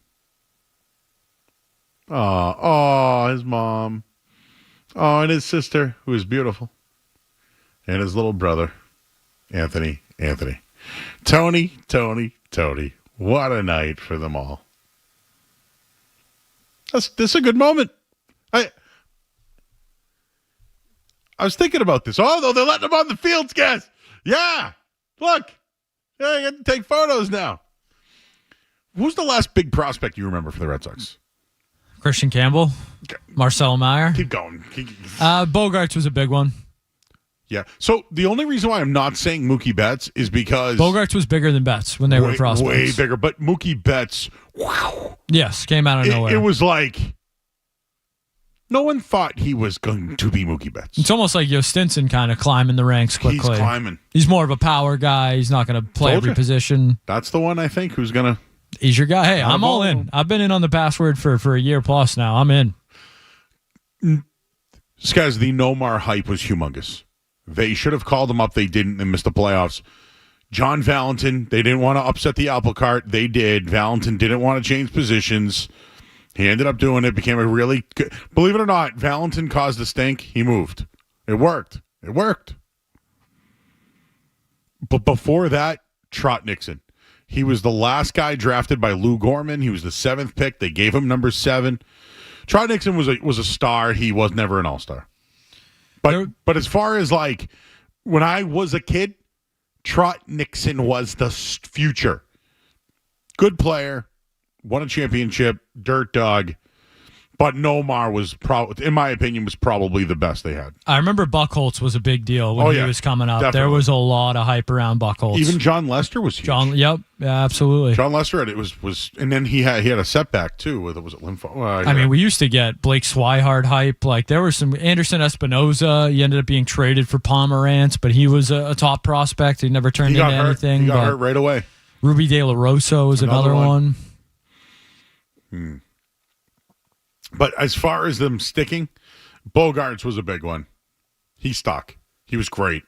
Oh, his mom. Oh, and his sister, who is beautiful. And his little brother, Anthony. Tony. What a night for them all. This is a good moment. I was thinking about this. Oh, they're letting him on the field, guys. Yeah. Look. Yeah, I got to take photos now. Who's the last big prospect you remember for the Red Sox? Christian Campbell. Marcel Meyer. Keep going. Bogarts was a big one. Yeah. So the only reason why I'm not saying Mookie Betts is because Bogarts was bigger than Betts when they were prospects. Way bigger. But Mookie Betts, wow. Yes, came out of nowhere. It was like no one thought he was going to be Mookie Betts. It's almost like Stinson kind of climbing the ranks quickly. He's climbing. He's more of a power guy. He's not going to play every position. That's the one I think who's going to. He's your guy. Hey, I'm all in. I've been in on the password for a year plus now. I'm in. This guy's the Nomar hype was humongous. They should have called him up. They didn't. They missed the playoffs. John Valentin, they didn't want to upset the apple cart. They did. Valentin didn't want to change positions. He ended up doing it. Became a really good. Believe it or not, Valentin caused a stink. He moved. It worked. But before that, Trot Nixon. He was the last guy drafted by Lou Gorman. He was the 7th pick. They gave him number 7. Trot Nixon was a star. He was never an all-star. But as far as like when I was a kid, Trot Nixon was the future. Good player, won a championship, dirt dog. But Nomar was, in my opinion, was probably the best they had. I remember Buckholz was a big deal when he was coming up. Definitely. There was a lot of hype around Buckholz. Even John Lester was huge. Yeah, absolutely. John Lester was, and then he had a setback too. Was it lymphoma? I mean, we used to get Blake Swihart hype. Like there was some Anderson Espinoza. He ended up being traded for Pomerantz, but he was a top prospect. He never turned into anything. He got hurt right away. Ruby De La Rosa was another one. But as far as them sticking, Bogarts was a big one. He stuck. He was great.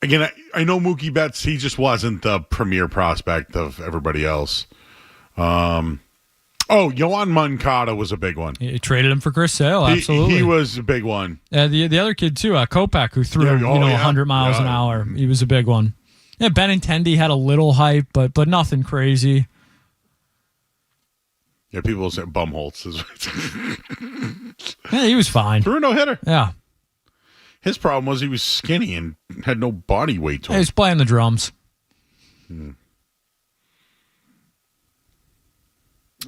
Again, I know Mookie Betts, he just wasn't the premier prospect of everybody else. Yoan Moncada was a big one. He traded him for Chris Sale, absolutely. He was a big one. The other kid, too, Kopech, who threw 100 miles an hour. He was a big one. Yeah, Benintendi had a little hype, but nothing crazy. Yeah, people will say Bumholtz. Yeah, he was fine. Threw a no-hitter. Yeah. His problem was he was skinny and had no body weight to him. He was playing the drums.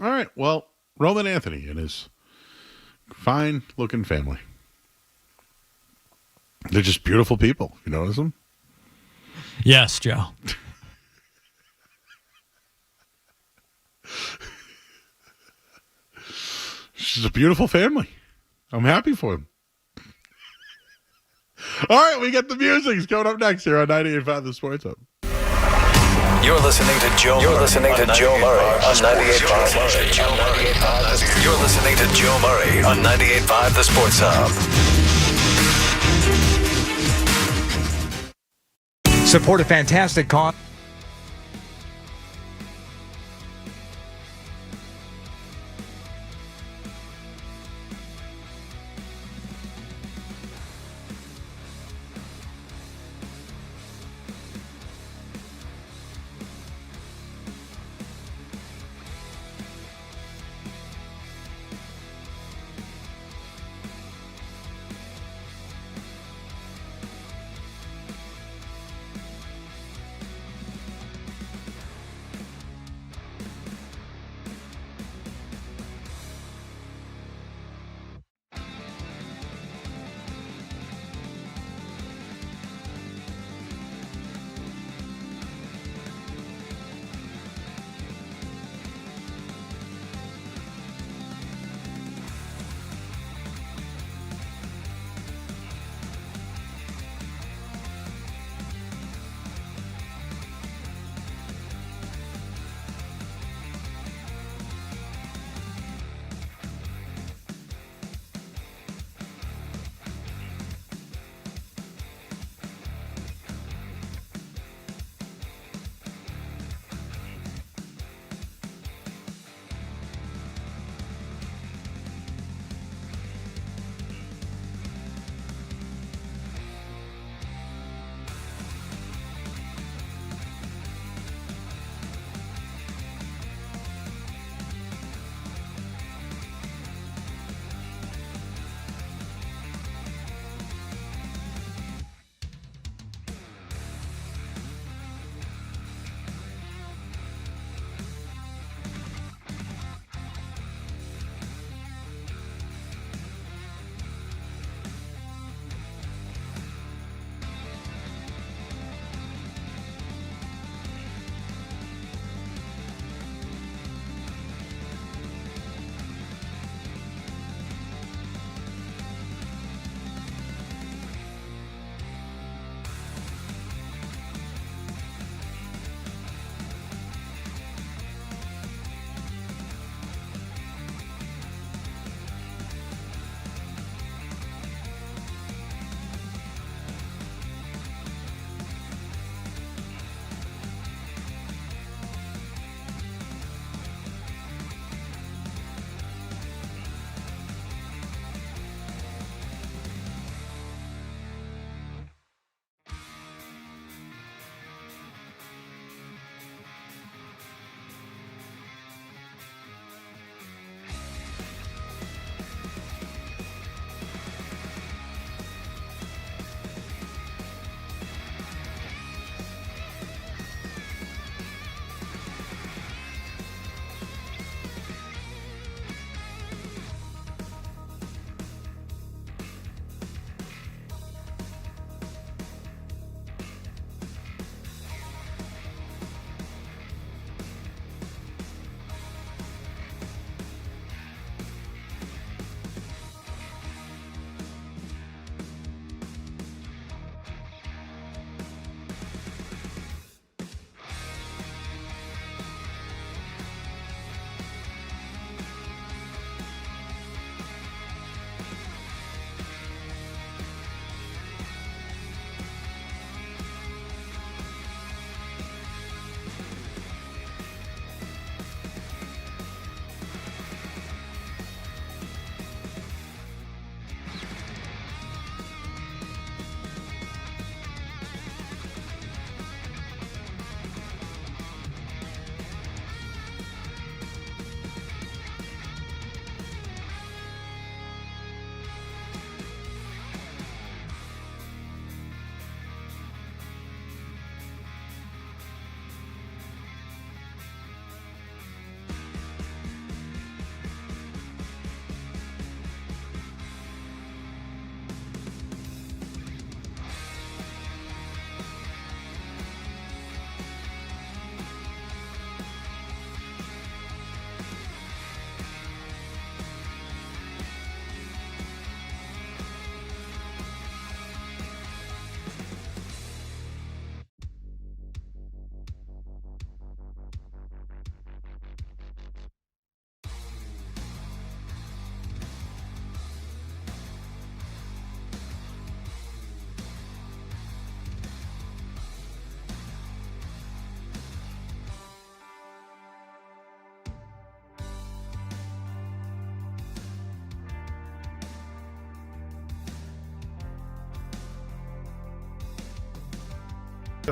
All right, well, Roman Anthony and his fine-looking family. They're just beautiful people. You notice them? Yes, Joe. She's a beautiful family. I'm happy for them. All right, we get the music. It's coming up next here on 98.5 The Sports Hub. You're listening to Joe Murray on 98.5. You're listening to Joe Murray on 98.5 The Sports Hub. Support a fantastic cause.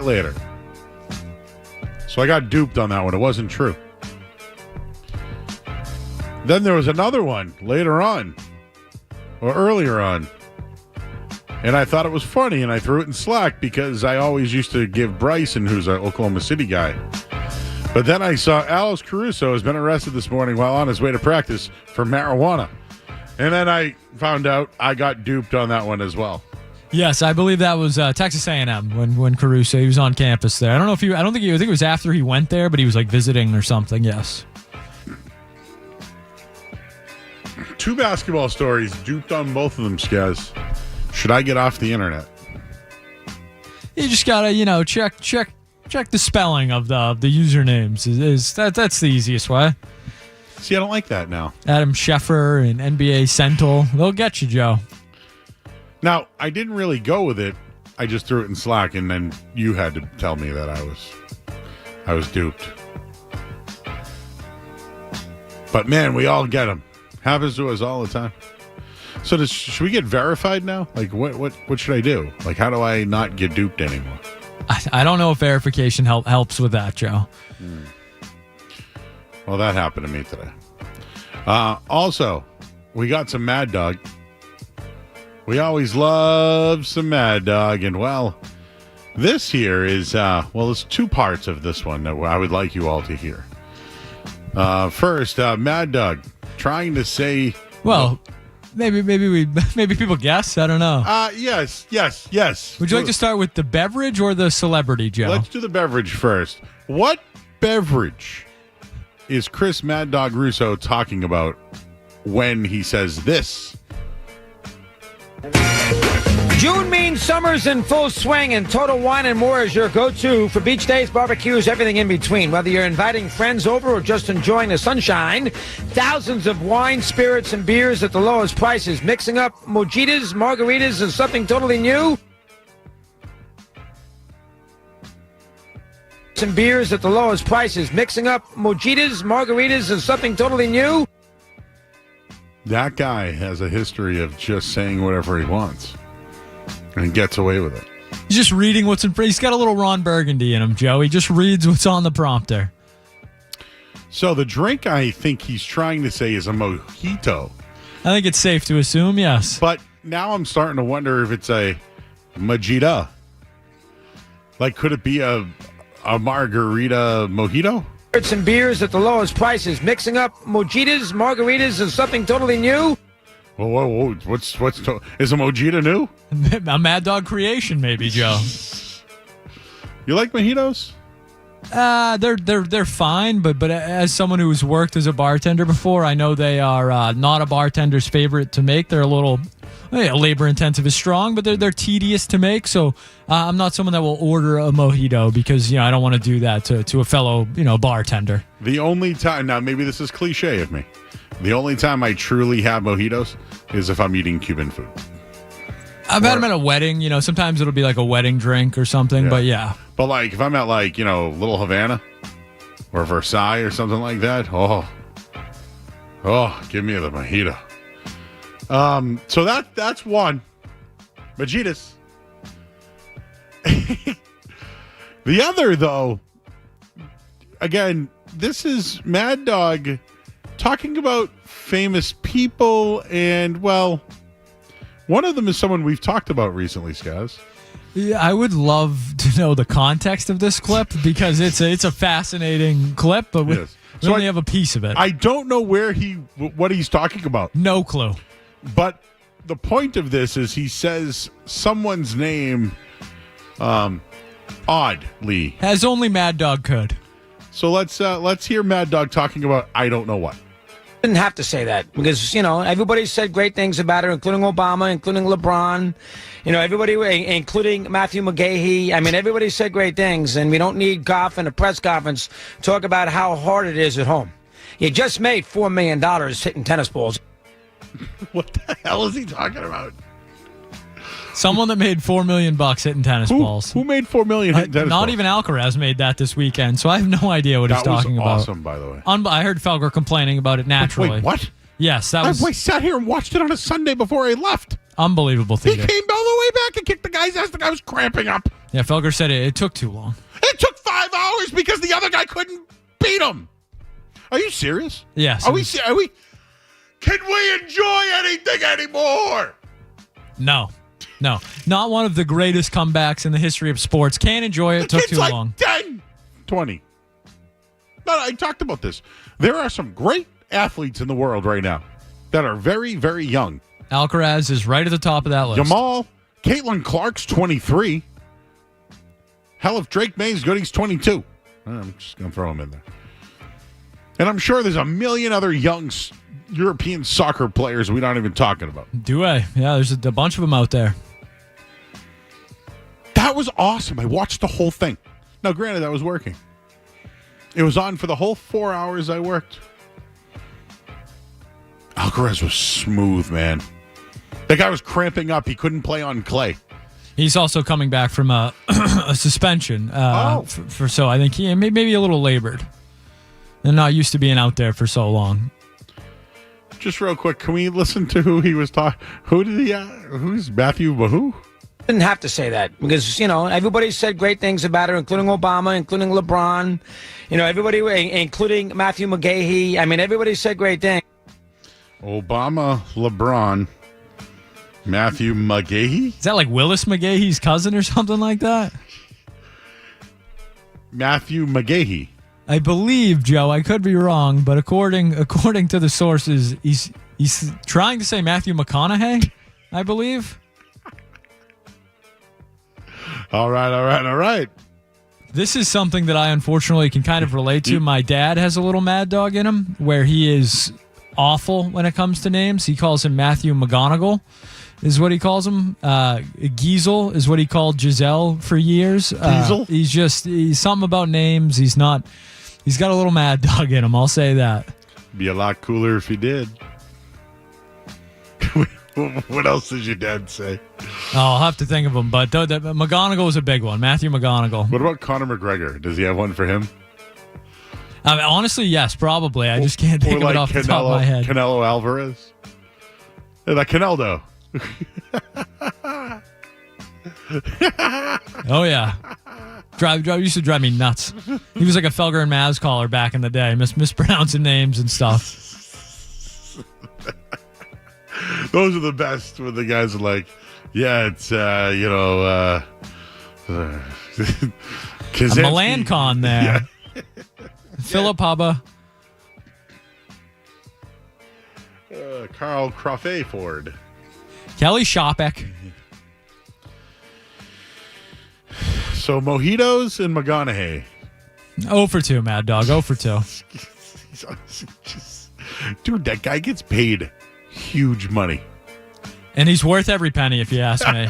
later. So I got duped on that one. It wasn't true. Then there was another one later on, or earlier on. And I thought it was funny, and I threw it in Slack because I always used to give Bryson, who's an Oklahoma City guy. But then I saw Alex Caruso has been arrested this morning while on his way to practice for marijuana. And then I found out I got duped on that one as well. Yes, I believe that was Texas A&M when Caruso, he was on campus there. I think it was after he went there, but he was like visiting or something. Yes. 2 basketball stories, duped on both of them, Skaz. Should I get off the internet? You just gotta, check the spelling of the usernames. That's the easiest way. See, I don't like that now. Adam Schefter and NBA Central, they'll get you, Joe. Now, I didn't really go with it. I just threw it in Slack, and then you had to tell me that I was duped. But man, we all get them. Happens to us all the time. So should we get verified now? Like, what should I do? Like, how do I not get duped anymore? I don't know if verification helps with that, Joe. Well, that happened to me today. Also, we got some Mad Dog. We always love some Mad Dog. And, well, this here is, there's 2 parts of this one that I would like you all to hear. First, Mad Dog trying to say... Well... Maybe people guess. I don't know. Yes. Would you like to start with the beverage or the celebrity, Joe? Let's do the beverage first. What beverage is Chris Mad Dog Russo talking about when he says this? June means summer's in full swing, and Total Wine and More is your go-to for beach days, barbecues, everything in between. Whether you're inviting friends over or just enjoying the sunshine, thousands of wine, spirits, and beers at the lowest prices. Mixing up mojitos, margaritas, and something totally new. And beers at the lowest prices. Mixing up mojitos, margaritas, and something totally new. That guy has a history of just saying whatever he wants. And gets away with it. He's just reading what's in front. He's got a little Ron Burgundy in him, Joe. He just reads what's on the prompter. So the drink I think he's trying to say is a mojito. I think it's safe to assume, yes. But now I'm starting to wonder if it's a mojita. Like, could it be a margarita mojito? Spirits and beers at the lowest prices. Mixing up mojitos, margaritas, and something totally new. Whoa. Is a mojito new? A Mad Dog creation, maybe, Joe. You like mojitos? They're fine, but as someone who's worked as a bartender before, I know they are not a bartender's favorite to make. They're a little labor intensive is strong, but they're tedious to make. So I'm not someone that will order a mojito because I don't want to do that to a fellow bartender. The only time, now maybe this is cliche of me, the only time I truly have mojitos is if I'm eating Cuban food. I've had them at a wedding. Sometimes it'll be like a wedding drink or something, but yeah. But like if I'm at Little Havana or Versailles or something like that, oh, give me the mojito. So that's one. Mojitos. The other, though, again, this is Mad Dog talking about famous people, and, well, one of them is someone we've talked about recently, Skaz. Yeah, I would love to know the context of this clip because it's a fascinating clip, but we only have a piece of it. I don't know what he's talking about. No clue. But the point of this is he says someone's name oddly. As only Mad Dog could. So let's hear Mad Dog talking about I don't know what. Didn't have to say that because everybody said great things about her, including Obama, including LeBron, everybody, including Matthew McGahee. I mean, everybody said great things, and we don't need Goff in a press conference to talk about how hard it is at home. You just made $4 million hitting tennis balls. What the hell is he talking about? Someone that made $4 million hitting tennis balls. Who made $4 million hitting tennis balls? Not even Alcaraz made that this weekend, so I have no idea what he's talking about. That was awesome, by the way. I heard Felger complaining about it naturally. Wait, what? Yes, that was. I sat here and watched it on a Sunday before I left. Unbelievable theater. He came all the way back and kicked the guy's ass. The guy was cramping up. Yeah, Felger said it took too long. It took 5 hours because the other guy couldn't beat him. Are you serious? Yes. Are we? Can we enjoy anything anymore? No. Not one of the greatest comebacks in the history of sports. Can't enjoy it. Took too like long. 10, 20. No, I talked about this. There are some great athletes in the world right now that are very, very young. Alcaraz is right at the top of that list. Jamal, Caitlin Clark's 23. Hell, if Drake May's good, he's 22. I'm just going to throw him in there. And I'm sure there's a million other young European soccer players we're not even talking about. Do I? Yeah, there's a bunch of them out there. That was awesome. I watched the whole thing. Now, granted, I was working. It was on for the whole 4 hours I worked. Alcaraz was smooth, man. The guy was cramping up. He couldn't play on clay. He's also coming back from a suspension. So I think he maybe a little labored. And not used to being out there for so long. Just real quick, can we listen to who he was talking? Who's Matthew Wahoo? Didn't have to say that because, everybody said great things about her, including Obama, including LeBron, everybody, including Matthew McGahee. I mean, everybody said great things. Obama, LeBron, Matthew McGahee? Is that like Willis McGahee's cousin or something like that? Matthew McGahee. I believe, Joe, I could be wrong, but according to the sources, he's trying to say Matthew McConaughey, I believe. All right. This is something that I unfortunately can kind of relate to. My dad has a little mad dog in him where he is awful when it comes to names. He calls him Matthew McGonagall, is what he calls him. Giesel is what he called Giselle for years. Giesel? He's something about names. He's got a little mad dog in him. I'll say that. Be a lot cooler if he did. What else does your dad say? Oh, I'll have to think of him. But McGonagall is a big one. Matthew McGonagall. What about Conor McGregor? Does he have one for him? I mean, honestly, yes, probably. I just can't think of it off the top of my head. Canelo Alvarez? Like Caneldo. Oh, yeah. Used to drive me nuts. He was like a Felger and Mavs caller back in the day, mispronouncing names and stuff. Those are the best when the guys are like, yeah, it's, Kaczynski. Melancon there. Yeah. Philip Hubba. Carl Ford. Kelly Shopek. So mojitos and McGonaghy. 0 for 2, Mad Dog. 0 for 2. Dude, that guy gets paid huge money. And he's worth every penny, if you ask me.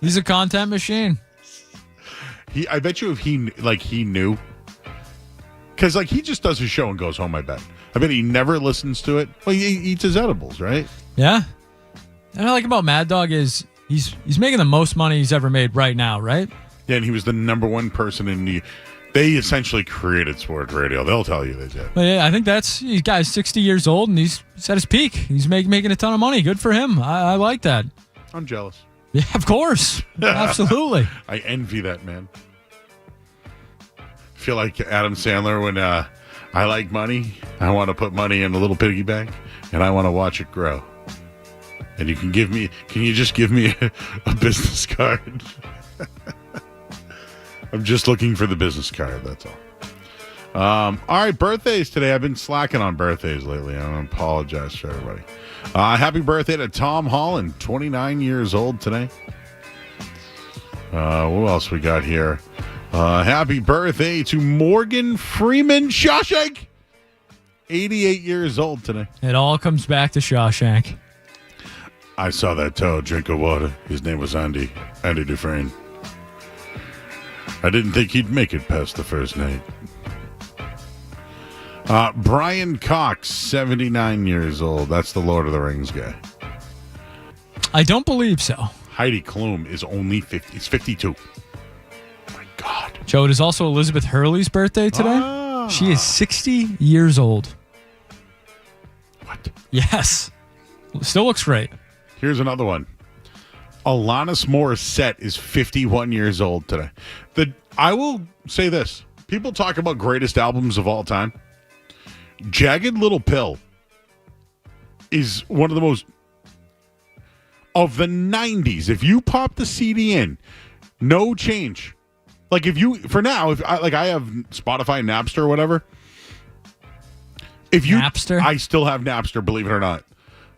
He's a content machine. I bet you if he knew. Because, he just does his show and goes home, I bet. I bet he never listens to it. Well, he eats his edibles, right? Yeah. And what I like about Mad Dog is he's making the most money he's ever made right now, right? Yeah, and he was the number one person in they essentially created sports radio. They'll tell you they did. But yeah, I think he's guy's 60 years old and he's at his peak. He's making a ton of money. Good for him. I like that. I'm jealous. Yeah, of course. Absolutely. I envy that man. I feel like Adam Sandler when I like money. I want to put money in a little piggy bank and I want to watch it grow. And can you just give me a business card? I'm just looking for the business card, that's all. All right, birthdays today. I've been slacking on birthdays lately. I apologize to everybody. Happy birthday to Tom Holland, 29 years old today. What else we got here? Happy birthday to Morgan Freeman Shawshank, 88 years old today. It all comes back to Shawshank. I saw that toe, drink of water. His name was Andy Dufresne. I didn't think he'd make it past the first night. Brian Cox, 79 years old. That's the Lord of the Rings guy. I don't believe so. Heidi Klum is only 50. He's 52. Oh my God. Joe, it is also Elizabeth Hurley's birthday today. She is 60 years old. What? Yes. Still looks great. Here's another one. Alanis Morissette is 51 years old today. I will say this. People talk about greatest albums of all time. Jagged Little Pill is one of the most of the 90s. If you pop the CD in, no change. Like if I have Spotify, Napster, or whatever. Napster? I still have Napster, believe it or not.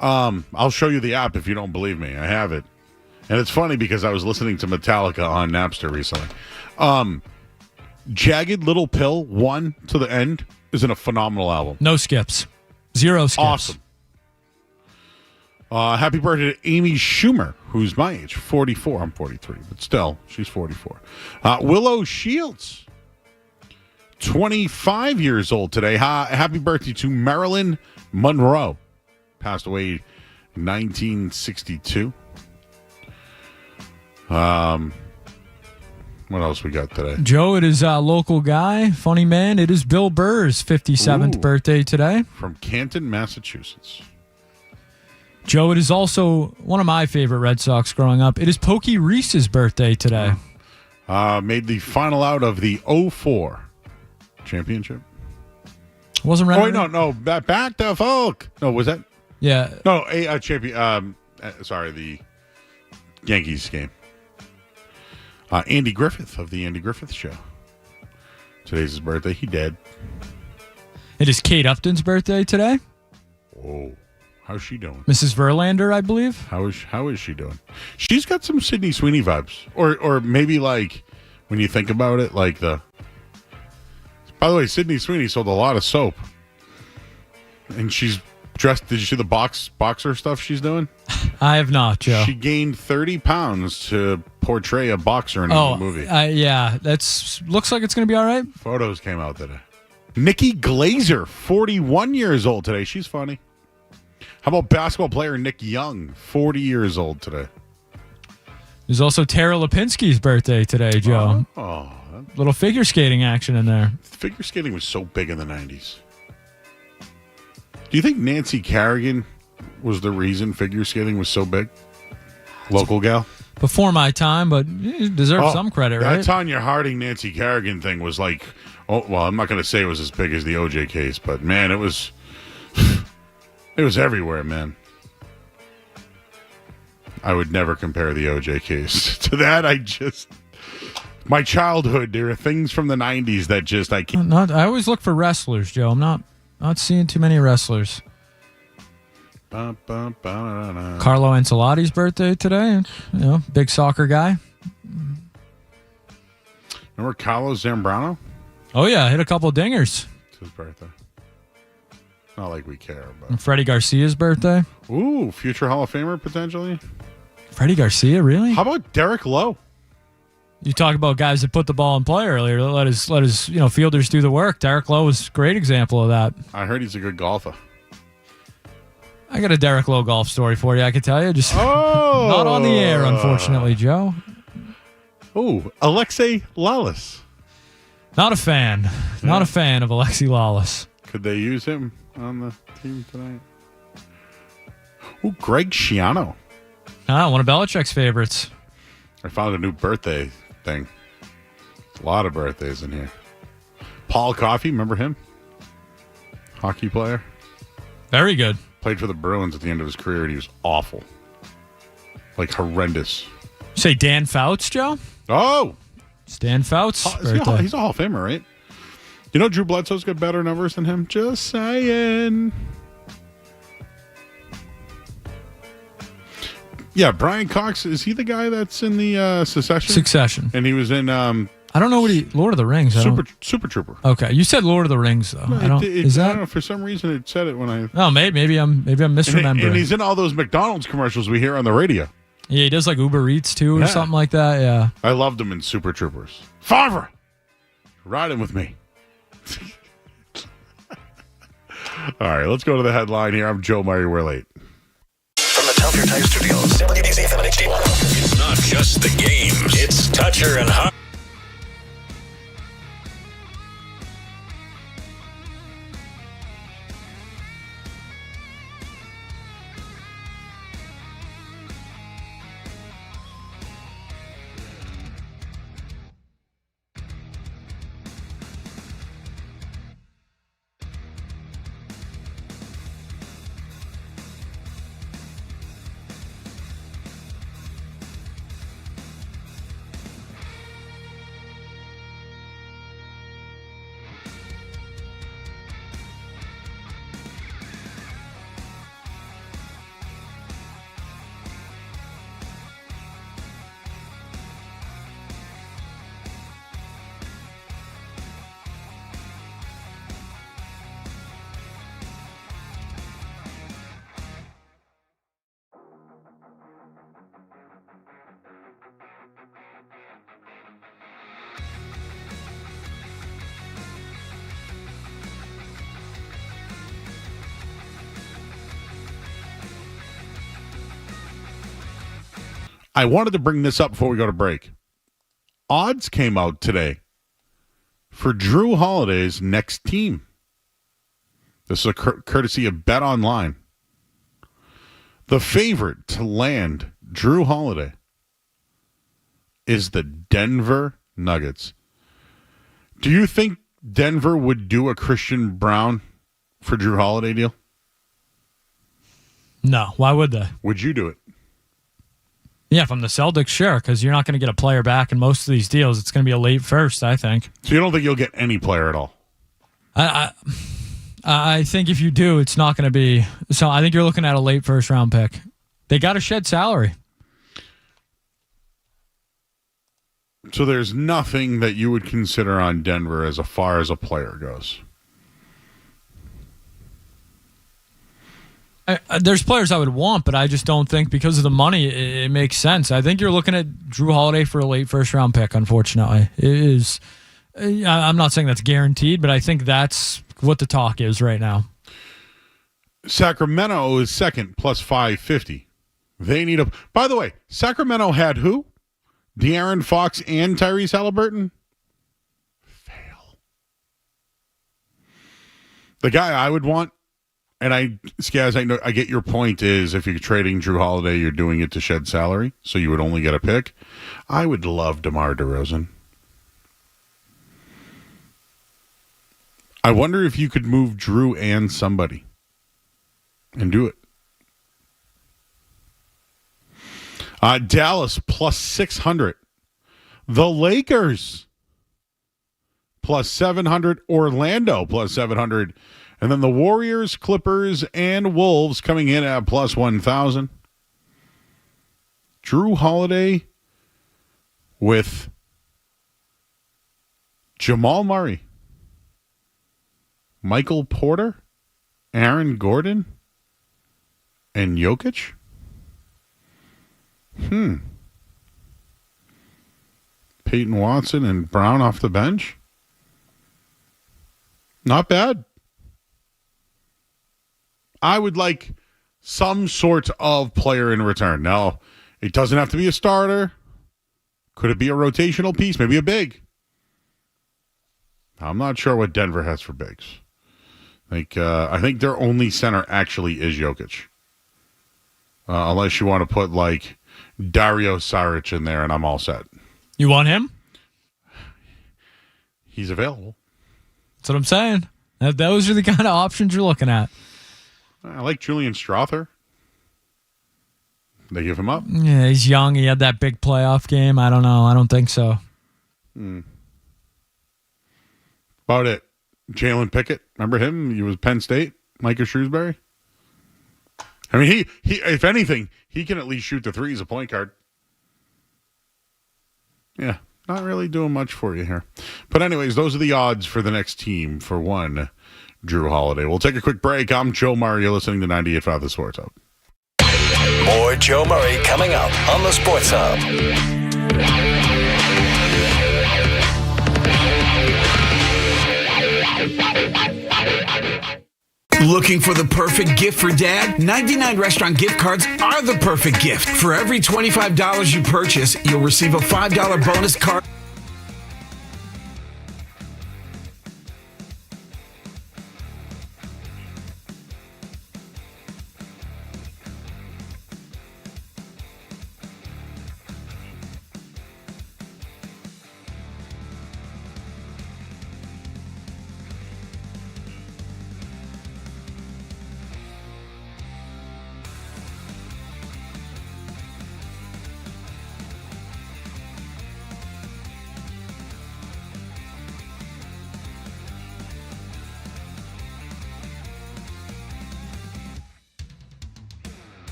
I'll show you the app if you don't believe me. I have it. And it's funny because I was listening to Metallica on Napster recently. Jagged Little Pill, 1 to the end, is in a phenomenal album. No skips. 0 skips. Awesome. Happy birthday to Amy Schumer, who's my age, 44. I'm 43, but still, she's 44. Willow Shields, 25 years old today. Happy birthday to Marilyn Monroe, passed away in 1962. What else we got today? Joe, it is a local guy, funny man. It is Bill Burr's 57th birthday today. From Canton, Massachusetts. Joe, it is also one of my favorite Red Sox growing up. It is Pokey Reese's birthday today. Made the final out of the 04 championship. Wasn't right. Oh, wait, no. Back to Folk. No, was that? Yeah. No, a champion. Sorry, the Yankees game. Andy Griffith of the Andy Griffith Show. Today's his birthday. He dead. It is Kate Upton's birthday today. Oh, how's she doing? Mrs. Verlander, I believe. How is she doing? She's got some Sydney Sweeney vibes, or maybe like when you think about it, like the. By the way, Sydney Sweeney sold a lot of soap, and she's dressed. Did you see the boxer stuff she's doing? I have not, Joe. She gained 30 pounds to portray a boxer in a movie. Yeah, looks like it's going to be all right. Photos came out today. Nikki Glazer, 41 years old today. She's funny. How about basketball player Nick Young, 40 years old today? There's also Tara Lipinski's birthday today, Joe. Little figure skating action in there. Figure skating was so big in the 90s. Do you think Nancy Kerrigan was the reason figure skating was so big? Local gal? Before my time, but you deserve some credit, right? That Tanya Harding, Nancy Kerrigan thing was like, I'm not going to say it was as big as the OJ case, but man, it was everywhere, man. I would never compare the OJ case to that. My childhood, there are things from the 90s that I can't. I always look for wrestlers, Joe. I'm not seeing too many wrestlers. Carlo Ancelotti's birthday today. Big soccer guy. Remember Carlos Zambrano? Oh, yeah. Hit a couple dingers. It's his birthday. Not like we care. But. And Freddie Garcia's birthday. Ooh, future Hall of Famer, potentially. Freddie Garcia, really? How about Derek Lowe? You talk about guys that put the ball in play earlier. Let his fielders do the work. Derek Lowe was a great example of that. I heard he's a good golfer. I got a Derek Lowe golf story for you. I could tell you, just not on the air, unfortunately, Joe. Oh, Alexei Lalas. Not a fan. Yeah. Not a fan of Alexei Lalas. Could they use him on the team tonight? Oh, Greg Schiano. One of Belichick's favorites. I found a new birthday thing. A lot of birthdays in here. Paul Coffey, remember him? Hockey player. Very good. Played for the Bruins at the end of his career, and he was awful. Like, horrendous. You say Dan Fouts, Joe? Oh! It's Dan Fouts' birthday. He's a Hall of Famer, right? You know Drew Bledsoe's got better numbers than him? Just saying. Yeah, Brian Cox, is he the guy that's in the Succession? And he was in... I don't know Lord of the Rings. Super Trooper. Okay, you said Lord of the Rings, though. No, I don't know. For some reason, it said it when I... No, maybe I'm misremembering. And he's in all those McDonald's commercials we hear on the radio. Yeah, he does like Uber Eats, too, or something like that, yeah. I loved him in Super Troopers. Farver! Riding with me. All right, let's go to the headline here. I'm Joe Murray. We're late. From the Telfair Tire Studios, WBZ FM and HD1. It's not just the games. It's Toucher and Hardy. I wanted to bring this up before we go to break. Odds came out today for Drew Holiday's next team. This is a courtesy of Bet Online. The favorite to land Drew Holiday is the Denver Nuggets. Do you think Denver would do a Christian Brown for Drew Holiday deal? No. Why would they? Would you do it? Yeah, from the Celtics, sure, because you're not going to get a player back in most of these deals. It's going to be a late first, I think. So you don't think you'll get any player at all? I think if you do, it's not going to be. So I think you're looking at a late first round pick. They got to shed salary. So there's nothing that you would consider on Denver as far as a player goes. There's players I would want, but I just don't think because of the money it makes sense. I think you're looking at Drew Holiday for a late first round pick, unfortunately. It is. I'm not saying that's guaranteed, but I think that's what the talk is right now. Sacramento is second, plus 550. They need a... By the way, Sacramento had who? De'Aaron Fox and Tyrese Halliburton? Fail. The guy I would want, and Skaz, I know I get your point, is if you're trading Drew Holiday, you're doing it to shed salary, so you would only get a pick. I would love DeMar DeRozan. I wonder if you could move Drew and somebody and do it. Dallas plus 600. The Lakers plus 700. Orlando plus 700. And then the Warriors, Clippers, and Wolves coming in at plus 1,000. Drew Holiday with Jamal Murray, Michael Porter, Aaron Gordon, and Jokic? Peyton Watson and Brown off the bench? Not bad. I would like some sort of player in return. Now, it doesn't have to be a starter. Could it be a rotational piece? Maybe a big. I'm not sure what Denver has for bigs. I think their only center actually is Jokic. Unless you want to put like Dario Saric in there, and I'm all set. You want him? He's available. That's what I'm saying. Those are the kind of options you're looking at. I like Julian Strother. They give him up? Yeah, he's young. He had that big playoff game. I don't know. I don't think so. About it. Jalen Pickett. Remember him? He was Penn State. Micah Shrewsbury. I mean, he if anything, he can at least shoot the three as a point guard. Yeah, not really doing much for you here. But anyways, those are the odds for the next team for one Drew Holiday. We'll take a quick break. I'm Joe Murray. You're listening to 98.5 The Sports Hub. More Joe Murray coming up on the Sports Hub. Looking for the perfect gift for dad? 99 restaurant gift cards are the perfect gift. For every $25 you purchase, you'll receive a $5 bonus card.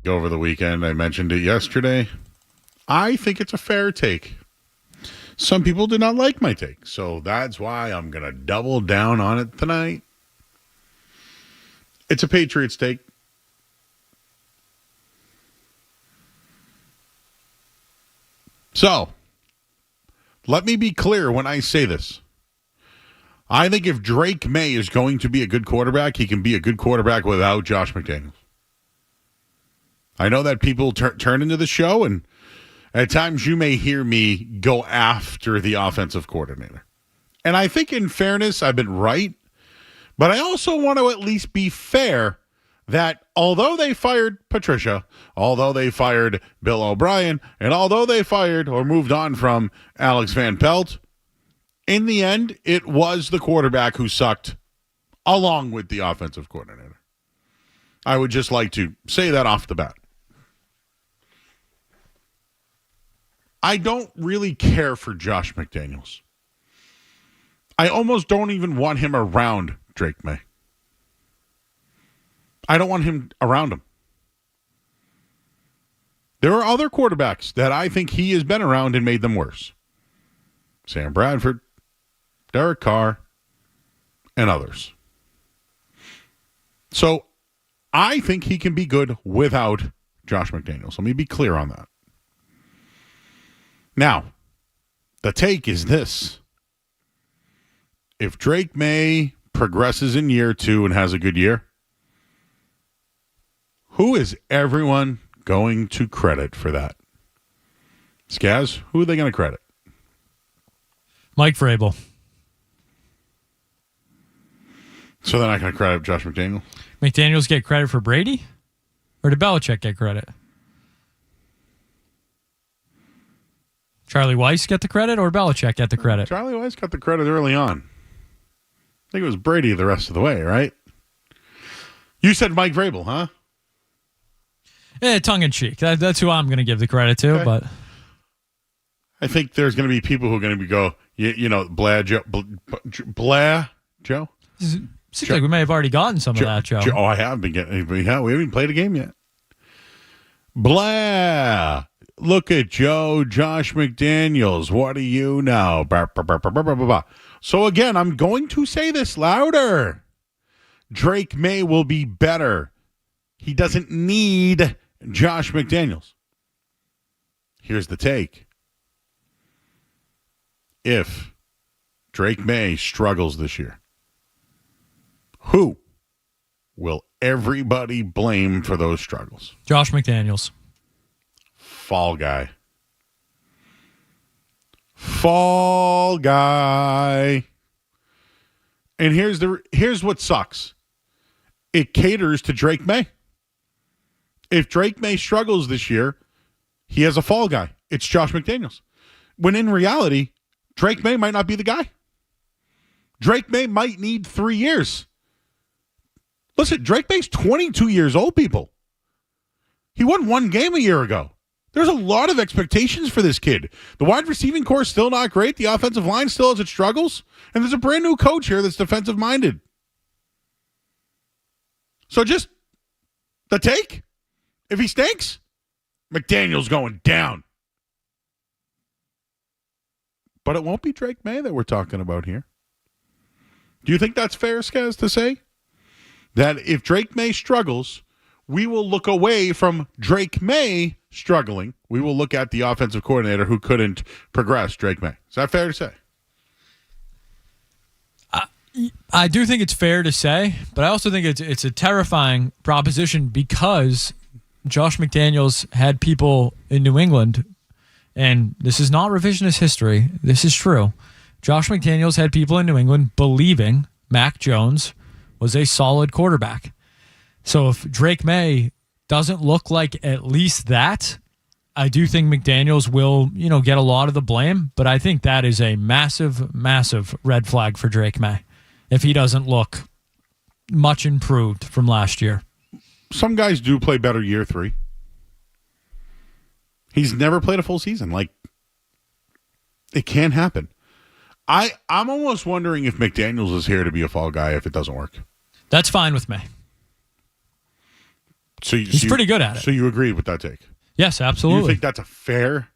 over the weekend. I mentioned it yesterday. I think it's a fair take. Some people did not like my take, so that's why I'm going to double down on it tonight. It's a Patriots take. So, let me be clear when I say this. I think if Drake May is going to be a good quarterback, he can be a good quarterback without Josh McDaniels. I know that people turn into the show, and at times you may hear me go after the offensive coordinator. And I think in fairness, I've been right. But I also want to at least be fair that although they fired Patricia, although they fired Bill O'Brien, and although they fired or moved on from Alex Van Pelt, in the end, it was the quarterback who sucked along with the offensive coordinator. I would just like to say that off the bat. I don't really care for Josh McDaniels. I almost don't even want him around Drake May. I don't want him around him. There are other quarterbacks that I think he has been around and made them worse. Sam Bradford, Derek Carr, and others. So I think he can be good without Josh McDaniels. Let me be clear on that. Now, the take is this. If Drake May progresses in year 2 and has a good year, who is everyone going to credit for that? Skaz, who are they going to credit? Mike Vrabel. So they're not going to credit Josh McDaniels? McDaniels get credit for Brady? Or did Belichick get credit? Charlie Weiss get the credit or Belichick get the credit? Charlie Weiss got the credit early on. I think it was Brady the rest of the way, right? You said Mike Vrabel, huh? Tongue in cheek. That's who I'm going to give the credit to. Okay. But I think there's going to be people who are going to go, Blair Joe. Joe? Seems like we may have already gotten some of that, Joe. Oh, I have been getting. We haven't even played a game yet. Blair. Look at Joe, Josh McDaniels. What do you know? Bah, bah, bah, bah, bah, bah, bah. So again, I'm going to say this louder. Drake May will be better. He doesn't need Josh McDaniels. Here's the take. If Drake May struggles this year, who will everybody blame for those struggles? Josh McDaniels. Fall guy. Fall guy. And here's what sucks. It caters to Drake May. If Drake May struggles this year, he has a fall guy. It's Josh McDaniels. When in reality, Drake May might not be the guy. Drake May might need 3 years. Listen, Drake May's 22 years old, people. He won 1 game a year ago. There's a lot of expectations for this kid. The wide receiving core is still not great. The offensive line still has its struggles. And there's a brand new coach here that's defensive minded. So just the take. If he stinks, McDaniel's going down. But it won't be Drake May that we're talking about here. Do you think that's fair, Skaz, to say? That if Drake May struggles, we will look away from Drake May struggling. We will look at the offensive coordinator who couldn't progress Drake May. Is that fair to say? I do think it's fair to say, but I also think it's a terrifying proposition because Josh McDaniels had people in New England, and this is not revisionist history. This is true. Josh McDaniels had people in New England believing Mac Jones was a solid quarterback. So if Drake May doesn't look like at least that, I do think McDaniels will, get a lot of the blame, but I think that is a massive, massive red flag for Drake May if he doesn't look much improved from last year. Some guys do play better year 3. He's never played a full season. It can happen. I'm almost wondering if McDaniels is here to be a fall guy if it doesn't work. That's fine with me. He's pretty good at it. So you agreed with that take? Yes, absolutely. You think that's a fair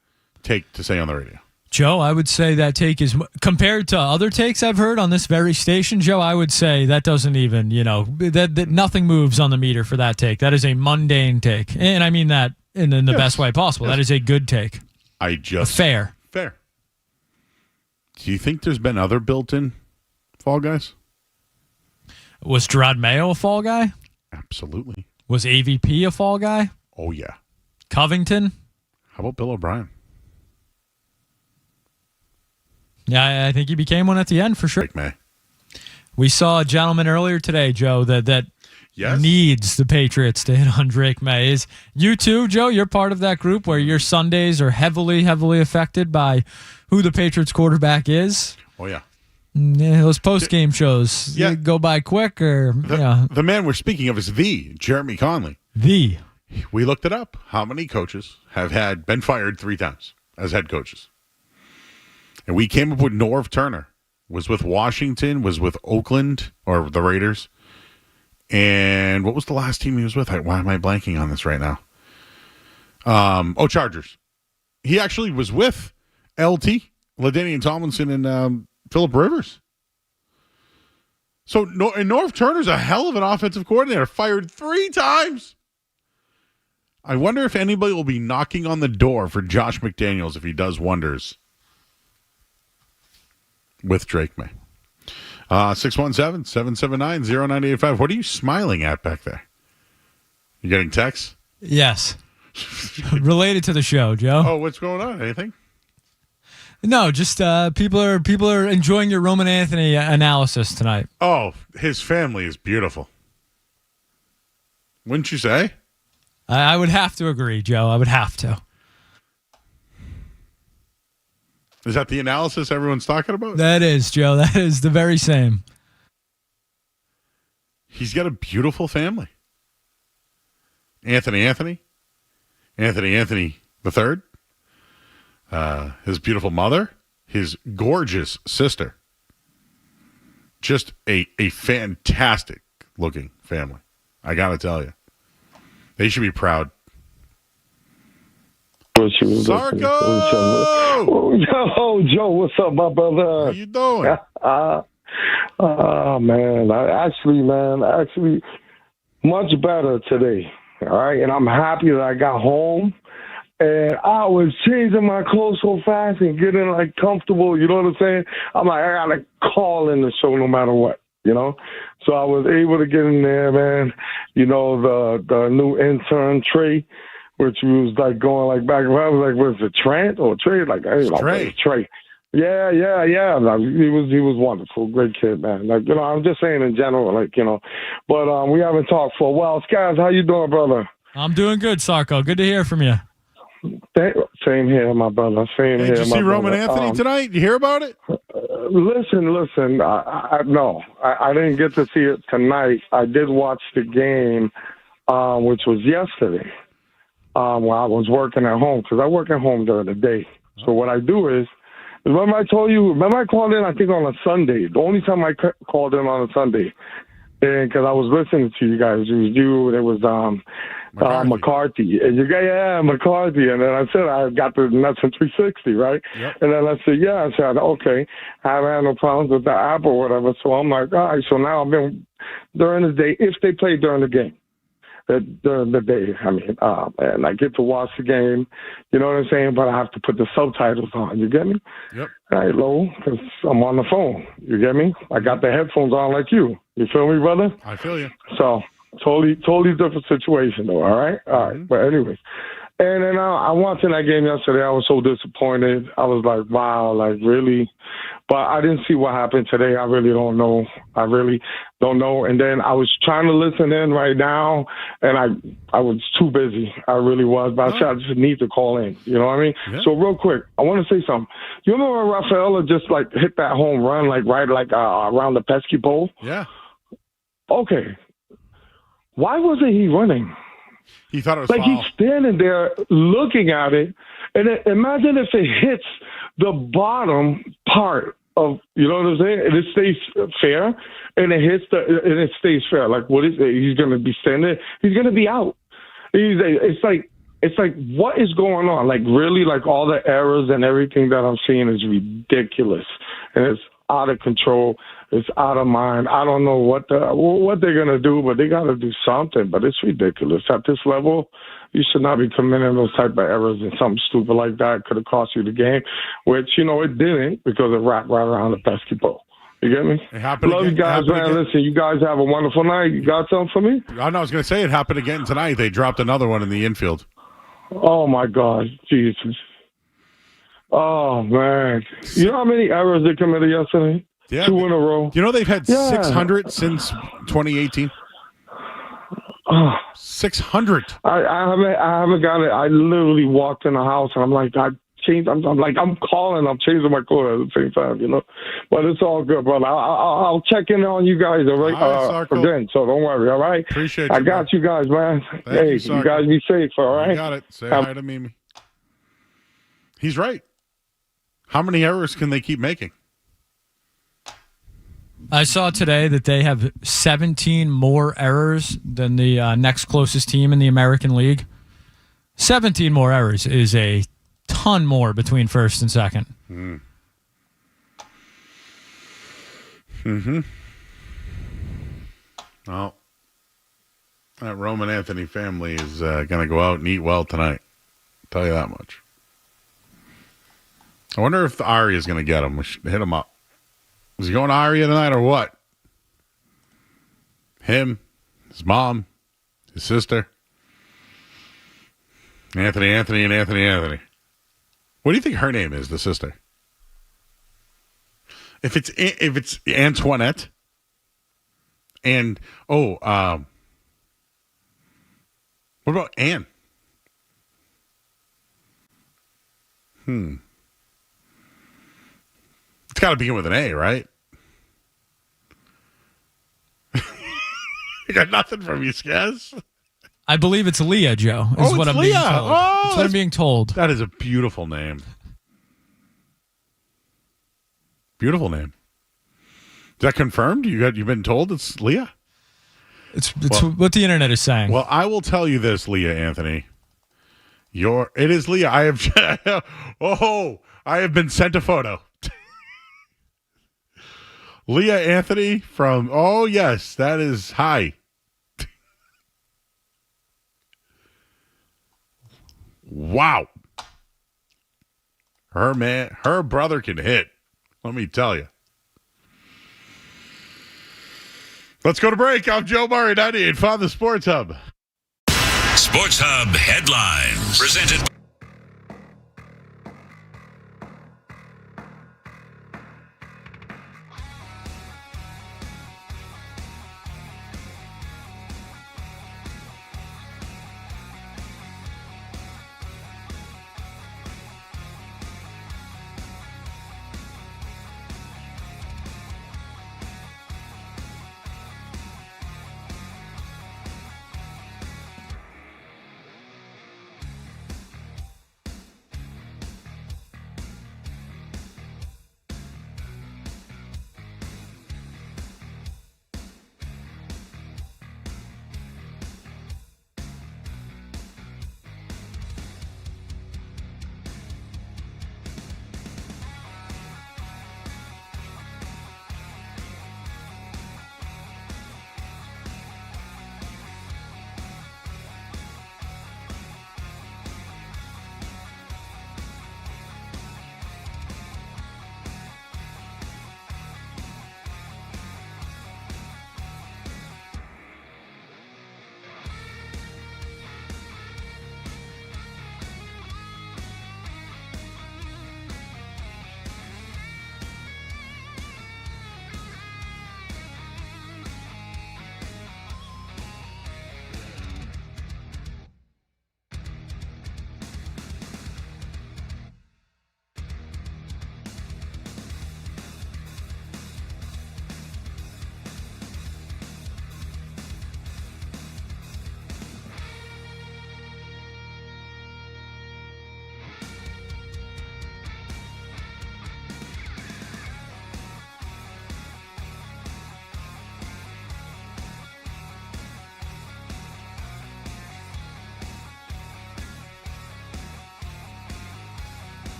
take to say on the radio? Joe, I would say that take is, compared to other takes I've heard on this very station, Joe, I would say that doesn't even, that nothing moves on the meter for that take. That is a mundane take. And I mean that in the best way possible. Yes. That is a good take. Fair. Fair. Do you think there's been other built-in fall guys? Was Gerard Mayo a fall guy? Absolutely. Was AVP a fall guy? Oh, yeah. Covington? How about Bill O'Brien? Yeah, I think he became one at the end for sure. Drake May. We saw a gentleman earlier today, Joe, that yes, needs the Patriots to hit on Drake May. Is you too, Joe? You're part of that group where your Sundays are heavily affected by who the Patriots quarterback is. Oh, yeah. Yeah, those post-game shows go by quick, or the man we're speaking of is the Jeremy Conley. We looked it up. How many coaches have been fired 3 times as head coaches? And we came up with Norv Turner. Was with Washington, was with Oakland, or the Raiders. And what was the last team he was with? Why am I blanking on this right now? Chargers. He actually was with LT, LaDainian Tomlinson, and Phillip Rivers. So Norv Turner's a hell of an offensive coordinator, fired 3 times. I wonder if anybody will be knocking on the door for Josh McDaniels if he does wonders with Drake May. 617-779-0985. What are you smiling at back there? You getting texts? Yes. Related to the show, Joe. Oh, what's going on? Anything? No, just people are enjoying your Roman Anthony analysis tonight. Oh, his family is beautiful. Wouldn't you say? I would have to agree, Joe. I would have to. Is that the analysis everyone's talking about? That is, Joe. That is the very same. He's got a beautiful family. Anthony the third. His beautiful mother, his gorgeous sister. Just a fantastic looking family. I got to tell you. They should be proud. Sarko! Oh, Joe, what's up, my brother? How you doing? Man, actually, much better today. All right, and I'm happy that I got home. And I was changing my clothes so fast and getting like comfortable. You know what I'm saying? I'm like, I gotta call in the show no matter what. So I was able to get in there, man. The new intern Trey, which was like going like back and forth. I was like, was it Trent or Trey? Like, Trey. Yeah. Like, he was wonderful, great kid, man. Like, I'm just saying in general, But we haven't talked for a while. Skaz, how you doing, brother? I'm doing good, Sarko. Good to hear from you. Same here, my brother. Same here, did you see Roman Anthony tonight? Did you hear about it? Listen. No, I didn't get to see it tonight. I did watch the game, which was yesterday. While I was working at home, because I work at home during the day. So what I do is, remember I called in, I think, on a Sunday. The only time I called in on a Sunday, and because I was listening to you guys, it was you, and it was McCarthy. And McCarthy. And then I said, I got the Netson 360, right? Yep. And then I said, I said, okay, I haven't had no problems with the app or whatever. So I'm like, all right, so now I've been, during the day, if they play during the game, during the day, and I get to watch the game, you know what I'm saying? But I have to put the subtitles on, you get me? Yep. Right, low, because I'm on the phone, you get me? I got the headphones on like you. You feel me, brother? I feel you. So, totally different situation, though, all right? All right, but anyways. And then I watching that game yesterday. I was so disappointed. I was like, wow, like, really? But I didn't see what happened today. I really don't know. And then I was trying to listen in right now, and I was too busy. I really was. But I said, I just need to call in. You know what I mean? Yeah. So real quick, I want to say something. You remember when Rafaela just, like, hit that home run, like, right, like, around the pesky pole? Yeah. Okay. Why wasn't he running? He thought it was like foul. He's standing there looking at it, and imagine if it hits the bottom part of, you know what I'm saying, and it stays fair, and it stays fair. Like, what is it? He's going to be standing. He's going to be out. It's like, what is going on? Like, really, like, all the errors and everything that I'm seeing is ridiculous. And it's out of control. It's out of mind. I don't know what they're going to do, but they got to do something. But it's ridiculous. At this level, you should not be committing those type of errors, and something stupid like that could have cost you the game, which, it didn't, because it wrapped right around the basketball. You get me? It happened Love again. you guys, man. Again. Listen, you guys have a wonderful night. You got something for me? I was going to say it happened again tonight. They dropped another one in the infield. Oh, my God. Jesus. Oh, man. You know how many errors they committed yesterday? Yeah. 2 in a row. You know they've had 600 since 2018? 600. I haven't got it. I literally walked in the house, and I'm like, I'm calling. I'm changing my clothes at the same time, But it's all good, brother. I'll check in on you guys, all right? Again, so don't worry, all right? Appreciate you. I got you guys, man. Hey, you guys be safe, all right? You got it. Say hi to Mimi. He's right. How many errors can they keep making? I saw today that they have 17 more errors than the next closest team in the American League. 17 more errors is a ton more between first and second. Mm-hmm. Well, that Roman Anthony family is going to go out and eat well tonight. I'll tell you that much. I wonder if the Ari is going to get him. We should hit him up. Is he going to Aria tonight or what? Him, his mom, his sister. Anthony. What do you think her name is, the sister? If it's Antoinette and what about Anne? It's got to begin with an A, right? You got nothing from you, Skaz? I believe it's Leah, Joe, is what I'm being told. That's what I'm being told. That is a beautiful name. Beautiful name. Is that confirmed? You've been told it's Leah? It's what the internet is saying. Well, I will tell you this, Leah Anthony. It is Leah. I have been sent a photo. Leah Anthony from, yes, that is, hi. Wow. Her brother can hit. Let me tell you. Let's go to break. I'm Joe Murray, 98.5 The Sports Hub. Sports Hub headlines presented.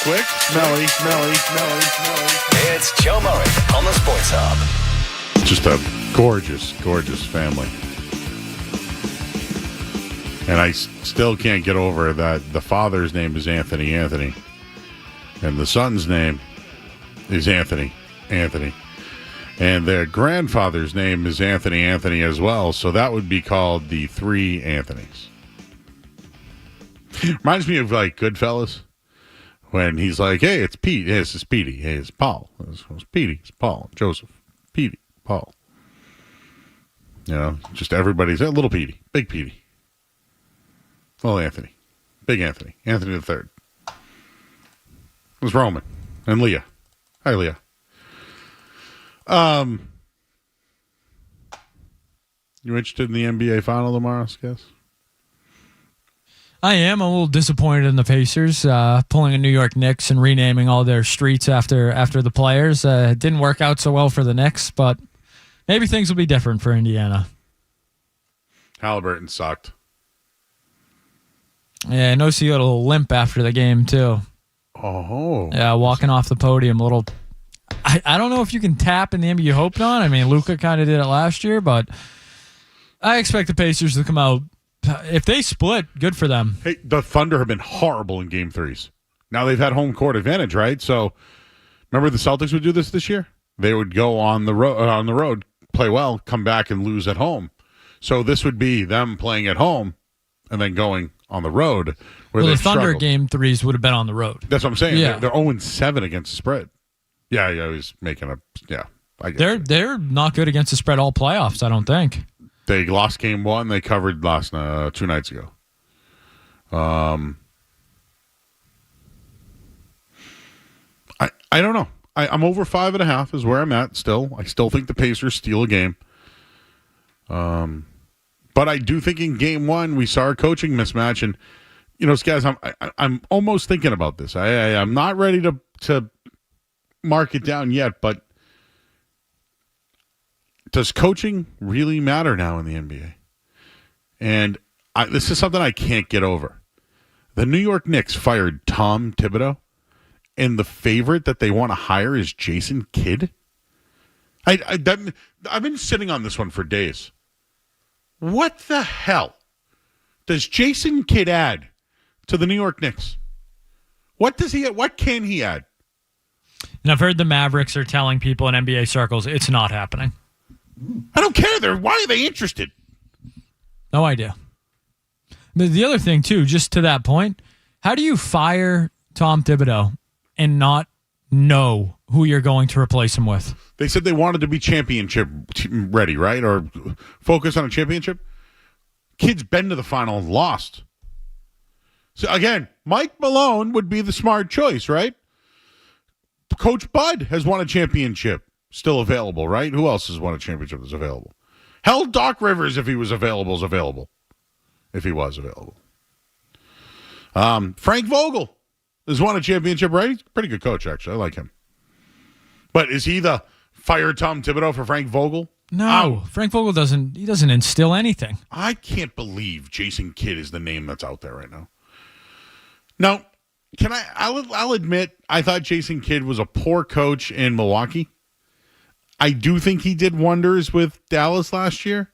quick. Smelly. It's Joe Murray on the Sports Hub. Just a gorgeous, gorgeous family. And I still can't get over that the father's name is Anthony, and the son's name is Anthony. And their grandfather's name is Anthony as well, so that would be called the three Anthonys. Reminds me of like Goodfellas, when he's like, hey, it's Pete. Hey, this is Petey. Hey, it's Paul. It's Petey. It's Paul. Joseph. Petey. Paul. You know, just everybody's little Petey. Big Petey. Well, Anthony. Big Anthony. Anthony the third. It was Roman. And Leah. Hi, Leah. You interested in the NBA final tomorrow, Skess? I am a little disappointed in the Pacers pulling a New York Knicks and renaming all their streets after the players. It didn't work out so well for the Knicks, but maybe things will be different for Indiana. Halliburton sucked. Yeah, I noticed he got a little limp after the game, too. Oh. Yeah, walking off the podium a little. I don't know if you can tap in the NBA you hoped on. I mean, Luka kind of did it last year, but I expect the Pacers to come out. If they split, good for them. Hey, the Thunder have been horrible in Game 3s. Now they've had home court advantage, right? So remember the Celtics would do this year? They would go on the road, play well, come back and lose at home. So this would be them playing at home and then going on the road. Where the Thunder struggled. Game 3s would have been on the road. That's what I'm saying. Yeah. They're 0-7 against the spread. Yeah, I was making a I get They're not good against the spread all playoffs, I don't think. They lost game 1. They covered last 2 nights ago. I don't know. I'm over 5.5 is where I'm at still. I still think the Pacers steal a game. But I do think in game 1 we saw a coaching mismatch, and guys, I'm almost thinking about this. I'm not ready to mark it down yet, but does coaching really matter now in the NBA? And this is something I can't get over. The New York Knicks fired Tom Thibodeau, and the favorite that they want to hire is Jason Kidd. I've been sitting on this one for days. What the hell does Jason Kidd add to the New York Knicks? What does he? What can he add? And I've heard the Mavericks are telling people in NBA circles it's not happening. I don't care. Why are they interested? No idea. But the other thing, too, just to that point, how do you fire Tom Thibodeau and not know who you're going to replace him with? They said they wanted to be championship ready, right? Or focus on a championship. Kid's been to the final and lost. So, again, Mike Malone would be the smart choice, right? Coach Bud has won a championship. Still available, right? Who else has won a championship that's available? Hell, Doc Rivers, if he was available, is available. If he was available. Frank Vogel has won a championship, right? He's a pretty good coach, actually. I like him. But is he the fire Tom Thibodeau for Frank Vogel? No, Frank Vogel doesn't instill anything. I can't believe Jason Kidd is the name that's out there right now. Now, I'll admit, I thought Jason Kidd was a poor coach in Milwaukee. I do think he did wonders with Dallas last year.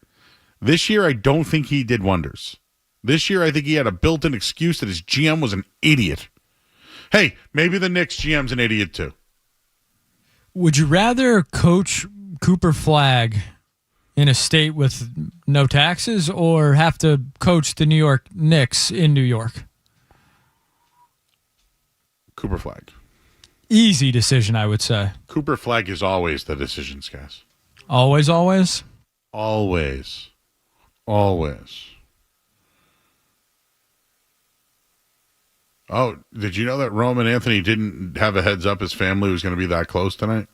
This year, I don't think he did wonders. This year, I think he had a built-in excuse that his GM was an idiot. Hey, maybe the Knicks GM's an idiot too. Would you rather coach Cooper Flagg in a state with no taxes or have to coach the New York Knicks in New York? Cooper Flagg. Easy decision, I would say. Cooper Flagg is always the decisions, guys. Always, always? Always. Always. Oh, did you know that Roman Anthony didn't have a heads up his family was going to be that close tonight?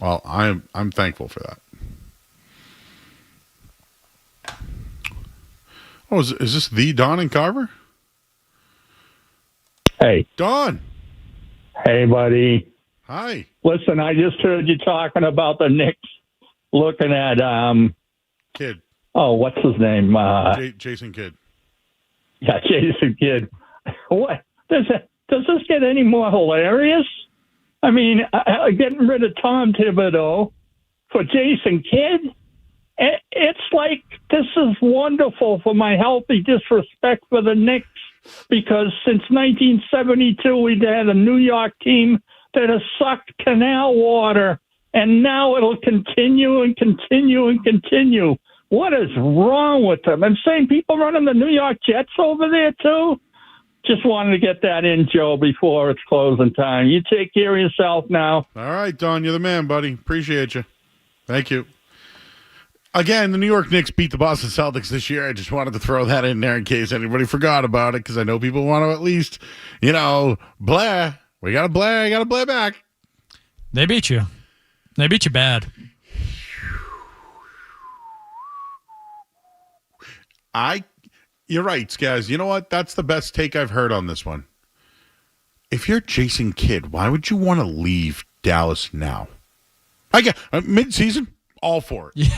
Well, I'm thankful for that. Oh, is this the Don and Carver? Hey. Don. Hey, buddy. Hi. Listen, I just heard you talking about the Knicks looking at Kidd. Oh, what's his name? Jason Kidd. Yeah, Jason Kidd. What does this get any more hilarious? I mean, getting rid of Tom Thibodeau for Jason Kidd. It's like this is wonderful for my healthy disrespect for the Knicks, because since 1972 we've had a New York team that has sucked canal water, and now it'll continue and continue and continue. What is wrong with them? And same people running the New York Jets over there too. Just wanted to get that in, Joe, before it's closing time. You take care of yourself now. All right, Don, you're the man, buddy. Appreciate you. Thank you. Again, the New York Knicks beat the Boston Celtics this year. I just wanted to throw that in there in case anybody forgot about it, because I know people want to at least, blah. We got to blah. I got to blah back. They beat you. They beat you bad. You're right, Skaz. You know what? That's the best take I've heard on this one. If you're Jason Kidd, why would you want to leave Dallas now? I get mid-season, all for it.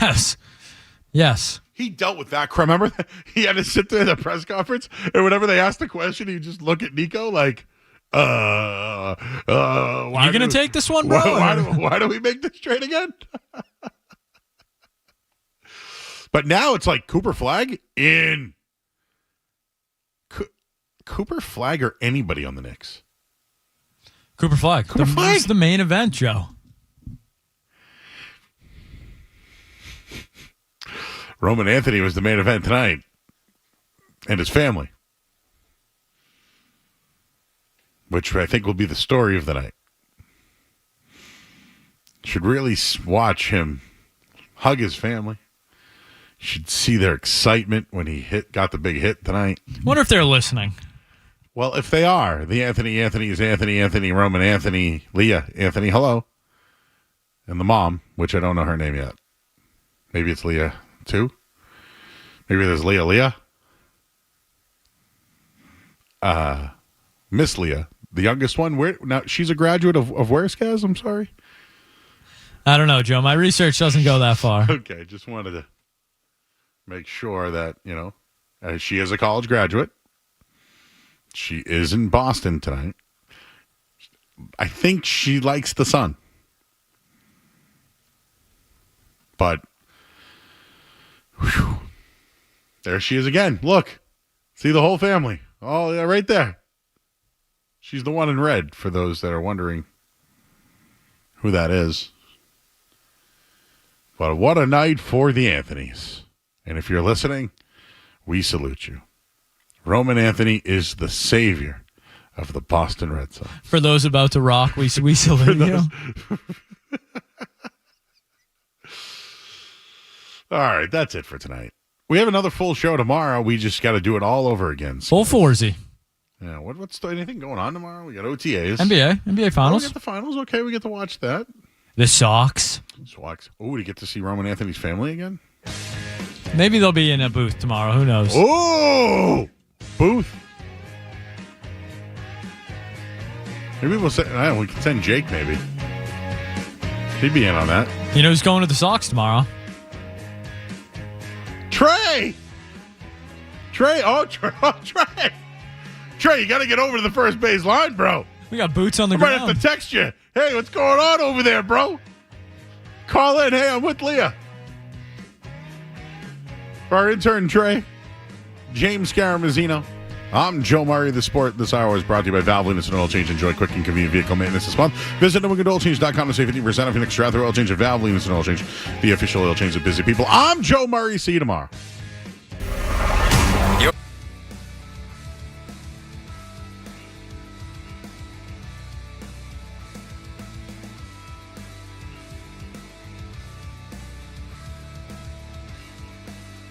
Yes. He dealt with that. Remember, he had to sit there at the press conference, and whenever they asked the question, he'd just look at Nico like, why you going to take this one, bro? Why do we make this trade again? But now it's like Cooper Flagg in. Cooper Flagg or anybody on the Knicks? Cooper Flagg. It's the main event, Joe. Roman Anthony was the main event tonight. And his family. Which I think will be the story of the night. Should really watch him hug his family. Should see their excitement when he got the big hit tonight. Wonder if they're listening. Well, if they are, the Anthony is Anthony, Roman Anthony, Leah Anthony, hello. And the mom, which I don't know her name yet. Maybe it's Leah too. Maybe there's Leah. Miss Leah, the youngest one. Now she's a graduate of where, Skaz? I'm sorry. I don't know, Joe. My research doesn't go that far. Okay, just wanted to make sure that, she is a college graduate. She is in Boston tonight. I think she likes the sun. But, there she is again. Look. See the whole family. Oh, yeah, right there. She's the one in red, for those that are wondering who that is. But what a night for the Anthonys. And if you're listening, we salute you. Roman Anthony is the savior of the Boston Red Sox. For those about to rock, we salute you. All right, that's it for tonight. We have another full show tomorrow. We just got to do it all over again. Full Forzy. Yeah, what's anything going on tomorrow? We got OTAs. NBA finals. We get the finals. Okay, we get to watch that. The Sox. Oh, do you get to see Roman Anthony's family again? Maybe they'll be in a booth tomorrow. Who knows? Oh, booth. Maybe we can send Jake. Maybe he'd be in on that. You know who's going to the Sox tomorrow? Trey. Oh, Trey. Trey, you got to get over to the first base line, bro. We got boots on the ground. I might ground. have to text you. Hey, what's going on over there, bro? Call in. Hey, I'm with Leah. Our intern, Trey. James Scaramazino. I'm Joe Murray. The Sport this hour is brought to you by Valvoline and Oil Change. Enjoy quick and convenient vehicle maintenance this month. Visit NewEnglandOilChange.com to save 50% off your next Oil Change at Valvoline and Oil Change, the official oil change of busy people. I'm Joe Murray. See you tomorrow.